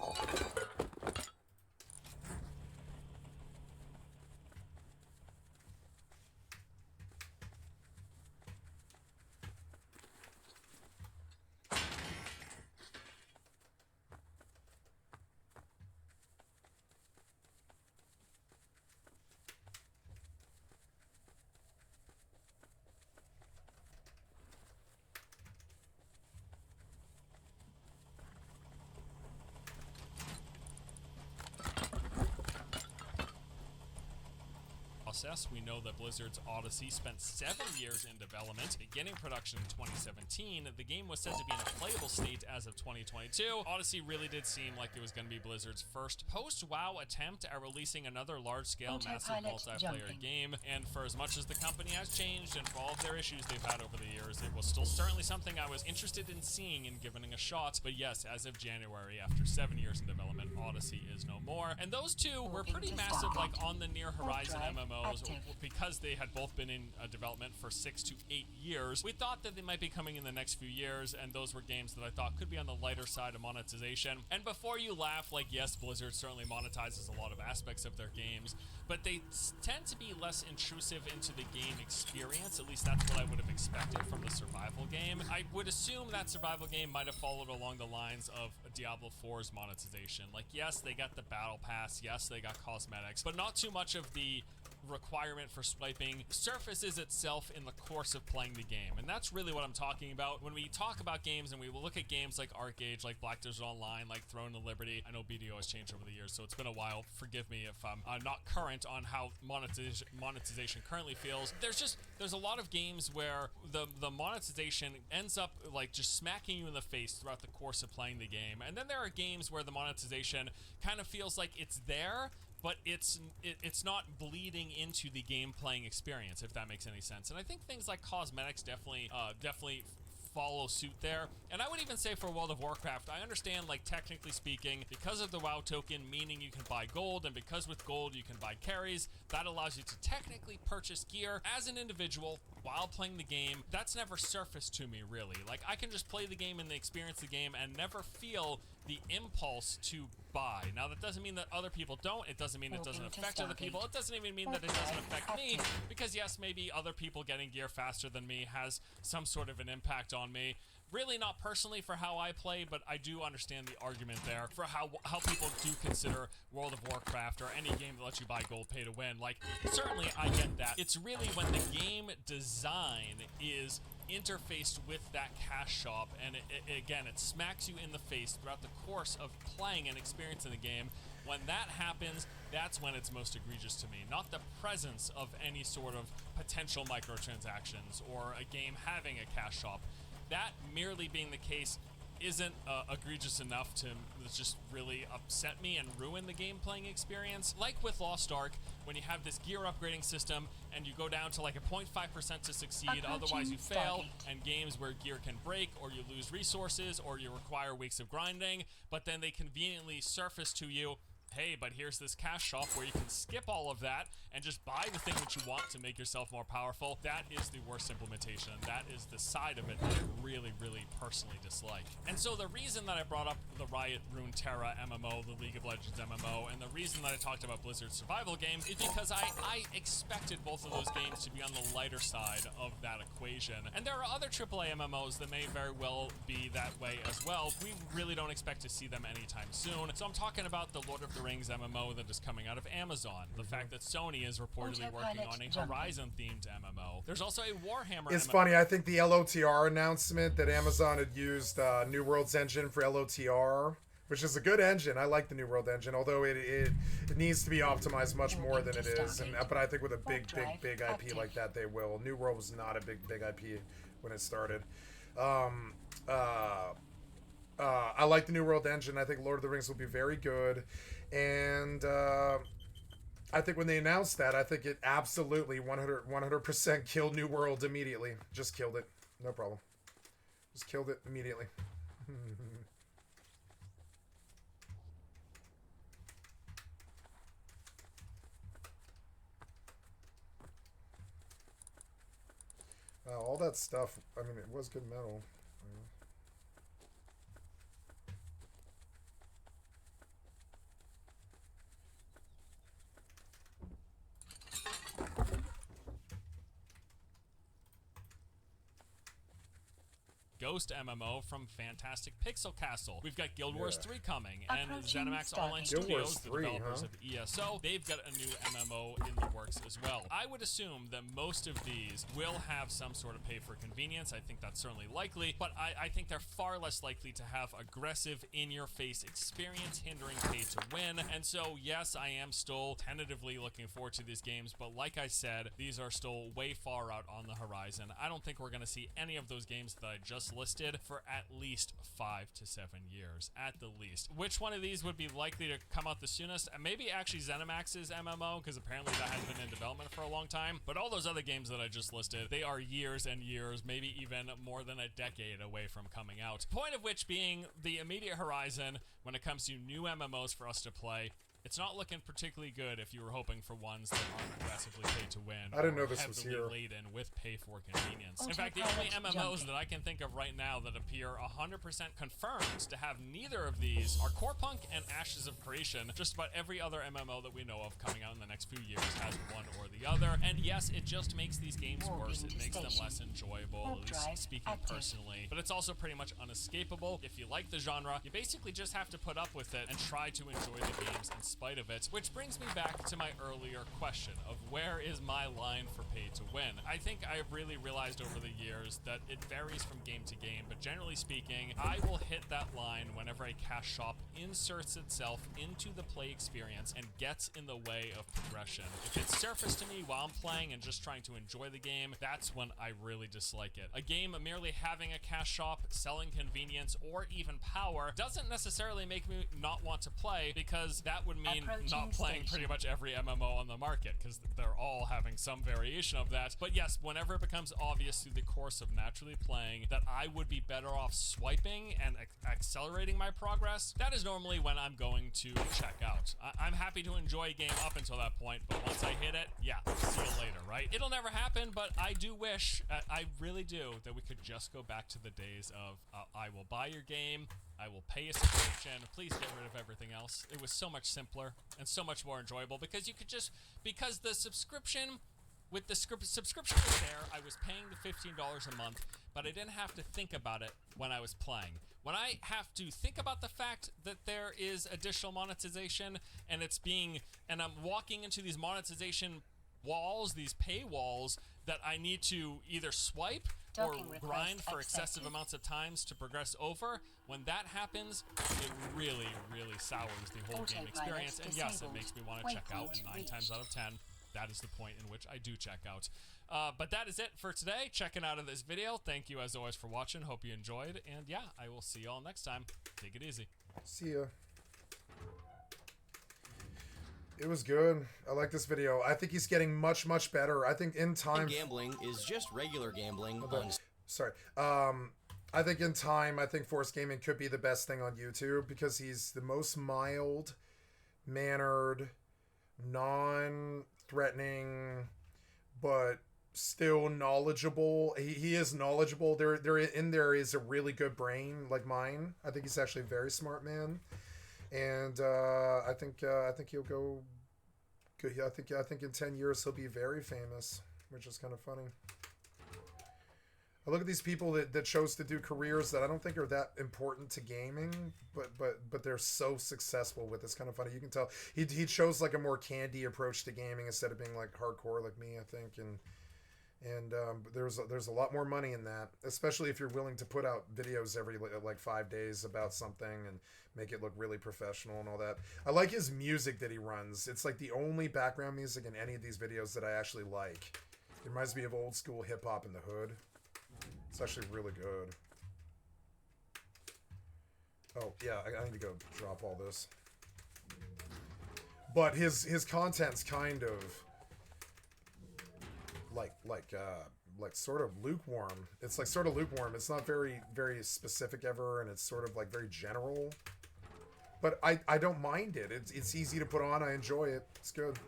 process. We know that Blizzard's Odyssey spent 7 years in development, beginning production in 2017. The game was said to be in a playable state as of 2022. Odyssey really did seem like it was going to be Blizzard's first post-WoW attempt at releasing another large-scale, massive multiplayer game. And for as much as the company has changed and for all of their issues they've had over the years, it was still certainly something I was interested in seeing and giving a shot. But yes, as of January, after 7 years in development, Odyssey is no more. And those two were pretty massive, like on the near horizon MMOs, because they had both been in development for 6 to 8 years. We thought that they might be coming in the next few years, and those were games that I thought could be on the lighter side of monetization. And before you laugh, like, yes, Blizzard certainly monetizes a lot of aspects of their games, but they tend to be less intrusive into the game experience. At least that's what I would have expected from the survival game. I would assume that survival game might have followed along the lines of Diablo 4's monetization. Like, yes, they got the battle pass, yes, they got cosmetics, but not too much of the requirement for swiping surfaces itself in the course of playing the game. And that's really what I'm talking about when we talk about games, and we will look at games like ArcAge, like Black Desert Online, like Throne of Liberty. I know BDO has changed over the years, so it's been a while. Forgive me if I'm not current on how monetization currently feels. There's a lot of games where the monetization ends up like just smacking you in the face throughout the course of playing the game. And then there are games where the monetization kind of feels like it's there, but it's not bleeding into the game playing experience, if that makes any sense. And I think things like cosmetics definitely follow suit there. And I would even say for World of Warcraft, I understand, like, technically speaking, because of the WoW token, meaning you can buy gold, and because with gold you can buy carries, that allows you to technically purchase gear as an individual while playing the game. That's never surfaced to me, really. Like, I can just play the game and experience the game and never feel the impulse to buy. Now, that doesn't mean that other people don't. It doesn't mean it doesn't affect other people. It doesn't even mean that it doesn't affect me, because yes, maybe other people getting gear faster than me has some sort of an impact on me. Really not personally for how I play, but I do understand the argument there for how people do consider World of Warcraft or any game that lets you buy gold pay to win. Like, certainly I get that. It's really when the game design is interfaced with that cash shop, and again, it smacks you in the face throughout the course of playing and experiencing the game. When that happens, that's when it's most egregious to me. Not the presence of any sort of potential microtransactions or a game having a cash shop. That merely being the case isn't egregious enough to just really upset me and ruin the game playing experience. Like with Lost Ark, when you have this gear upgrading system and you go down to like a 0.5% to succeed, otherwise you fail, and games where gear can break or you lose resources or you require weeks of grinding, but then they conveniently surface to you, hey, but here's this cash shop where you can skip all of that and just buy the thing that you want to make yourself more powerful. That is the worst implementation. That is the side of it that I really, really personally dislike. And so the reason that I brought up the Riot Runeterra MMO, the League of Legends MMO, and the reason that I talked about Blizzard's survival games is because I expected both of those games to be on the lighter side of that equation. And there are other AAA MMOs that may very well be that way as well. We really don't expect to see them anytime soon. So I'm talking about the Lord of the Rings MMO that is coming out of Amazon. The fact that Sony is reportedly working on a Horizon-themed MMO. There's also a Warhammer It's MMO. funny, I think the LOTR announcement that Amazon had used New World's engine for LOTR, which is a good engine. I like the New World engine, although it needs to be optimized much more than it is. But I think with a big IP like that, they will. New World was not a big IP when it started. I like the New World engine. I think Lord of the Rings will be very good. And I think when they announced that, I think it absolutely 100% killed New World immediately. Just killed it. No problem. Just killed it immediately. All that stuff, I mean, it was good metal. Ghost MMO from fantastic Pixel Castle. We've got Guild Wars 3 coming, and Approaching ZeniMax Stargate. Online Guild Wars Studios, the 3, developers huh? of ESO, they've got a new MMO in the works as well. I would assume that most of these will have some sort of pay for convenience. I think that's certainly likely, but I think they're far less likely to have aggressive, in-your-face experience hindering pay to win. And so, yes, I am still tentatively looking forward to these games, but like I said, these are still way far out on the horizon. I don't think we're going to see any of those games that I just listed for at least 5 to 7 years, at the least. Which one of these would be likely to come out the soonest? Maybe actually ZeniMax's MMO, because apparently that has been in development for a long time. But all those other games that I just listed, they are years and years, maybe even more than a decade away from coming out. Point of which being the immediate horizon when it comes to new MMOs for us to play. It's not looking particularly good if you were hoping for ones that aren't aggressively pay to win. I didn't know or this was heavily here. laden with pay for convenience. In fact, the Autopilot only MMOs jumping. that I can think of right now that appear 100% confirmed to have neither of these are Core Punk and Ashes of Creation. Just about every other MMO that we know of coming out in the next few years has one or the other. And yes, it just makes these games worse. It makes them less enjoyable, at least speaking personally. But it's also pretty much unescapable. If you like the genre, you basically just have to put up with it and try to enjoy the games in spite of it, which brings me back to my earlier question of where is my line for pay to win. I think I've really realized over the years that it varies from game to game, but generally speaking, I will hit that line whenever a cash shop inserts itself into the play experience and gets in the way of progression. If it's surfaced to me while I'm playing and just trying to enjoy the game, that's when I really dislike it. A game merely having a cash shop, selling convenience, or even power doesn't necessarily make me not want to play, because that would mean not playing pretty much every MMO on the market, because they're all having some variation of that. But yes, whenever it becomes obvious through the course of naturally playing that I would be better off swiping and accelerating my progress, that is normally when I'm going to check out. I'm happy to enjoy a game up until that point, but once I hit it, yeah, see you later, right? It'll never happen, but I do wish, I really do, that we could just go back to the days of I will buy your game, I will pay a subscription, please get rid of everything else. It was so much simpler and so much more enjoyable, because you could just, because the subscription, with the subscription was there, I was paying the $15 a month, but I didn't have to think about it when I was playing. When I have to think about the fact that there is additional monetization and it's being, and I'm walking into these monetization walls, these paywalls that I need to either swipe or Docking request grind for excessive accepted. amounts of times to progress over, when that happens, it really, really sours the whole game Autopilot experience. And yes, it disabled. makes me want to check out, and 9 Waypoint times out of 10, that is the point in which I do check out. But that is it for today. Checking out of this video. Thank you as always for watching. Hope you enjoyed. And yeah, I will see y'all next time. Take it easy. See ya. It was good. I like this video. I think he's getting much, much better. I think in time... Gambling is just regular gambling on... Sorry. I think in time, I think Force Gaming could be the best thing on YouTube, because he's the most mild-mannered, non-threatening, but still knowledgeable. He is knowledgeable. There is a really good brain like mine. I think he's actually a very smart man. And I think he'll go good. I think in 10 years he'll be very famous, which is kind of funny. I look at these people that chose to do careers that I don't think are that important to gaming, but they're so successful with it. It's kind of funny. You can tell he chose like a more candy approach to gaming instead of being like hardcore like me, I think. And there's a lot more money in that, especially if you're willing to put out videos every like 5 days about something and make it look really professional and all that. I like his music that he runs. It's like the only background music in any of these videos that I actually like. It reminds me of old school hip hop in the hood. It's actually really good. Oh yeah, I need to go drop all this. But his content's kind of like sort of lukewarm. It's like sort of lukewarm. It's not very specific ever, and it's sort of like very general. But I don't mind it. It's easy to put on. I enjoy it. It's good.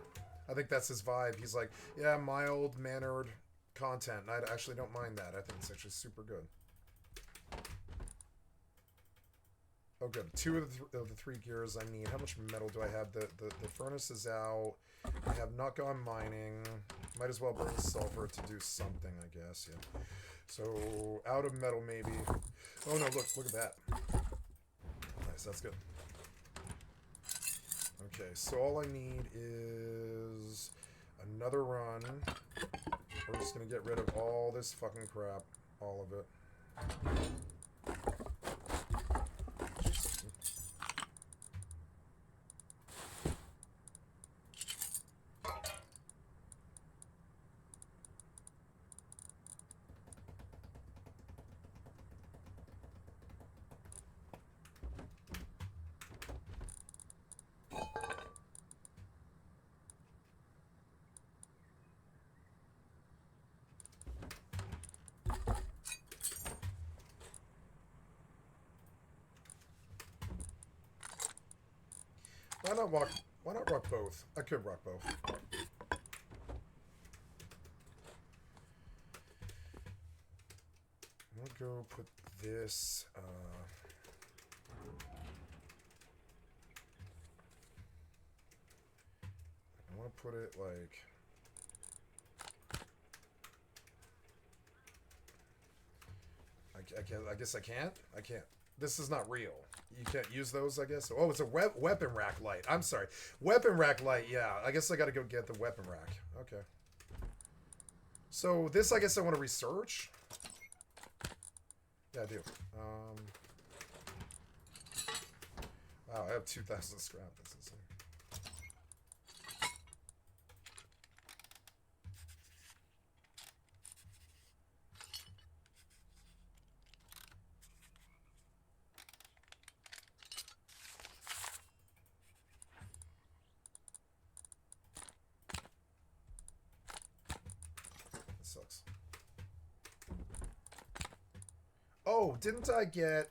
I think that's his vibe. He's like, yeah, mild-mannered content. And I actually don't mind that. I think it's actually super good. Oh, good. Two of the three gears I need. How much metal do I have? The furnace is out. I have not gone mining. Might as well burn sulfur to do something, I guess. Yeah. So out of metal, maybe. Oh no! Look at that. Nice. That's good. Okay. So all I need is another run. We're just gonna get rid of all this fucking crap. All of it. Why not rock both? I could rock both. I'm gonna go put this, I wanna put it like... I guess I can't? I can't. This is not real. You can't use those, I guess. Oh, it's a weapon rack light. I'm sorry. Weapon rack light, yeah. I guess I gotta go get the weapon rack. Okay. So this, I guess I want to research. Yeah, I do. Wow, I have 2,000 scrap. That's insane. Sucks. Oh, didn't I get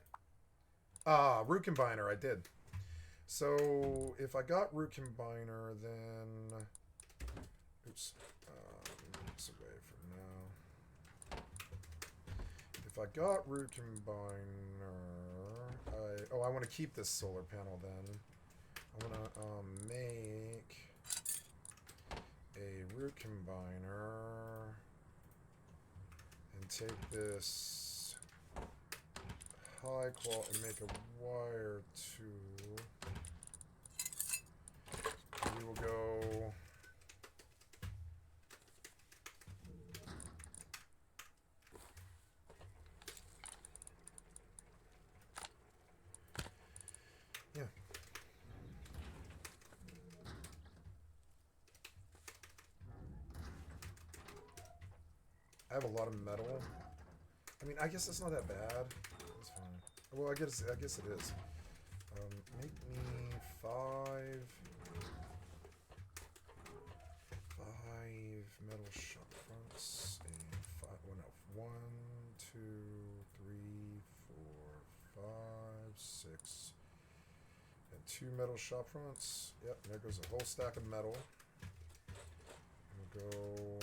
root combiner? I did. So if I got root combiner, then oops, this away for now. If I got root combiner, I want to keep this solar panel. Then I want to make a root combiner and take this high quality and make a wire tool. We will go yeah. I have a lot of metal. I mean, I guess it's not that bad. That's fine. Well, I guess it is. Make me five metal shop fronts and five. Well, no, 1, 2, 3, 4, 5, 6, and 2 metal shop fronts. Yep, there goes a whole stack of metal. We'll go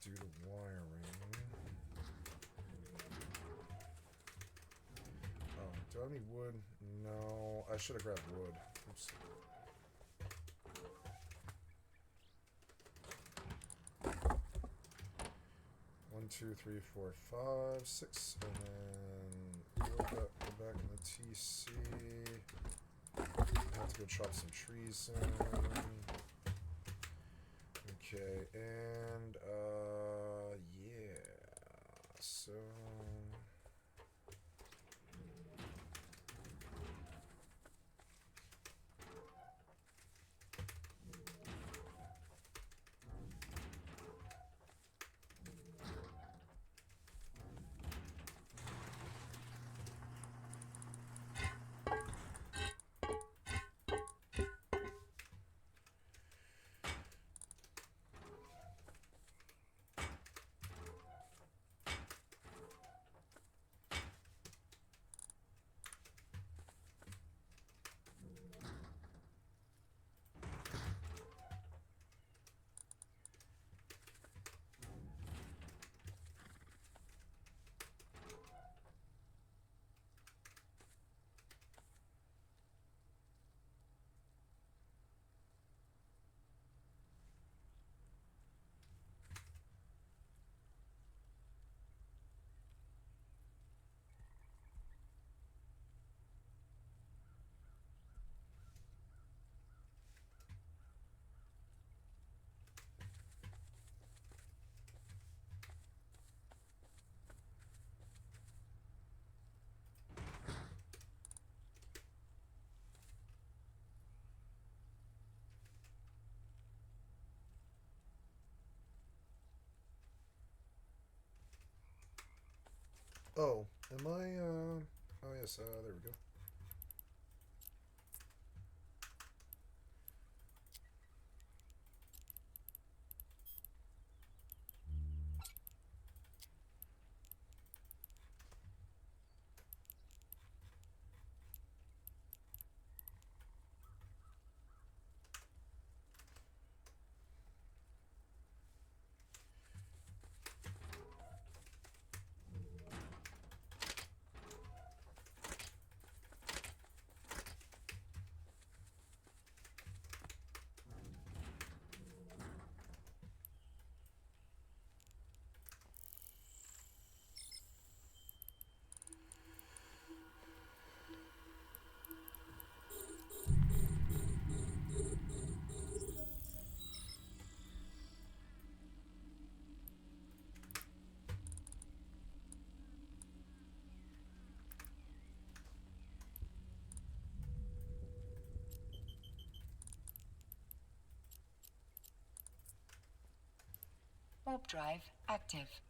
do the wiring. Oh, do I have any wood? No, I should have grabbed wood. Oops. One, 2, 3, 4, 5, 6, and then go back in the TC. I have to go chop some trees soon. Okay, and yeah, so Oh, am I? Oh yes. There we go. Warp drive active.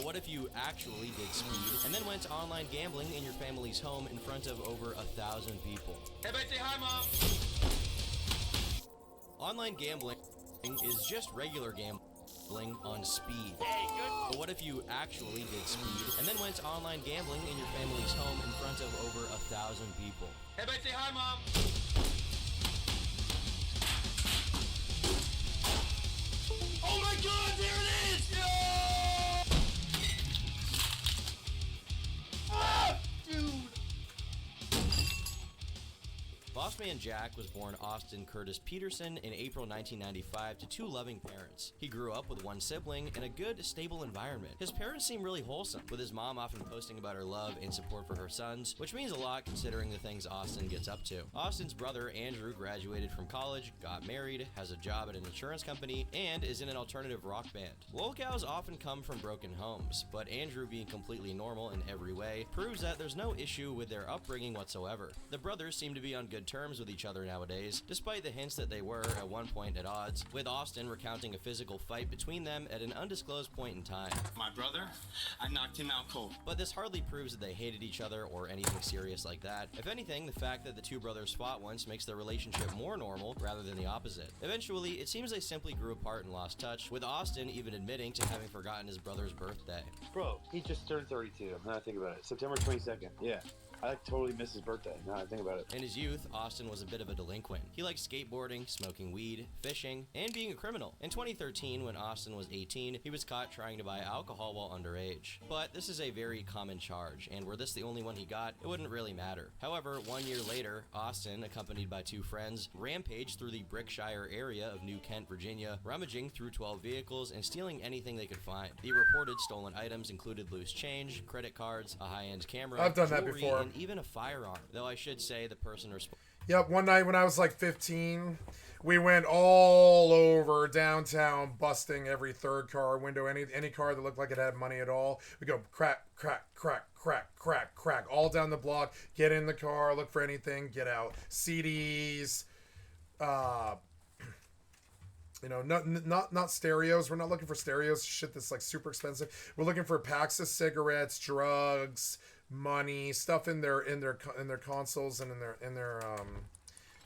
What if you actually did speed and then went online gambling in your family's home in front of over 1,000 people? Everybody say hi, Mom! Online gambling is just regular gambling on speed. Hey, good. But what if you actually did speed and then went online gambling in your family's home in front of over 1,000 people? Everybody say hi, Mom! Oh my God, there it is! Yeah! Ah, dude! Boss Bossman Jack was born Austin Curtis Peterson in April 1995 to 2 loving parents. He grew up with 1 sibling in a good, stable environment. His parents seem really wholesome, with his mom often posting about her love and support for her sons, which means a lot considering the things Austin gets up to. Austin's brother Andrew graduated from college, got married, has a job at an insurance company, and is in an alternative rock band. Lolcows often come from broken homes, but Andrew, being completely normal in every way, proves that there's no issue with their upbringing whatsoever. The brothers seem to be on good terms with each other nowadays, despite the hints that they were, at one point, at odds, with Austin recounting a physical fight between them at an undisclosed point in time. My brother, I knocked him out cold. But this hardly proves that they hated each other or anything serious like that. If anything, the fact that the 2 brothers fought once makes their relationship more normal rather than the opposite. Eventually, it seems they simply grew apart and lost touch, with Austin even admitting to having forgotten his brother's birthday. Bro, he just turned 32. Now I think about it. September 22nd. Yeah. I totally missed his birthday, now I think about it. In his youth, Austin was a bit of a delinquent. He liked skateboarding, smoking weed, fishing, and being a criminal. In 2013, when Austin was 18, he was caught trying to buy alcohol while underage. But this is a very common charge, and were this the only one he got, it wouldn't really matter. However, 1 year later, Austin, accompanied by 2 friends, rampaged through the Brickshire area of New Kent, Virginia, rummaging through 12 vehicles and stealing anything they could find. The reported stolen items included loose change, credit cards, a high-end camera, I've done that jewelry, before. and even a firearm, though I should say the person responsible. Yep, one night when I was like 15, we went all over downtown, busting every third car window, any car that looked like it had money at all. We go crack, crack, crack, crack, crack, crack, all down the block, get in the car, look for anything, get out. CDs, you know, not stereos. We're not looking for stereos, shit that's like super expensive. We're looking for packs of cigarettes, drugs, money, stuff in their consoles and in their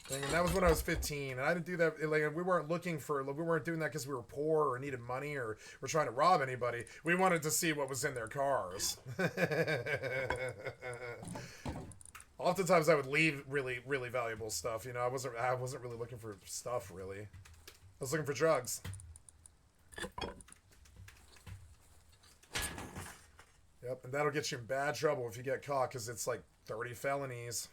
thing. And that was when I was 15, and I didn't do that. Like, we weren't doing that because we were poor or needed money or were trying to rob anybody. We wanted to see what was in their cars. Oftentimes I would leave really, really valuable stuff. You know, I wasn't really looking for stuff, really. I was looking for drugs. Yep, and that'll get you in bad trouble if you get caught, because it's like 30 felonies.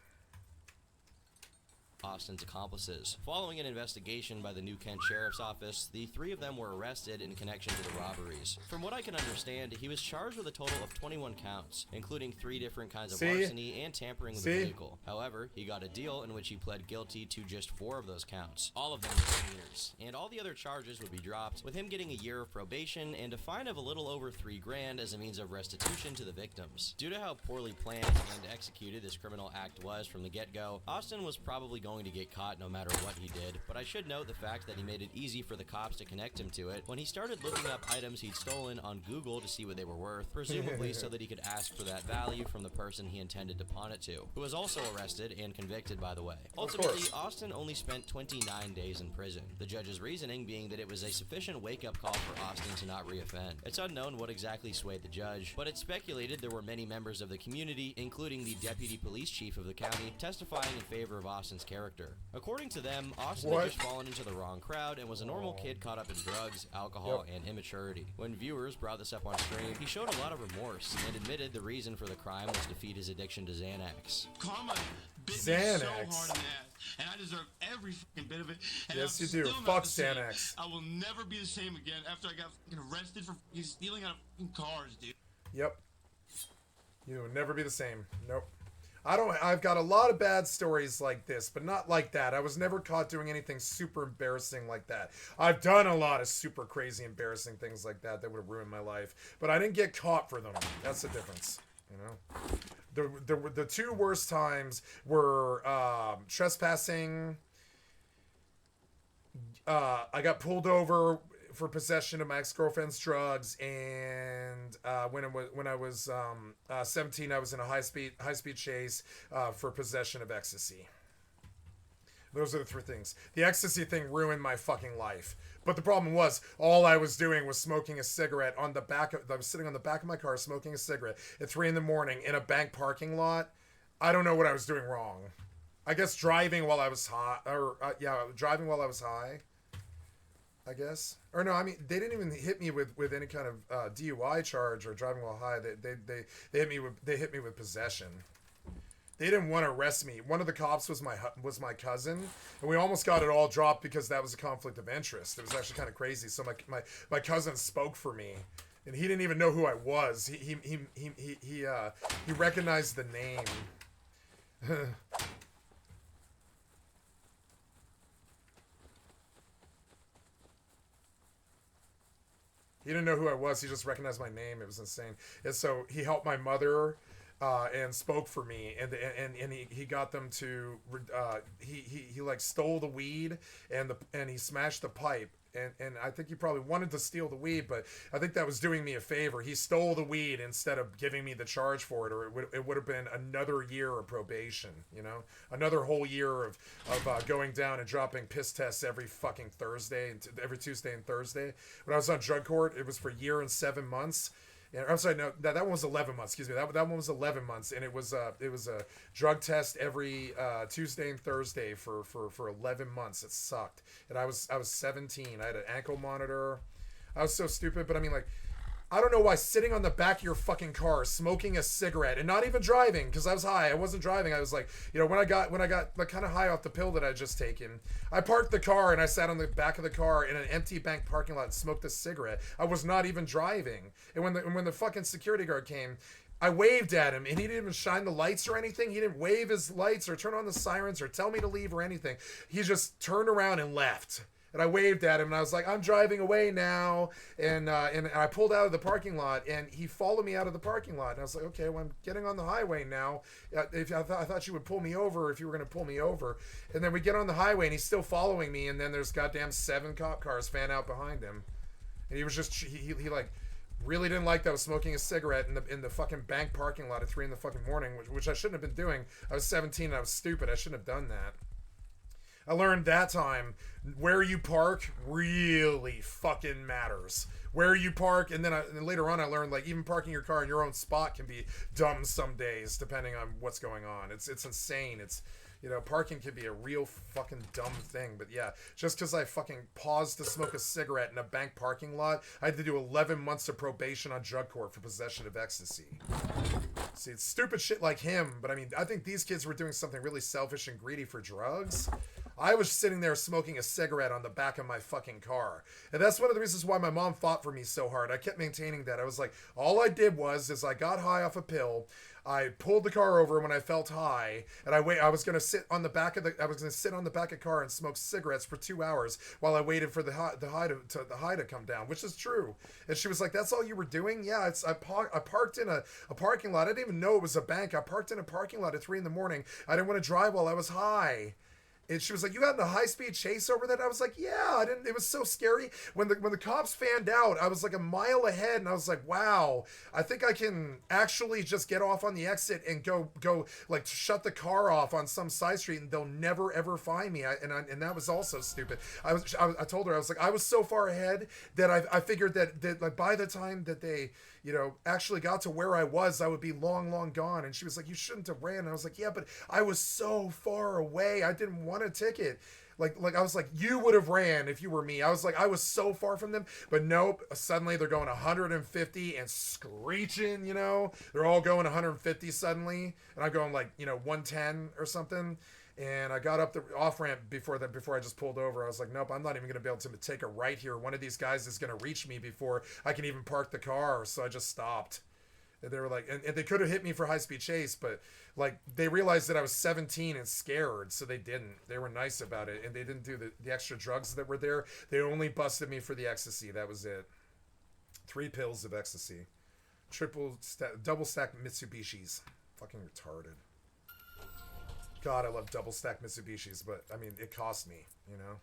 Austin's accomplices. Following an investigation by the New Kent Sheriff's Office, the 3 of them were arrested in connection to the robberies. From what I can understand, he was charged with a total of 21 counts, including 3 different kinds of larceny and tampering with a vehicle. However, he got a deal in which he pled guilty to just 4 of those counts, all of them misdemeanors, and all the other charges would be dropped, with him getting a year of probation and a fine of a little over $3,000 as a means of restitution to the victims. Due to how poorly planned and executed this criminal act was from the get-go, Austin was probably going to get caught no matter what he did, but I should note the fact that he made it easy for the cops to connect him to it when he started looking up items he'd stolen on Google to see what they were worth, presumably so that he could ask for that value from the person he intended to pawn it to, who was also arrested and convicted, by the way. Ultimately, Austin only spent 29 days in prison, the judge's reasoning being that it was a sufficient wake-up call for Austin to not reoffend. It's unknown what exactly swayed the judge, but it's speculated there were many members of the community, including the deputy police chief of the county, testifying in favor of Austin's character. According to them, Austin had just fallen into the wrong crowd and was a normal kid caught up in drugs, alcohol, and immaturity. When viewers brought this up on stream, he showed a lot of remorse and admitted the reason for the crime was to feed his addiction to Xanax. Karma bit me so hard in the ass, and I deserve every fucking bit of it. And yes, I'm you do. still not Fuck the same. Xanax. I will never be the same again after I got fucking arrested for fucking stealing out of fucking cars, dude. Yep. You will never be the same. Nope. I've got a lot of bad stories like this, but not like that. I was never caught doing anything super embarrassing like that. I've done a lot of super crazy embarrassing things like that would have ruined my life, but I didn't get caught for them. That's the difference, you know? The 2 worst times were trespassing. I got pulled over for possession of my ex-girlfriend's drugs, and when I was 17, I was in a high-speed chase for possession of ecstasy. Those are the 3 things. The ecstasy thing ruined my fucking life. But the problem was, all I was doing was smoking a cigarette I was sitting on the back of my car smoking a cigarette at 3 a.m. in a bank parking lot. I don't know what I was doing wrong. I guess driving while I was high, driving while I was high, I guess. Or no, I mean, they didn't even hit me with any kind of DUI charge or driving while high. They hit me with possession. they didn't want to arrest me. One of the cops was my cousin, and we almost got it all dropped because that was a conflict of interest. It was actually kind of crazy. So my cousin spoke for me, and he didn't even know who I was. He recognized the name. He didn't know who I was. He just recognized my name. It was insane. And so he helped my mother and spoke for me. And he got them to he like stole the weed and he smashed the pipe. And I think he probably wanted to steal the weed, but I think that was doing me a favor. He stole the weed instead of giving me the charge for it, or it would have been another year of probation, you know? Another whole year of going down and dropping piss tests every fucking Thursday, every Tuesday and Thursday. When I was on drug court, it was for a year and 7 months. And I'm sorry, no, that one was 11 months. Excuse me, that one was 11 months, and it was a drug test every Tuesday and Thursday for 11 months. It sucked, and I was 17. I had an ankle monitor. I was so stupid, but I mean, like, I don't know why sitting on the back of your fucking car, smoking a cigarette, and not even driving, because I was high. I wasn't driving. I was like, you know, when I got like kind of high off the pill that I'd just taken, I parked the car and I sat on the back of the car in an empty bank parking lot and smoked a cigarette. I was not even driving. And when the fucking security guard came, I waved at him, and he didn't even shine the lights or anything. He didn't wave his lights or turn on the sirens or tell me to leave or anything. He just turned around and left. And I waved at him, and I was like, I'm driving away now. And I pulled out of the parking lot, and he followed me out of the parking lot. And I was like, okay, well, I'm getting on the highway now. I thought you would pull me over if you were going to pull me over. And then we get on the highway, and he's still following me. And then there's goddamn 7 cop cars fan out behind him. And he was just, he like, really didn't like that I was smoking a cigarette in the fucking bank parking lot at 3 in the fucking morning, which I shouldn't have been doing. I was 17, and I was stupid. I shouldn't have done that. I learned that time where you park really fucking matters. Where you park, and then later on I learned, like, even parking your car in your own spot can be dumb some days depending on what's going on. It's insane. It's, you know, parking can be a real fucking dumb thing. But yeah, just because I fucking paused to smoke a cigarette in a bank parking lot, I had to do 11 months of probation on drug court for possession of ecstasy. See, it's stupid shit like him, but I mean, I think these kids were doing something really selfish and greedy for drugs. I was sitting there smoking a cigarette on the back of my fucking car. And that's one of the reasons why my mom fought for me so hard. I kept maintaining that. I was like, all I did was I got high off a pill. I pulled the car over when I felt high, and I was gonna sit on the back of the car and smoke cigarettes for 2 hours while I waited for the high to come down, which is true. And she was like, "That's all you were doing?" Yeah, I parked in a parking lot. I didn't even know it was a bank. I parked in a parking lot at 3 in the morning. I didn't want to drive while I was high. And she was like, "You got in a high-speed chase over that?" I was like, "Yeah, I didn't." It was so scary. When the cops fanned out, I was like a mile ahead, and I was like, "Wow, I think I can actually just get off on the exit and go like shut the car off on some side street, and they'll never ever find me." And that was also stupid. I told her, I was like, I was so far ahead that I figured that like by the time that they, you know, actually got to where I was, I would be long gone. And she was like, "You shouldn't have ran." And I was like, "Yeah, but I was so far away. I didn't want a ticket." Like I was like, "You would have ran if you were me." I was like, I was so far from them, but nope. Suddenly they're going 150 and screeching, you know, they're all going 150 suddenly. And I'm going like, you know, 110 or something. And I got up the off ramp before I just pulled over. I was like, nope, I'm not even going to be able to take a right here. One of these guys is going to reach me before I can even park the car. So I just stopped. And they were like, and they could have hit me for high-speed chase, but like they realized that I was 17 and scared, so they didn't. They were nice about it, and they didn't do the extra drugs that were there. They only busted me for the ecstasy. That was it. 3 pills of ecstasy. Double stack Mitsubishis. Fucking retarded. God, I love double stack Mitsubishis, but I mean, it cost me, you know.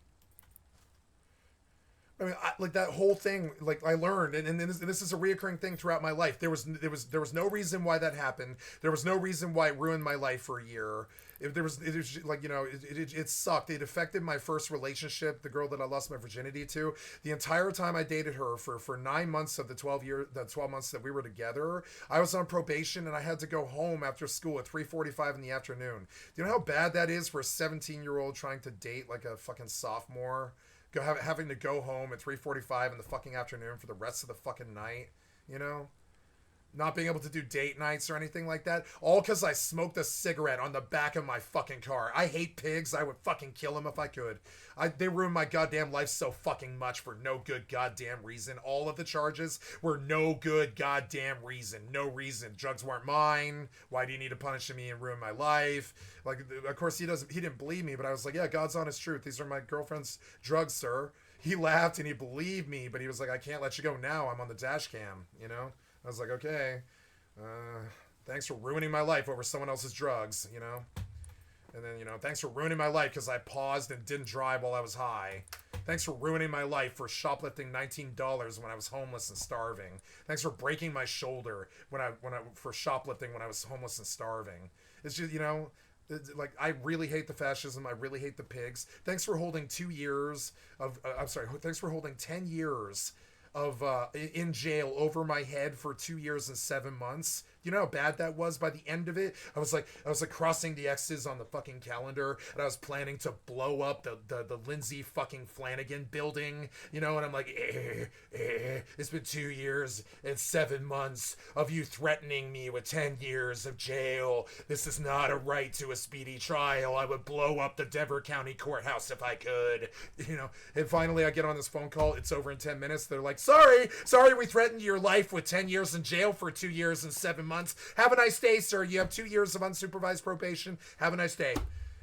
I mean, like that whole thing, like I learned, and this is a reoccurring thing throughout my life. There was no reason why that happened. There was no reason why it ruined my life for a year. It was like, you know, it sucked. It affected my first relationship, the girl that I lost my virginity to. The entire time I dated her for 9 months of the 12 months that we were together, I was on probation, and I had to go home after school at 3:45 in the afternoon. Do you know how bad that is for a 17-year-old trying to date like a fucking sophomore? Having to go home at 3:45 in the fucking afternoon for the rest of the fucking night, you know? not being able to do date nights or anything like that, all because I smoked a cigarette on the back of my fucking car. I hate pigs. I would fucking kill them if I could. They ruined my goddamn life so fucking much for no good goddamn reason. All of the charges were no good goddamn reason. No reason. Drugs weren't mine. Why do you need to punish me and ruin my life? Like, of course, he didn't believe me, but I was like, yeah, God's honest truth. These are my girlfriend's drugs, sir. He laughed and he believed me, but he was like, I can't let you go now. I'm on the dash cam, you know? I was like, okay, thanks for ruining my life over someone else's drugs, you know? And then, you know, thanks for ruining my life because I paused and didn't drive while I was high. Thanks for ruining my life for shoplifting $19 when I was homeless and starving. Thanks for breaking my shoulder for shoplifting when I was homeless and starving. It's just, you know, like, I really hate the fascism. I really hate the pigs. Thanks for holding 2 years of, thanks for holding 10 years of in jail over my head for 2 years and 7 months. You know how bad that was? By the end of it, I was like crossing the X's on the fucking calendar, and I was planning to blow up the Lindsay fucking Flanagan building, you know, and I'm like, it's been 2 years and 7 months of you threatening me with 10 years of jail. This is not a right to a speedy trial. I would blow up the Denver County Courthouse if I could, you know. And finally I get on this phone call. It's over in 10 minutes. They're like, sorry, we threatened your life with 10 years in jail for 2 years and 7 months. Have a nice day, sir. You have 2 years of unsupervised probation. Have a nice day.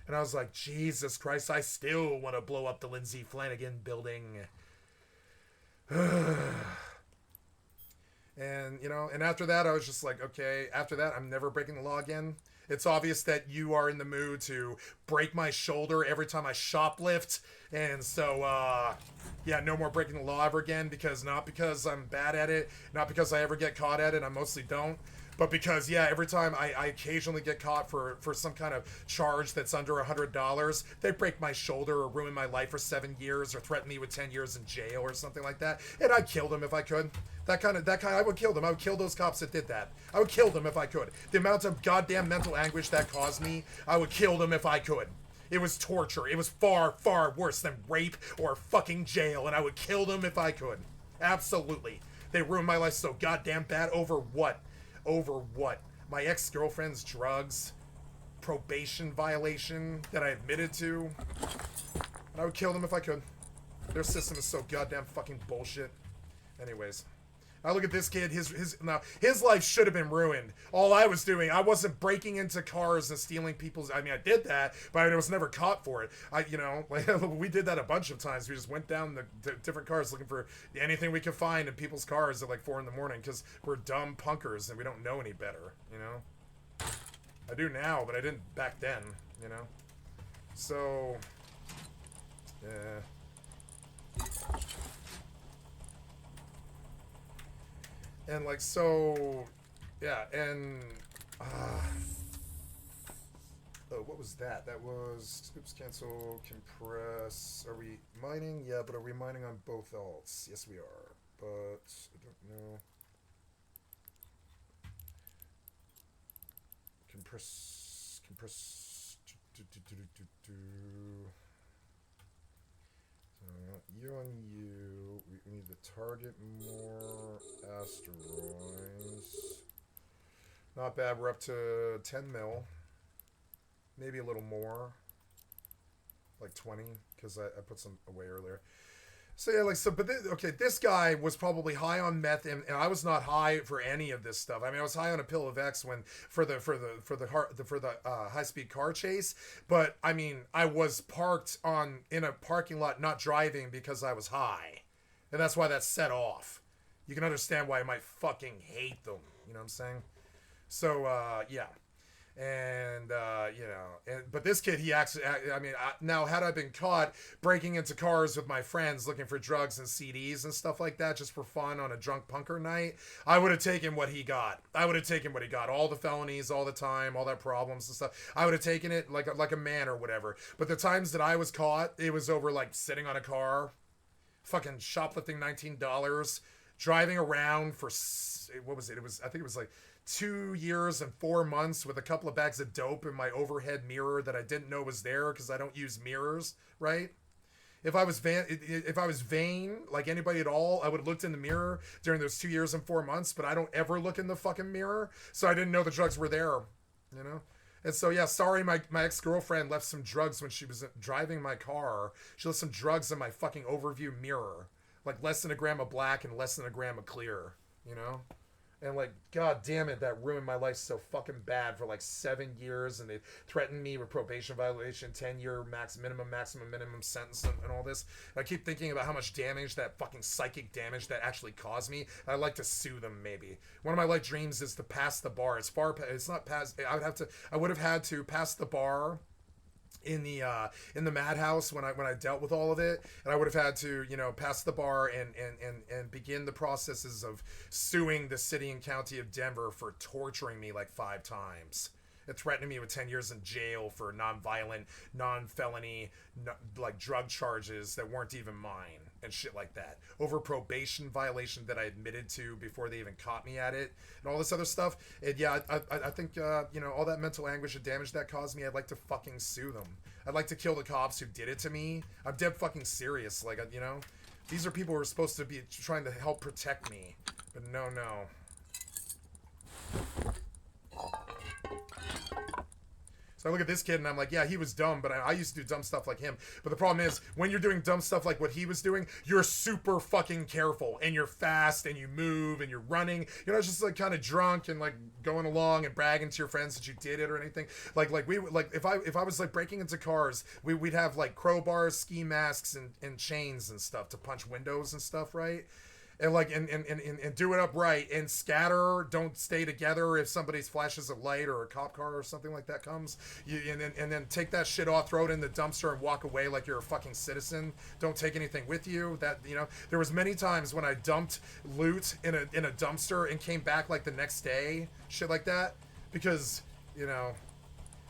And I was like, Jesus Christ, I still want to blow up the Lindsay Flanagan building. And, you know, and after that, I was just like, okay, after that, I'm never breaking the law again. It's obvious that you are in the mood to break my shoulder every time I shoplift. And so, yeah, no more breaking the law ever again, not because I'm bad at it, not because I ever get caught at it, I mostly don't, but because, yeah, every time I occasionally get caught for some kind of charge that's under $100, they break my shoulder or ruin my life for 7 years or threaten me with 10 years in jail or something like that, and I'd kill them if I could. I would kill them. I would kill those cops that did that. I would kill them if I could. The amount of goddamn mental anguish that caused me, I would kill them if I could. It was torture. It was far, far worse than rape or fucking jail, and I would kill them if I could. Absolutely. They ruined my life so goddamn bad. Over what? Over what? My ex-girlfriend's drugs, probation violation that I admitted to. And I would kill them if I could. Their system is so goddamn fucking bullshit. Anyways. I look at this kid, his life should have been ruined. All I was doing, I wasn't breaking into cars and stealing people's, I mean, I did that, but I was never caught for it. We did that a bunch of times. We just went down the different cars looking for anything we could find in people's cars at like 4 in the morning because we're dumb punkers and we don't know any better, you know? I do now, but I didn't back then, you know? So, yeah. And like, so, yeah, and, oh, what was that? That was, oops, cancel, compress. Are we mining? Yeah, but are we mining on both alts? Yes, we are, but I don't know. Compress, you on you. We need to target more asteroids. Not bad. We're up to 10 mil. Maybe a little more. Like 20, because I put some away earlier. So yeah, this guy was probably high on meth, and I was not high for any of this stuff. I mean, I was high on a pill of X for the high speed car chase, but I mean, I was parked in a parking lot, not driving because I was high, and that's why that set off. You can understand why I might fucking hate them. You know what I'm saying? So yeah. And, but this kid, he actually, now had I been caught breaking into cars with my friends looking for drugs and CDs and stuff like that just for fun on a drunk punker night, I would have taken what he got. All the felonies, all the time, all that problems and stuff. I would have taken it like a man or whatever. But the times that I was caught, it was over like sitting on a car, fucking shoplifting $19, driving around for, what was it? I think it was like 2 years and 4 months with a couple of bags of dope in my overhead mirror that I didn't know was there because I don't use mirrors, right? If I was vain like anybody at all, I would have looked in the mirror during those 2 years and 4 months. But I don't ever look in the fucking mirror, so I didn't know the drugs were there. You know. And so, yeah, sorry, my ex-girlfriend left some drugs when she was driving my car. She left some drugs in my fucking overview mirror. Like less than a gram of black and less than a gram of clear, you know? And like, god damn it, that ruined my life so fucking bad for like 7 years. And they threatened me with probation violation, 10-year maximum sentence and all this. And I keep thinking about how much damage, that fucking psychic damage that actually caused me. I'd like to sue them maybe. One of my life dreams is to pass the bar. It's not past, I would have had to pass the bar in the madhouse when I dealt with all of it, and I would have had to, you know, pass the bar and begin the processes of suing the city and county of Denver for torturing me like 5 times and threatening me with 10 years in jail for non-violent, non-felony, like drug charges that weren't even mine and shit like that, over probation violation that I admitted to before they even caught me at it, and all this other stuff. And yeah, I think you know, all that mental anguish and damage that caused me, I'd like to fucking sue them. I'd like to kill the cops who did it to me. I'm dead fucking serious. Like, you know, these are people who are supposed to be trying to help protect me, but no. So I look at this kid and I'm like, yeah, he was dumb, but I used to do dumb stuff like him. But the problem is, when you're doing dumb stuff like what he was doing, you're super fucking careful, and you're fast, and you move, and you're running. You're not just like kind of drunk and like going along and bragging to your friends that you did it or anything. Like if I was like breaking into cars, we'd have like crowbars, ski masks, and chains and stuff to punch windows and stuff, right? And like and do it upright and scatter. Don't stay together if somebody flashes a light or a cop car or something like that comes. And then take that shit off, throw it in the dumpster, and walk away like you're a fucking citizen. Don't take anything with you. That, you know, there was many times when I dumped loot in a dumpster and came back like the next day, shit like that, because, you know,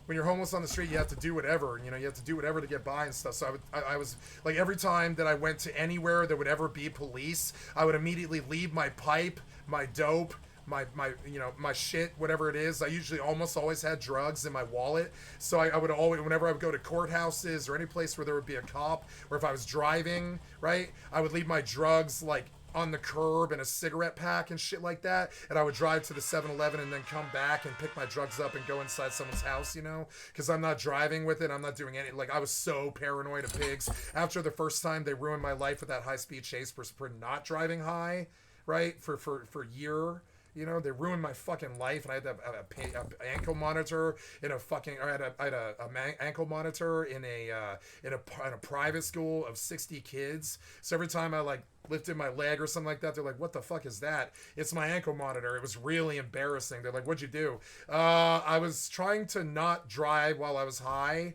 when you're homeless on the street, you have to do whatever, you know, you have to do whatever to get by and stuff. So I was like, every time that I went to anywhere there would ever be police, I would immediately leave my pipe, my dope, my you know, my shit, whatever it is. I usually almost always had drugs in my wallet. So I would always, whenever I would go to courthouses or any place where there would be a cop, or if I was driving, right, I would leave my drugs like on the curb and a cigarette pack and shit like that, and I would drive to the 7-Eleven and then come back and pick my drugs up and go inside someone's house, you know, because I'm not driving with it, I'm not doing any, like, I was so paranoid of pigs. After the first time they ruined my life with that high-speed chase for not driving high, right, for a year. You know, they ruined my fucking life, and I had to have a ankle monitor in a fucking. I had a ankle monitor in a private school of 60 kids. So every time I like lifted my leg or something like that, they're like, "What the fuck is that?" It's my ankle monitor. It was really embarrassing. They're like, "What'd you do?" I was trying to not drive while I was high.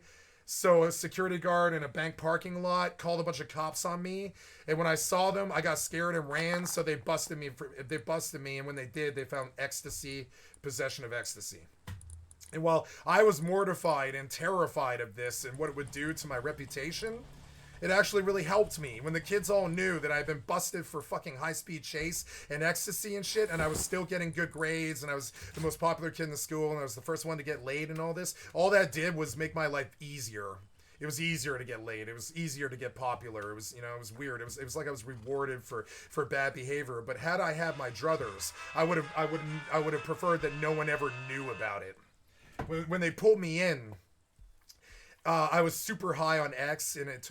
So a security guard in a bank parking lot called a bunch of cops on me, and when I saw them, I got scared and ran. So they busted me. And when they did, they found possession of ecstasy. And while I was mortified and terrified of this and what it would do to my reputation, it actually really helped me when the kids all knew that I'd been busted for fucking high-speed chase and ecstasy and shit, and I was still getting good grades, and I was the most popular kid in the school, and I was the first one to get laid and all this. All that did was make my life easier. It was easier to get laid. It was easier to get popular. It was, you know, it was weird. It was like I was rewarded for bad behavior. But had I had my druthers, I would have preferred that no one ever knew about it. When they pulled me in, I was super high on X, and it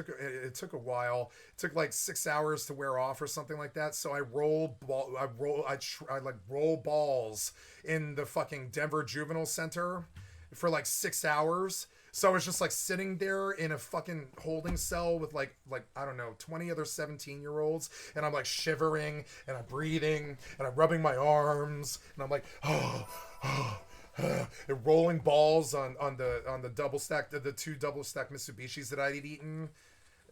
took a while. It took like 6 hours to wear off or something like that. So I roll balls in the fucking Denver Juvenile Center for like 6 hours. So I was just like sitting there in a fucking holding cell with like I don't know, 20 other 17-year-olds, and I'm like shivering, and I'm breathing, and I'm rubbing my arms, and I'm like, and rolling balls on the double stack, the 2 double stack Mitsubishis that I'd eaten.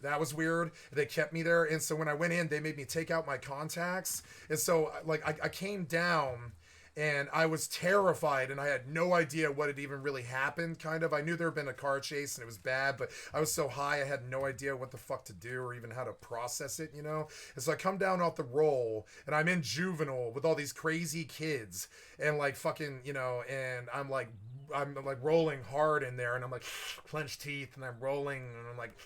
That was weird. They kept me there, and so when I went in, they made me take out my contacts, and so like I came down, and I was terrified, and I had no idea what had even really happened, kind of. I knew there had been a car chase, and it was bad, but I was so high, I had no idea what the fuck to do or even how to process it, you know? And so I come down off the roll, and I'm in juvenile with all these crazy kids, and like fucking, you know, and I'm like rolling hard in there, and I'm like clenched teeth, and I'm rolling, and I'm like,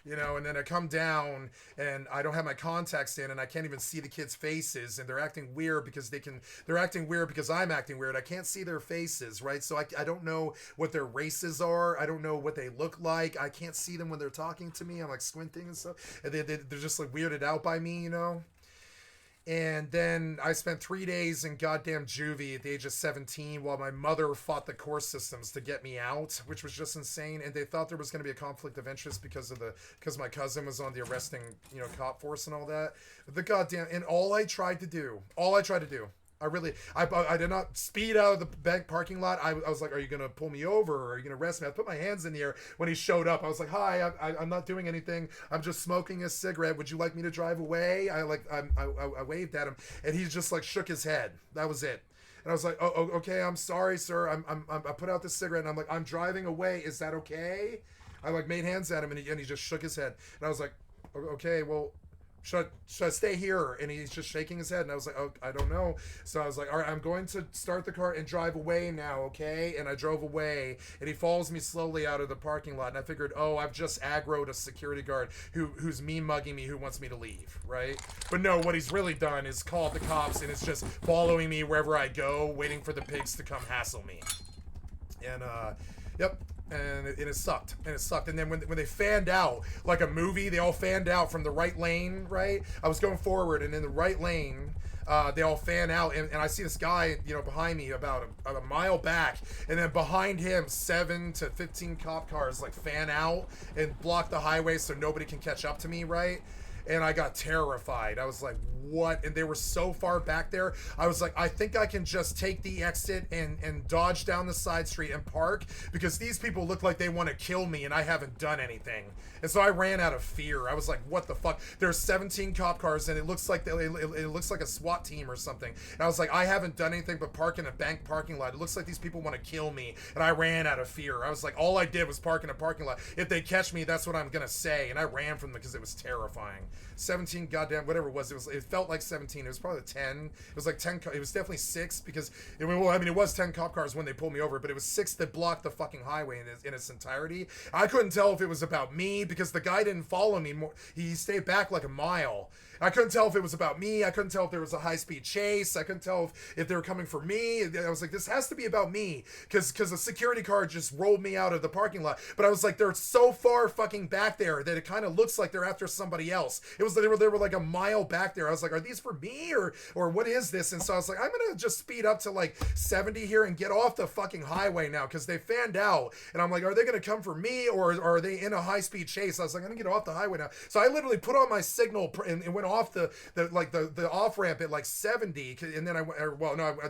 you know, and then I come down and I don't have my contacts in and I can't even see the kids' faces, and they're acting weird because they're acting weird because I'm acting weird. I can't see their faces, right? So I don't know what their races are. I don't know what they look like. I can't see them when they're talking to me. I'm like squinting and stuff. And they're just like weirded out by me, you know? And then I spent 3 days in goddamn juvie at the age of 17 while my mother fought the court systems to get me out, which was just insane. And they thought there was going to be a conflict of interest because my cousin was on the arresting, you know, cop force and all that. The goddamn, and all I tried to do, I did not speed out of the bank parking lot. I was like, are you going to pull me over? Or are you going to arrest me? I put my hands in the air when he showed up. I was like, hi, I'm not doing anything. I'm just smoking a cigarette. Would you like me to drive away? I waved at him, and he just like shook his head. That was it. And I was like, oh, okay, I'm sorry, sir. I put out the cigarette, and I'm like, I'm driving away. Is that okay? I like made hands at him, and he just shook his head. And I was like, okay, well, should I stay here? And he's just shaking his head. And I was like, oh, I don't know. So I was like, all right, I'm going to start the car and drive away now, okay? And I drove away, and he follows me slowly out of the parking lot. And I figured, oh, I've just aggroed a security guard who's mean mugging me, who wants me to leave, right? But no, what he's really done is called the cops and is just following me wherever I go, waiting for the pigs to come hassle me. And, yep. And it sucked. And then when they fanned out, like a movie, they all fanned out from the right lane, right? I was going forward, and in the right lane, they all fan out, and I see this guy, you know, behind me about a mile back, and then behind him, 7 to 15 cop cars, like, fan out and block the highway so nobody can catch up to me, right? And I got terrified. I was like, what? And they were so far back there. I was like, I think I can just take the exit and dodge down the side street and park, because these people look like they want to kill me and I haven't done anything. And so I ran out of fear. I was like, what the fuck? There's 17 cop cars, and it looks like it looks like a SWAT team or something. And I was like, I haven't done anything but park in a bank parking lot. It looks like these people want to kill me. And I ran out of fear. I was like, all I did was park in a parking lot. If they catch me, that's what I'm gonna say. And I ran from them because it was terrifying. 17 goddamn whatever it was. It felt like 17. It was probably 10. It was like 10. It was definitely 6, because it was 10 cop cars when they pulled me over, but it was 6 that blocked the fucking highway in its entirety. I couldn't tell if it was about me, because the guy didn't follow me more. He stayed back like a mile. I couldn't tell if it was about me. I couldn't tell if there was a high-speed chase. I couldn't tell if they were coming for me. I was like, this has to be about me, because a security car just rolled me out of the parking lot. But I was like, they're so far fucking back there that it kind of looks like they're after somebody else. It was they were like a mile back there. I was like, are these for me or what is this? And so I was like, I'm gonna just speed up to like 70 here and get off the fucking highway now, because they fanned out. And I'm like, are they gonna come for me, or are they in a high-speed chase? I was like, I'm gonna get off the highway now. So I literally put on my signal and went off the off ramp at like 70, and then I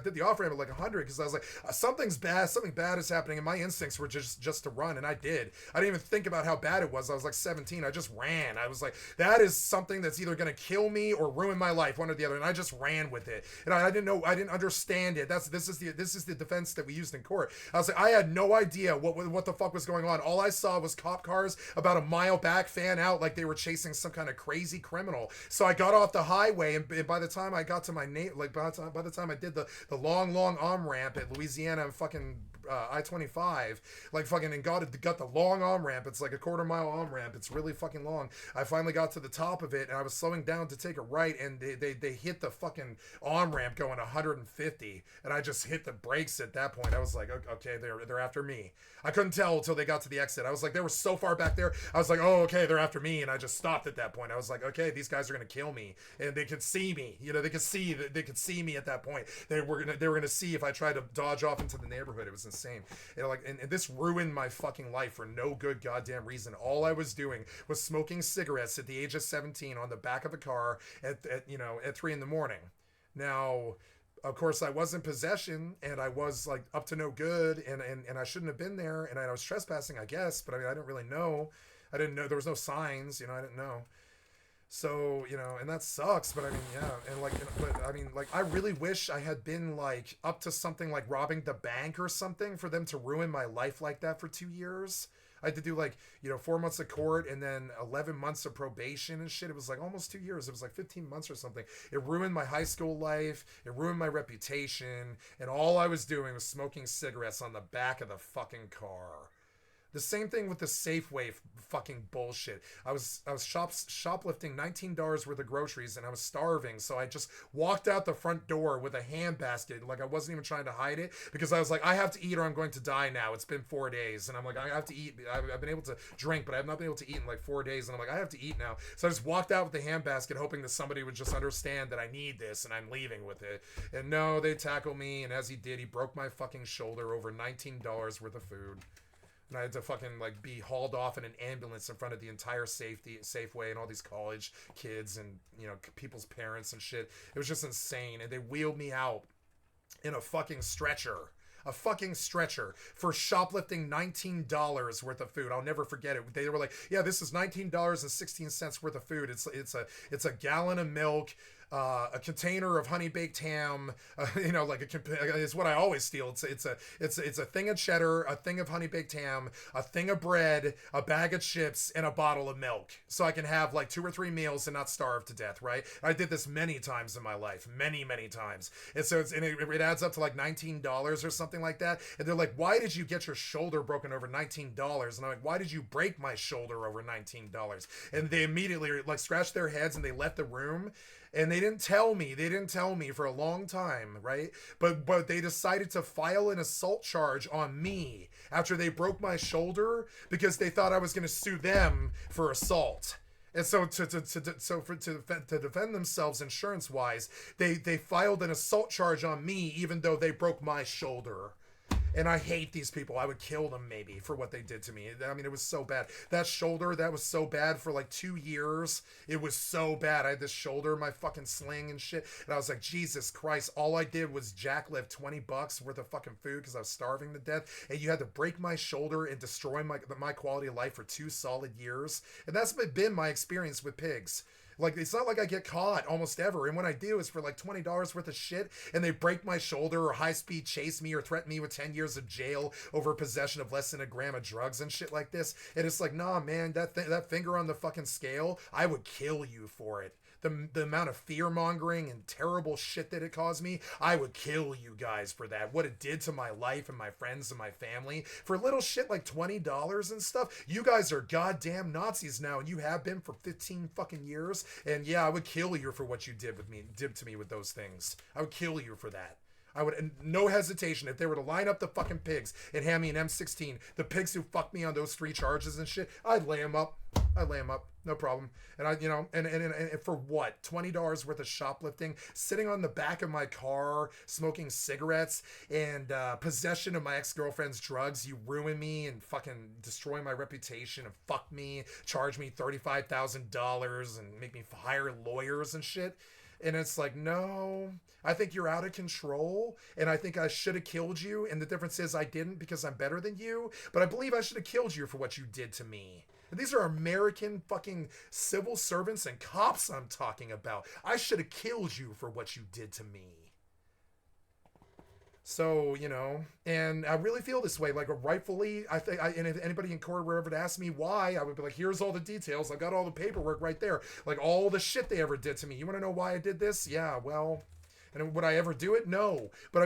did the off ramp at like 100, because I was like, something bad is happening, and my instincts were just to run, and I did. I didn't even think about how bad it was. I was like 17. I just ran. I was like, that is something that's either gonna kill me or ruin my life, one or the other, and I just ran with it. And I didn't understand it. This is the defense that we used in court. I was like, I had no idea what the fuck was going on. All I saw was cop cars about a mile back fan out like they were chasing some kind of crazy criminal. So I got off the highway, and by the time I got to my by the time I did the long on-ramp at Louisiana and fucking I-25, like fucking, and got the long on-ramp. It's like a quarter-mile on-ramp. It's really fucking long. I finally got to the top of it, and I was slowing down to take a right, and they hit the fucking on-ramp going 150, and I just hit the brakes at that point. I was like, okay, they're after me. I couldn't tell until they got to the exit. I was like, they were so far back there. I was like, oh, okay, they're after me, and I just stopped at that point. I was like, okay, these guys are gonna kill me, and they could see me. You know, they could see me at that point. They were gonna see if I tried to dodge off into the neighborhood. It was insane. And this ruined my fucking life for no good goddamn reason. All I was doing was smoking cigarettes at the age of 17 on the back of a car at 3 in the morning. Now, of course, I was in possession, and I was like up to no good, and I shouldn't have been there, and I was trespassing, I guess, but I mean, I didn't really know. I didn't know. There was no signs, I didn't know. So, and that sucks, but I mean, yeah, and I really wish I had been like up to something like robbing the bank or something for them to ruin my life like that for 2 years. I had to do 4 months of court and then 11 months of probation and shit. It was like almost 2 years. It was like 15 months or something. It ruined my high school life. It ruined my reputation. And all I was doing was smoking cigarettes on the back of the fucking car. The same thing with the Safeway fucking bullshit. I was shoplifting $19 worth of groceries and I was starving, so I just walked out the front door with a handbasket, like I wasn't even trying to hide it, because I was like, I have to eat or I'm going to die now. It's been 4 days, and I'm like, I have to eat. I've been able to drink, but I've not been able to eat in like 4 days, and I'm like, I have to eat now. So I just walked out with the handbasket, hoping that somebody would just understand that I need this and I'm leaving with it. And no, they tackled me, and as he did, he broke my fucking shoulder over $19 worth of food. And I had to fucking like be hauled off in an ambulance in front of the entire Safeway and all these college kids and, you know, people's parents and shit. It was just insane. And they wheeled me out in a fucking stretcher. A fucking stretcher for shoplifting $19 worth of food. I'll never forget it. They were like, yeah, this is $19.16 worth of food. It's a gallon of milk, a container of honey baked ham, you know, like it's what I always steal. It's a thing of cheddar, a thing of honey baked ham, a thing of bread, a bag of chips, and a bottle of milk, so I can have like 2 or 3 meals and not starve to death. Right? I did this many times in my life, many times, and so it adds up to like $19 or something like that. And they're like, why did you get your shoulder broken over $19? And I'm like, why did you break my shoulder over $19? And they immediately like scratched their heads and they left the room. And they didn't tell me. They didn't tell me for a long time, right? But they decided to file an assault charge on me after they broke my shoulder because they thought I was going to sue them for assault. And so to defend themselves insurance-wise, they filed an assault charge on me even though they broke my shoulder. And I hate these people. I would kill them maybe for what they did to me. I mean, it was so bad. That shoulder, that was so bad for like 2 years. It was so bad. I had this shoulder, my fucking sling and shit. And I was like, Jesus Christ, all I did was jacklift $20 worth of fucking food because I was starving to death. And you had to break my shoulder and destroy my quality of life for 2 solid years. And that's been my experience with pigs. Like, it's not like I get caught almost ever. And when I do, it's for like $20 worth of shit. And they break my shoulder or high-speed chase me or threaten me with 10 years of jail over possession of less than a gram of drugs and shit like this. And it's like, nah, man, that finger on the fucking scale, I would kill you for it. The amount of fear-mongering and terrible shit that it caused me, I would kill you guys for that. What it did to my life and my friends and my family. For little shit like $20 and stuff, you guys are goddamn Nazis now, and you have been for 15 fucking years. And yeah, I would kill you for what you did to me with those things. I would kill you for that. I would, and no hesitation, if they were to line up the fucking pigs and hand me an M16, the pigs who fucked me on those 3 charges and shit, I'd lay them up. No problem. And and for what? $20 worth of shoplifting, sitting on the back of my car, smoking cigarettes, and possession of my ex-girlfriend's drugs. You ruin me and fucking destroy my reputation and fuck me, charge me $35,000 and make me hire lawyers and shit. And it's like, no, I think you're out of control, and I think I should have killed you, and the difference is I didn't because I'm better than you, but I believe I should have killed you for what you did to me. And these are American fucking civil servants and cops I'm talking about. I should have killed you for what you did to me. So, you know, and I really feel this way, like rightfully, and if anybody in court were ever to ask me why, I would be like, here's all the details. I've got all the paperwork right there. Like all the shit they ever did to me. You want to know why I did this? Yeah, well, and would I ever do it? No. But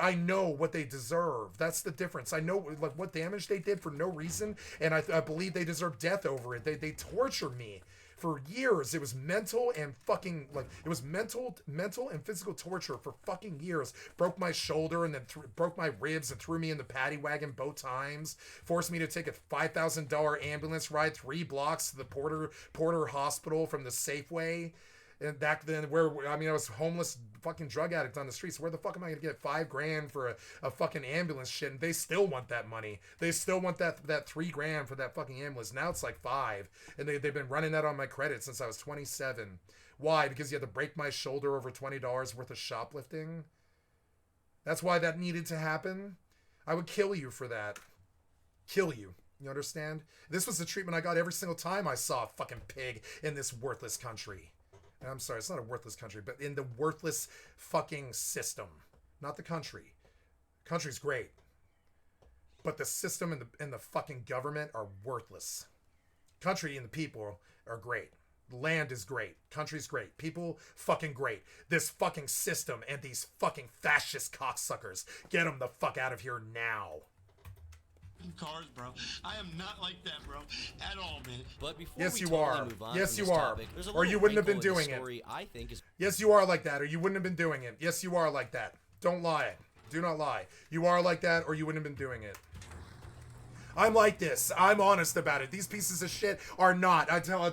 I know what they deserve. That's the difference. I know like what damage they did for no reason. And I believe they deserve death over it. They torture me. For years, it was mental and fucking, like, it was mental and physical torture for fucking years. Broke my shoulder and then broke my ribs and threw me in the paddy wagon both times. Forced me to take a $5,000 ambulance ride 3 blocks to the Porter Hospital from the Safeway. And back then, I was homeless fucking drug addict on the streets. Where the fuck am I going to get $5,000 for a fucking ambulance shit? And they still want that money. They still want that $3,000 for that fucking ambulance. Now it's like $5,000. And they've been running that on my credit since I was 27. Why? Because you had to break my shoulder over $20 worth of shoplifting? That's why that needed to happen? I would kill you for that. Kill you. You understand? This was the treatment I got every single time I saw a fucking pig in this worthless country. I'm sorry, it's not a worthless country, but in the worthless fucking system. Not the country. Country's great. But the system and the fucking government are worthless. Country and the people are great. Land is great. Country's great. People, fucking great. This fucking system and these fucking fascist cocksuckers. Get them the fuck out of here now. cars, bro. I am not like that, bro, at all, man. But before Yes, we you totally are. move on Yes, from you this are. topic, there's a Or little you wouldn't have been wrinkle in the doing it. story I think is Yes, you are like that, or you wouldn't have been doing it. Yes, you are like that. Don't lie. Do not lie. You are like that, or you wouldn't have been doing it. I'm like this. I'm honest about it. These pieces of shit are not. I'll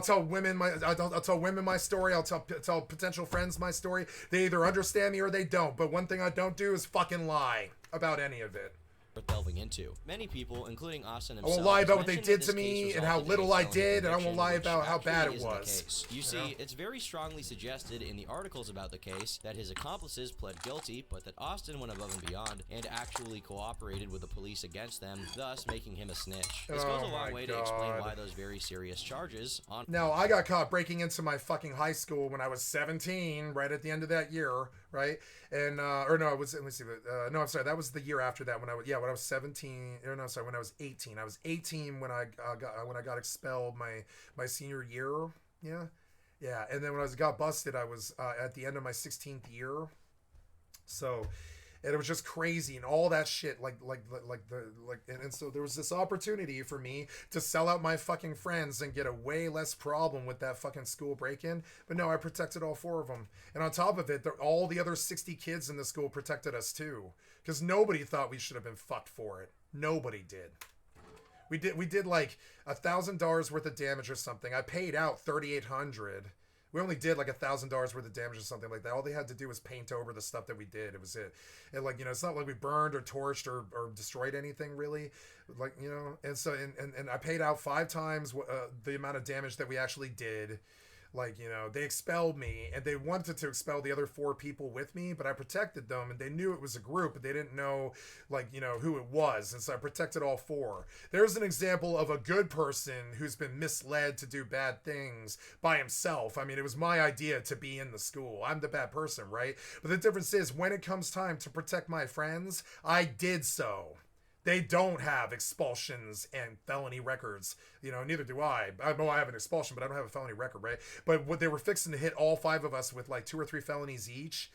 tell women my story. I'll tell potential friends my story. They either understand me or they don't. But one thing I don't do is fucking lie about any of it. worth delving into. Many people, including Austin I himself, won't lie about what they mentioned did that to this me case and how resulted in little a I felony did, and I won't conviction, lie which about how actually bad it isn't the was. case. You know? see, it's very strongly suggested in the articles about the case that his accomplices pled guilty, but that Austin went above and beyond and actually cooperated with the police against them, thus making him a snitch. This goes a long way to explain why those very serious charges on. Now, I got caught breaking into my fucking high school when I was 17, right at the end of that year, right? And, or no, it was, let me see, no, I'm sorry, that was the year after that when I was 17, or no, sorry, when I was 18. I was 18 when I got expelled my senior year, yeah. Yeah, and then when I got busted, I was at the end of my 16th year. So, and it was just crazy and all that shit, and so there was this opportunity for me to sell out my fucking friends and get a way less problem with that fucking school break-in. But no, I protected all 4 of them, and on top of it, all the other 60 kids in the school protected us too, because nobody thought we should have been fucked for it. Nobody did. We did like $1,000 worth of damage or something. I paid out $3,800. We only did like $1,000 worth of damage or something like that. All they had to do was paint over the stuff that we did. It was it. And like, you know, it's not like we burned or torched or destroyed anything really. Like, you know, and so, and I paid out 5 times the amount of damage that we actually did. Like, you know, they expelled me and they wanted to expel the other 4 people with me, but I protected them and they knew it was a group, but they didn't know, like, you know, who it was. And so I protected all 4. There's an example of a good person who's been misled to do bad things by himself. I mean, it was my idea to be in the school. I'm the bad person, right? But the difference is when it comes time to protect my friends, I did so. They don't have expulsions and felony records. You know, neither do I. I know I have an expulsion, but I don't have a felony record, right? But what they were fixing to hit all 5 of us with like 2 or 3 felonies each.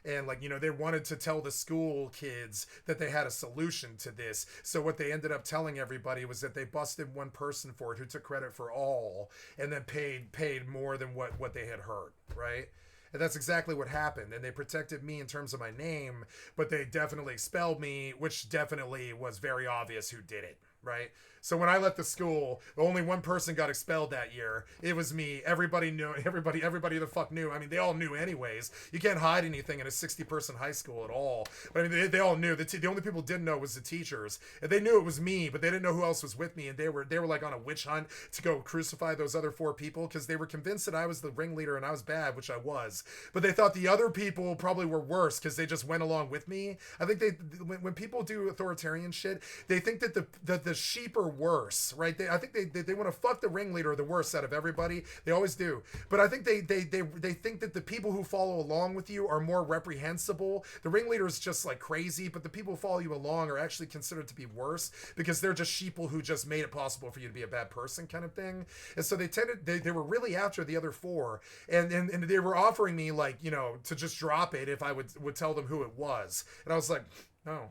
And like, you know, they wanted to tell the school kids that they had a solution to this. So what they ended up telling everybody was that they busted one person for it who took credit for all and then paid more than what they had heard, right? And that's exactly what happened. And they protected me in terms of my name, but they definitely expelled me, which definitely was very obvious who did it, right? So when I left the school, only one person got expelled that year. It was me. Everybody knew. Everybody the fuck knew. I mean, they all knew anyways. You can't hide anything in a 60-person high school at all. But I mean, they all knew. The only people who didn't know was the teachers. And they knew it was me, but they didn't know who else was with me. And they were like on a witch hunt to go crucify those other 4 people because they were convinced that I was the ringleader and I was bad, which I was. But they thought the other people probably were worse because they just went along with me. I think when people do authoritarian shit, they think that the sheep are worse, right? I think they want to fuck the ringleader the worst out of everybody. They always do. But I think they think that the people who follow along with you are more reprehensible. The ringleader is just like crazy, but the people who follow you along are actually considered to be worse because they're just sheeple who just made it possible for you to be a bad person kind of thing. And so they were really after the other 4 and they were offering me like, you know, to just drop it if I would tell them who it was. And I was like, no.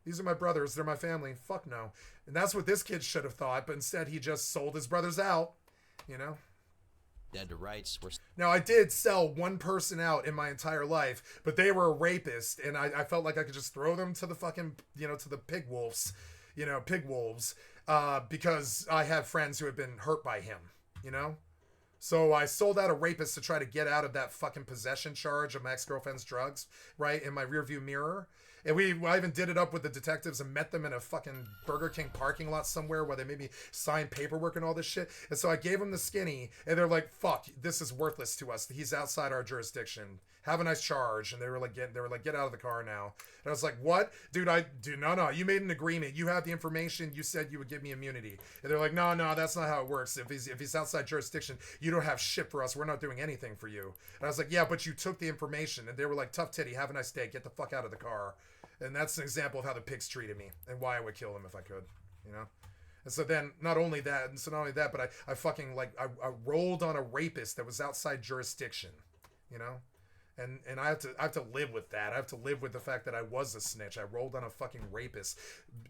These are my brothers. They're my family. Fuck no. And that's what this kid should have thought, but instead he just sold his brothers out, you know? Dead to rights. Now, I did sell one person out in my entire life, but they were a rapist, and I felt like I could just throw them to the fucking, you know, to the pig wolves, because I have friends who have been hurt by him, you know? So I sold out a rapist to try to get out of that fucking possession charge of my ex-girlfriend's drugs, right, in my rearview mirror. And I even did it up with the detectives and met them in a fucking Burger King parking lot somewhere where they made me sign paperwork and all this shit. And so I gave them the skinny, and they're like, "Fuck, this is worthless to us. He's outside our jurisdiction. Have a nice charge." And they were like, "Get out of the car now." And I was like, "What, dude? No. You made an agreement. You have the information. You said you would give me immunity." And they're like, "No, that's not how it works. If he's outside jurisdiction, you don't have shit for us. We're not doing anything for you." And I was like, "Yeah, but you took the information." And they were like, "Tough titty. Have a nice day. Get the fuck out of the car." And that's an example of how the pigs treated me and why I would kill them if I could, you know? And so then, not only that, but I fucking, like, I rolled on a rapist that was outside jurisdiction, you know? And I have to live with that. I have to live with the fact that I was a snitch. I rolled on a fucking rapist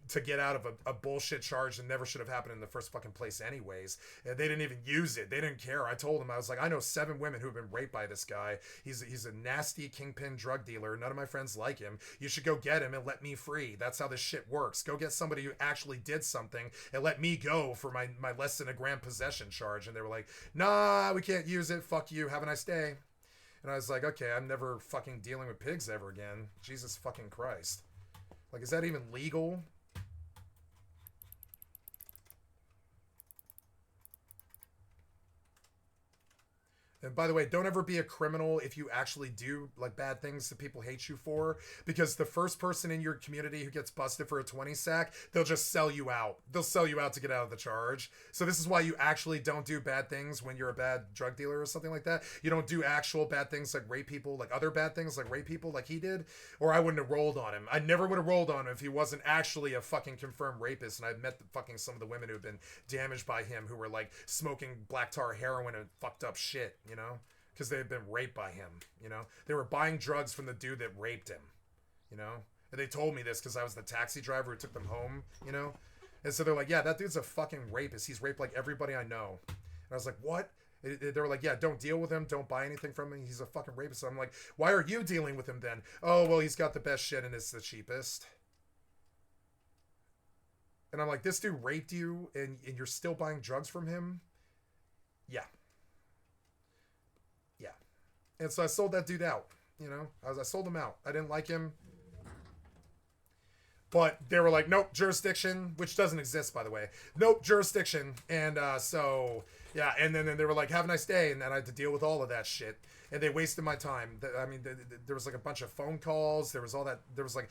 to get out of a bullshit charge that never should have happened in the first fucking place anyways. And they didn't even use it. They didn't care. I told them, I was like, I know 7 women who have been raped by this guy. He's a nasty kingpin drug dealer. None of my friends like him. You should go get him and let me free. That's how this shit works. Go get somebody who actually did something and let me go for my less than a gram possession charge. And they were like, nah, we can't use it. Fuck you. Have a nice day. And I was like, okay, I'm never fucking dealing with pigs ever again. Jesus fucking Christ. Like, is that even legal? And by the way, don't ever be a criminal if you actually do like bad things that people hate you for, because the first person in your community who gets busted for a 20 sack, they'll just sell you out. They'll sell you out to get out of the charge. So this is why you actually don't do bad things when you're a bad drug dealer or something like that. You don't do actual bad things like rape people, like other bad things like rape people like he did, or I wouldn't have rolled on him. I never would have rolled on him if he wasn't actually a fucking confirmed rapist. And I've met some of the women who have been damaged by him who were like smoking black tar heroin and fucked up shit, you know? Because they had been raped by him, you know? They were buying drugs from the dude that raped him, you know? And they told me this because I was the taxi driver who took them home, you know? And so they're like, yeah, that dude's a fucking rapist. He's raped like everybody I know. And I was like, what? They were like, yeah, don't deal with him. Don't buy anything from him. He's a fucking rapist. So I'm like, why are you dealing with him then? Oh, well, he's got the best shit and it's the cheapest. And I'm like, this dude raped you and you're still buying drugs from him? Yeah. Yeah. And so I sold that dude out, you know? I sold him out. I didn't like him. But they were like, nope, jurisdiction, which doesn't exist, by the way. Nope, jurisdiction. And so, yeah, and then they were like, have a nice day. And then I had to deal with all of that shit. And they wasted my time. I mean, there was like a bunch of phone calls. There was all that. There was like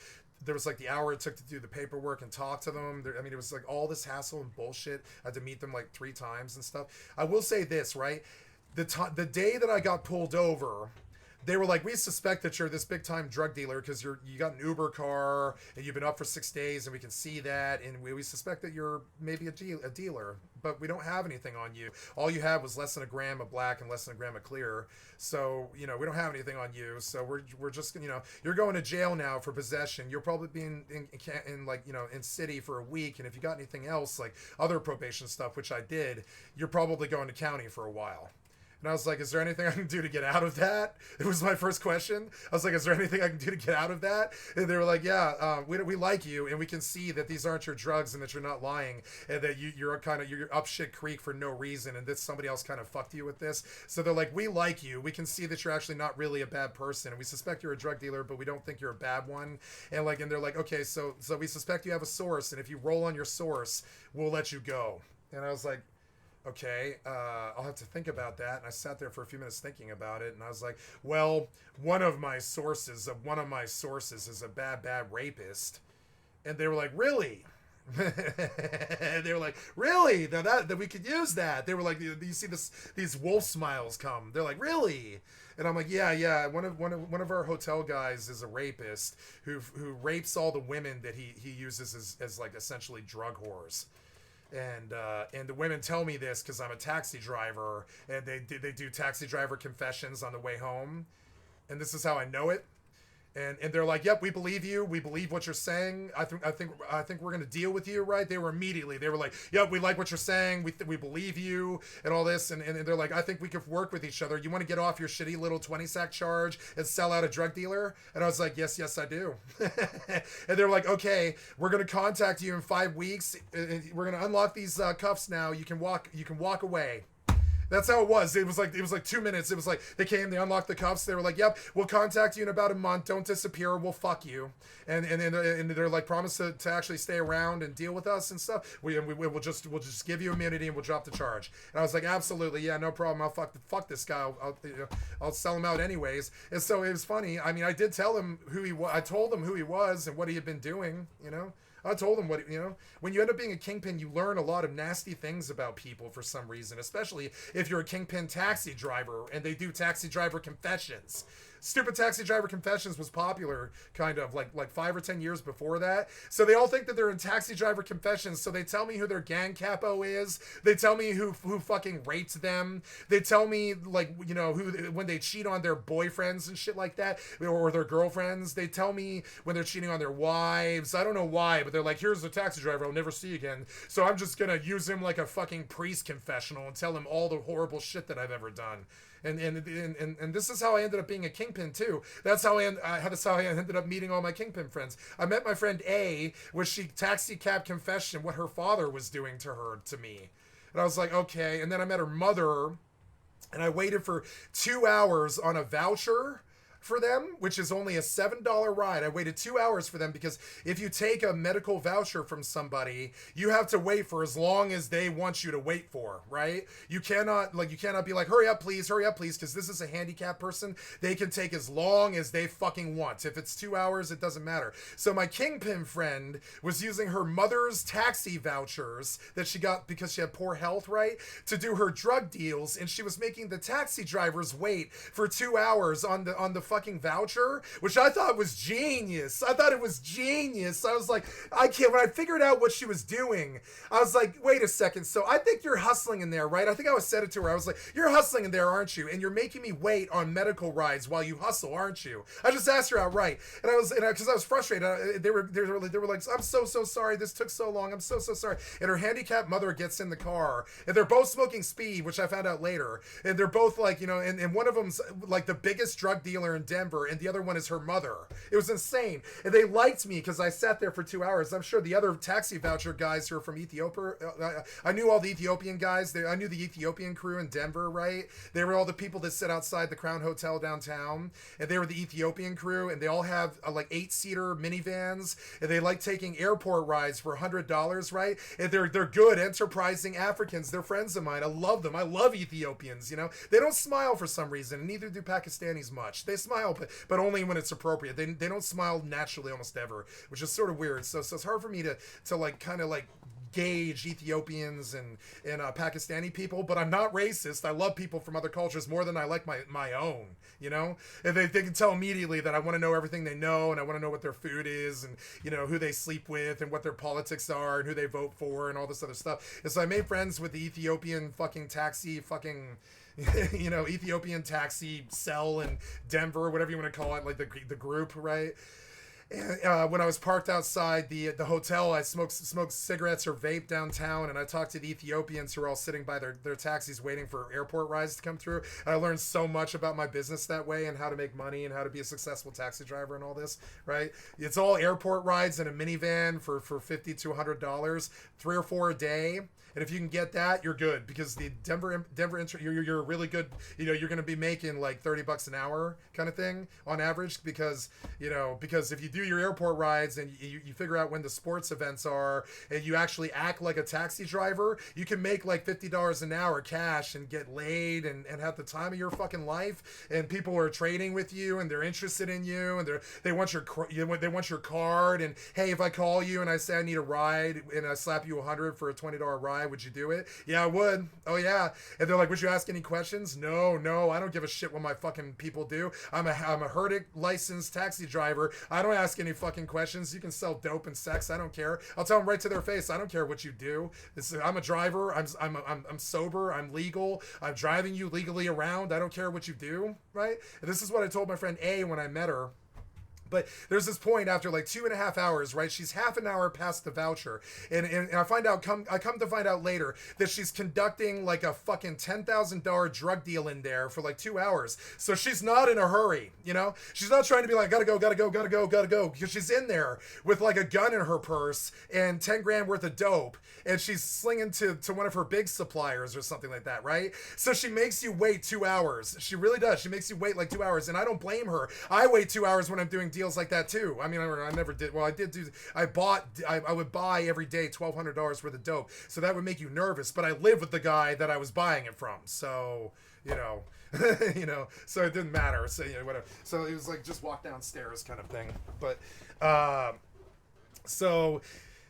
the hour it took to do the paperwork and talk to them. I mean, it was like all this hassle and bullshit. I had to meet them like 3 times and stuff. I will say this, right? The day that I got pulled over, they were like, we suspect that you're this big time drug dealer because you got an Uber car and you've been up for 6 days and we can see that, and we suspect that you're maybe a dealer, but we don't have anything on you. All you have was less than a gram of black and less than a gram of clear. So, you know, we don't have anything on you. So we're just, you know, you're going to jail now for possession. You'll probably be in like, you know, in city for a week. And if you got anything else, like other probation stuff, which I did, you're probably going to county for a while. And I was like, is there anything I can do to get out of that? It was my first question. I was like, is there anything I can do to get out of that? And they were like, yeah, we like you, and we can see that these aren't your drugs and that you're not lying, and that you're up shit creek for no reason, and that somebody else kind of fucked you with this. So they're like, we like you. We can see that you're actually not really a bad person, and we suspect you're a drug dealer, but we don't think you're a bad one. And they're like, okay, so we suspect you have a source, and if you roll on your source, we'll let you go. And I was like, okay, I'll have to think about that. And I sat there for a few minutes thinking about it. And I was like, well, one of my sources is a bad rapist. And they were like, really? They were like, really? Now that we could use that. They were like, you see these wolf smiles come. They're like, really? And I'm like, yeah. One of our hotel guys is a rapist who rapes all the women that he uses as like essentially drug whores. And the women tell me this because I'm a taxi driver, and they do taxi driver confessions on the way home, and this is how I know it. And they're like, yep, we believe you. We believe what you're saying. I think we're gonna deal with you, right? They were like, yep, we like what you're saying. We believe you and all this. And they're like, I think we could work with each other. You want to get off your shitty little 20 sack charge and sell out a drug dealer? And I was like, yes, I do. And they're like, okay, we're gonna contact you in 5 weeks. We're gonna unlock these cuffs now. You can walk away. That's how it was. It was like 2 minutes. It was like they came, they unlocked the cuffs. They were like, "Yep, we'll contact you in about a month. Don't disappear. We'll fuck you." And they're like, "Promise to actually stay around and deal with us and stuff. We'll just give you immunity and we'll drop the charge." And I was like, "Absolutely, yeah, no problem. I'll fuck this guy. I'll sell him out anyways." And so it was funny. I mean, I did tell him who he was. I told him who he was and what he had been doing. You know. I told him when you end up being a kingpin, you learn a lot of nasty things about people for some reason, especially if you're a kingpin taxi driver and they do taxi driver confessions. Stupid Taxi Driver Confessions was popular kind of like 5 or 10 years before that. So they all think that they're in Taxi Driver Confessions. So they tell me who their gang capo is. They tell me who fucking raped them. They tell me like, you know, who when they cheat on their boyfriends and shit like that, or their girlfriends. They tell me when they're cheating on their wives. I don't know why, but they're like, here's the taxi driver I'll never see again. So I'm just gonna use him like a fucking priest confessional and tell him all the horrible shit that I've ever done. And this is how I ended up being a kingpin too. That's how I ended up meeting all my kingpin friends. I met my friend A, where she taxi cab confession what her father was doing to me. And I was like, okay. And then I met her mother, and I waited for 2 hours on a voucher for them, which is only a $7 ride. I waited 2 hours for them because if you take a medical voucher from somebody, you have to wait for as long as they want you to wait for, right? You cannot be like, hurry up please, because this is a handicapped person. They can take as long as they fucking want. If it's 2 hours, it doesn't matter. So my kingpin friend was using her mother's taxi vouchers that she got because she had poor health, right, to do her drug deals, and she was making the taxi drivers wait for 2 hours on the fucking voucher, which I thought was genius. I thought it was genius. I was like, I can't. When I figured out what she was doing, I was like, wait a second. So I think you're hustling in there, right? I think I said it to her. I was like, you're hustling in there, aren't you? And you're making me wait on medical rides while you hustle, aren't you? I just asked her outright, and because I was frustrated. They were like, I'm so sorry. This took so long. I'm so sorry. And her handicapped mother gets in the car, and they're both smoking speed, which I found out later. And they're both like, you know, and one of them's like the biggest drug dealer in Denver, and the other one is her mother. It was insane. And they liked me because I sat there for 2 hours. I'm sure the other taxi voucher guys who are from Ethiopia, I knew all the Ethiopian guys. I knew the Ethiopian crew in Denver, right? They were all the people that sit outside the Crown Hotel downtown, and they were the Ethiopian crew, and they all have like 8-seater minivans, and they like taking airport rides for $100, right? And they're good, enterprising Africans. They're friends of mine. I love them. I love Ethiopians, you know? They don't smile for some reason, and neither do Pakistanis much. They smile, but only when it's appropriate. They don't smile naturally almost ever, which is sort of weird. So it's hard for me to like kind of like gauge Ethiopians and Pakistani people, but I'm not racist. I love people from other cultures more than I like my own, you know? And they can tell immediately that I want to know everything they know, and I want to know what their food is, and, you know, who they sleep with, and what their politics are, and who they vote for, and all this other stuff. And so I made friends with the Ethiopian fucking taxi fucking you know, Ethiopian taxi cell in Denver, whatever you want to call it, like the group, right? And when I was parked outside the hotel, I smoked cigarettes or vape downtown, and I talked to the Ethiopians who were all sitting by their taxis waiting for airport rides to come through. And I learned so much about my business that way, and how to make money, and how to be a successful taxi driver and all this, right? It's all airport rides in a minivan for $50 to $100, 3 or 4 a day. And if you can get that, you're good, because the Denver you're really good. You know, you're going to be making like $30 an hour kind of thing on average, because if you do your airport rides and you figure out when the sports events are, and you actually act like a taxi driver, you can make like $50 an hour cash and get laid and have the time of your fucking life. And people are trading with you, and they're interested in you, and they want your card. And hey, if I call you and I say I need a ride and I slap you $100 for a $20 ride, would you do it? Yeah, I would. Oh yeah. And they're like, would you ask any questions? No, I don't give a shit what my fucking people do. I'm a Herdic licensed taxi driver. I don't ask any fucking questions. You can sell dope and sex. I don't care. I'll tell them right to their face. I don't care what you do. I'm a driver. I'm sober. I'm legal. I'm driving you legally around. I don't care what you do. Right? And this is what I told my friend A when I met her. But there's this point after like 2.5 hours, right? She's half an hour past the voucher. And I come to find out later that she's conducting like a fucking $10,000 drug deal in there for like 2 hours. So she's not in a hurry, you know? She's not trying to be like, gotta go. Because she's in there with like a gun in her purse and 10 grand worth of dope. And she's slinging to one of her big suppliers or something like that, right? So she makes you wait 2 hours. She really does. She makes you wait like 2 hours. And I don't blame her. I wait 2 hours when I'm doing deals like that too. I mean, I never did. Well, I would buy every day $1,200 worth of dope. So that would make you nervous. But I live with the guy that I was buying it from. So, you know, so it didn't matter. So, you know, whatever. So it was like, just walk downstairs kind of thing. But, so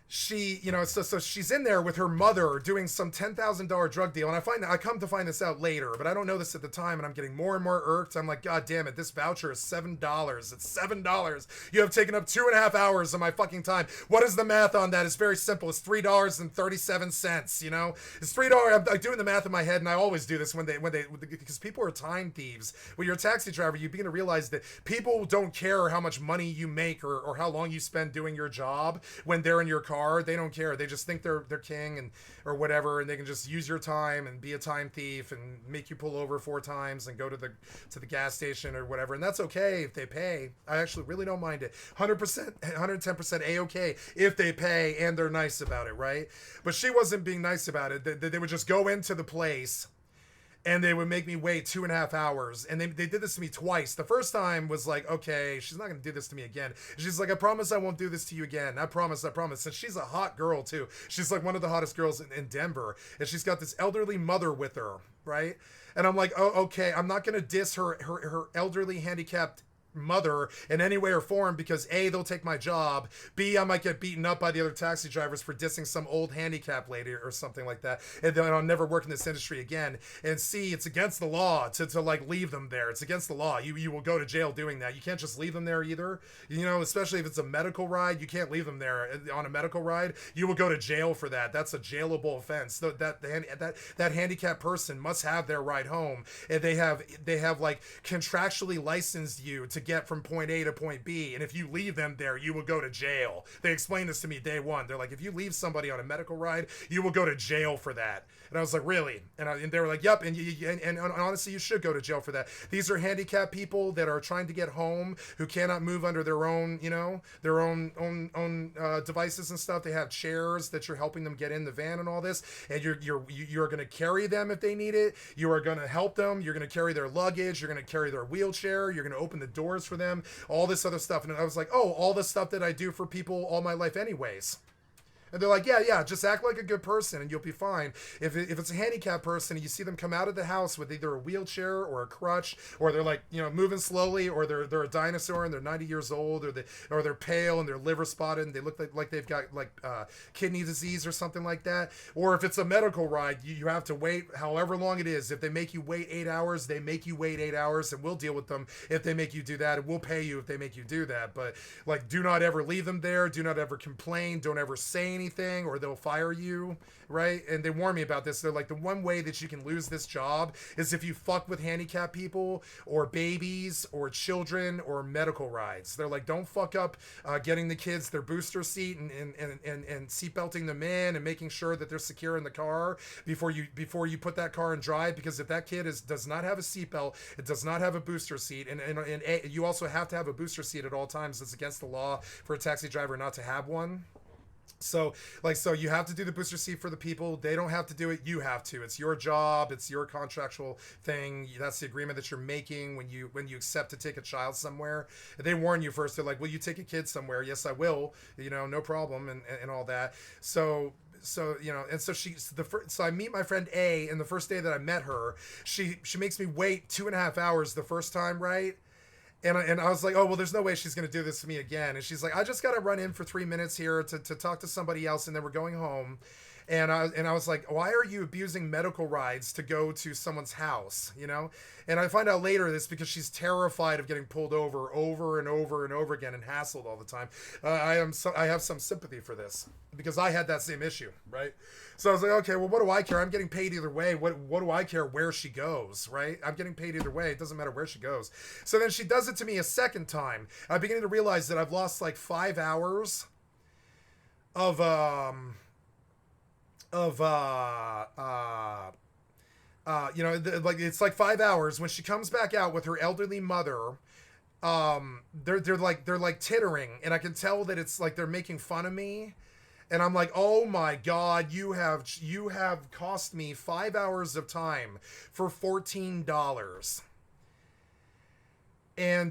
she, you know, so she's in there with her mother doing some $10,000 drug deal, and I come to find this out later, but I don't know this at the time, and I'm getting more and more irked. I'm like, God damn it, this voucher is $7. It's $7. You have taken up 2.5 hours of my fucking time. What is the math on that? It's very simple. It's $3.37. You know, it's $3. I'm doing the math in my head, and I always do this when they because people are time thieves. When you're a taxi driver, you begin to realize that people don't care how much money you make or how long you spend doing your job when they're in your car. They don't care. They just think they're king and or whatever, and they can just use your time and be a time thief and make you pull over 4 times and go to the gas station or whatever. And that's okay if they pay. I actually really don't mind it. 100%, 110% a-okay if they pay and they're nice about it, right? But she wasn't being nice about it. They would just go into the place and they would make me wait 2.5 hours. And they did this to me twice. The first time was like, okay, she's not going to do this to me again. She's like, I promise I won't do this to you again. I promise. And she's a hot girl, too. She's like one of the hottest girls in Denver. And she's got this elderly mother with her, right? And I'm like, oh, okay, I'm not going to diss her elderly handicapped mother in any way or form because A, they'll take my job, B, I might get beaten up by the other taxi drivers for dissing some old handicap lady or something like that, and then I'll never work in this industry again, and C, it's against the law to like leave them there. It's against the law. You will go to jail doing that. You can't just leave them there either, you know, especially if it's a medical ride. You can't leave them there on a medical ride. You will go to jail for that. That's a jailable offense. So that handicapped person must have their ride home, and they have like contractually licensed you to get from point A to point B, and if you leave them there, you will go to jail. They explained this to me day one. They're like, if you leave somebody on a medical ride, you will go to jail for that. And I was like, really? And they were like, yep. And honestly, you should go to jail for that. These are handicapped people that are trying to get home, who cannot move under their own, you know, their own devices and stuff. They have chairs that you're helping them get in the van and all this, and you're going to carry them if they need it. You are going to help them. You're going to carry their luggage. You're going to carry their wheelchair. You're going to open the doors for them. All this other stuff. And I was like, oh, all the stuff that I do for people all my life anyways. And they're like, yeah, just act like a good person and you'll be fine. If it's a handicapped person and you see them come out of the house with either a wheelchair or a crutch, or they're like, you know, moving slowly, or they're a dinosaur and they're 90 years old, or they're pale and they're liver spotted and they look like they've got like kidney disease or something like that. Or if it's a medical ride, you have to wait however long it is. If they make you wait 8 hours, they make you wait 8 hours, and we'll deal with them if they make you do that, and we'll pay you if they make you do that. But like, do not ever leave them there. Do not ever complain. Don't ever say anything, or they'll fire you, right? And they warn me about this. They're like, the one way that you can lose this job is if you fuck with handicapped people or babies or children or medical rides. They're like, don't fuck up getting the kids their booster seat and seat belting them in and making sure that they're secure in the car before you put that car in drive, because if that kid does not have a seatbelt, it does not have a booster seat, and you also have to have a booster seat at all times. It's against the law for a taxi driver not to have one. So you have to do the booster seat for the people. They don't have to do it. You have to. It's your job. It's your contractual thing. That's the agreement that you're making when you accept to take a child somewhere. They warn you first. They're like, will you take a kid somewhere? Yes, I will. You know, no problem, and all that. So you know, and so so I meet my friend A, and the first day that I met her, she makes me wait 2.5 hours the first time, right? And I was like, oh, well, there's no way she's going to do this to me again. And she's like, I just got to run in for 3 minutes here to talk to somebody else, and then we're going home. And I was like, why are you abusing medical rides to go to someone's house, you know? And I find out later this because she's terrified of getting pulled over and over again and hassled all the time. I have some sympathy for this because I had that same issue, right? So I was like, okay, well, what do I care? I'm getting paid either way. What do I care where she goes, right? I'm getting paid either way. It doesn't matter where she goes. So then she does it to me a second time. I'm beginning to realize that I've lost like 5 hours of you know, like it's like 5 hours when she comes back out with her elderly mother. They're like tittering, and I can tell that it's like they're making fun of me. And I'm like, oh my God, you have cost me 5 hours of time for $14. And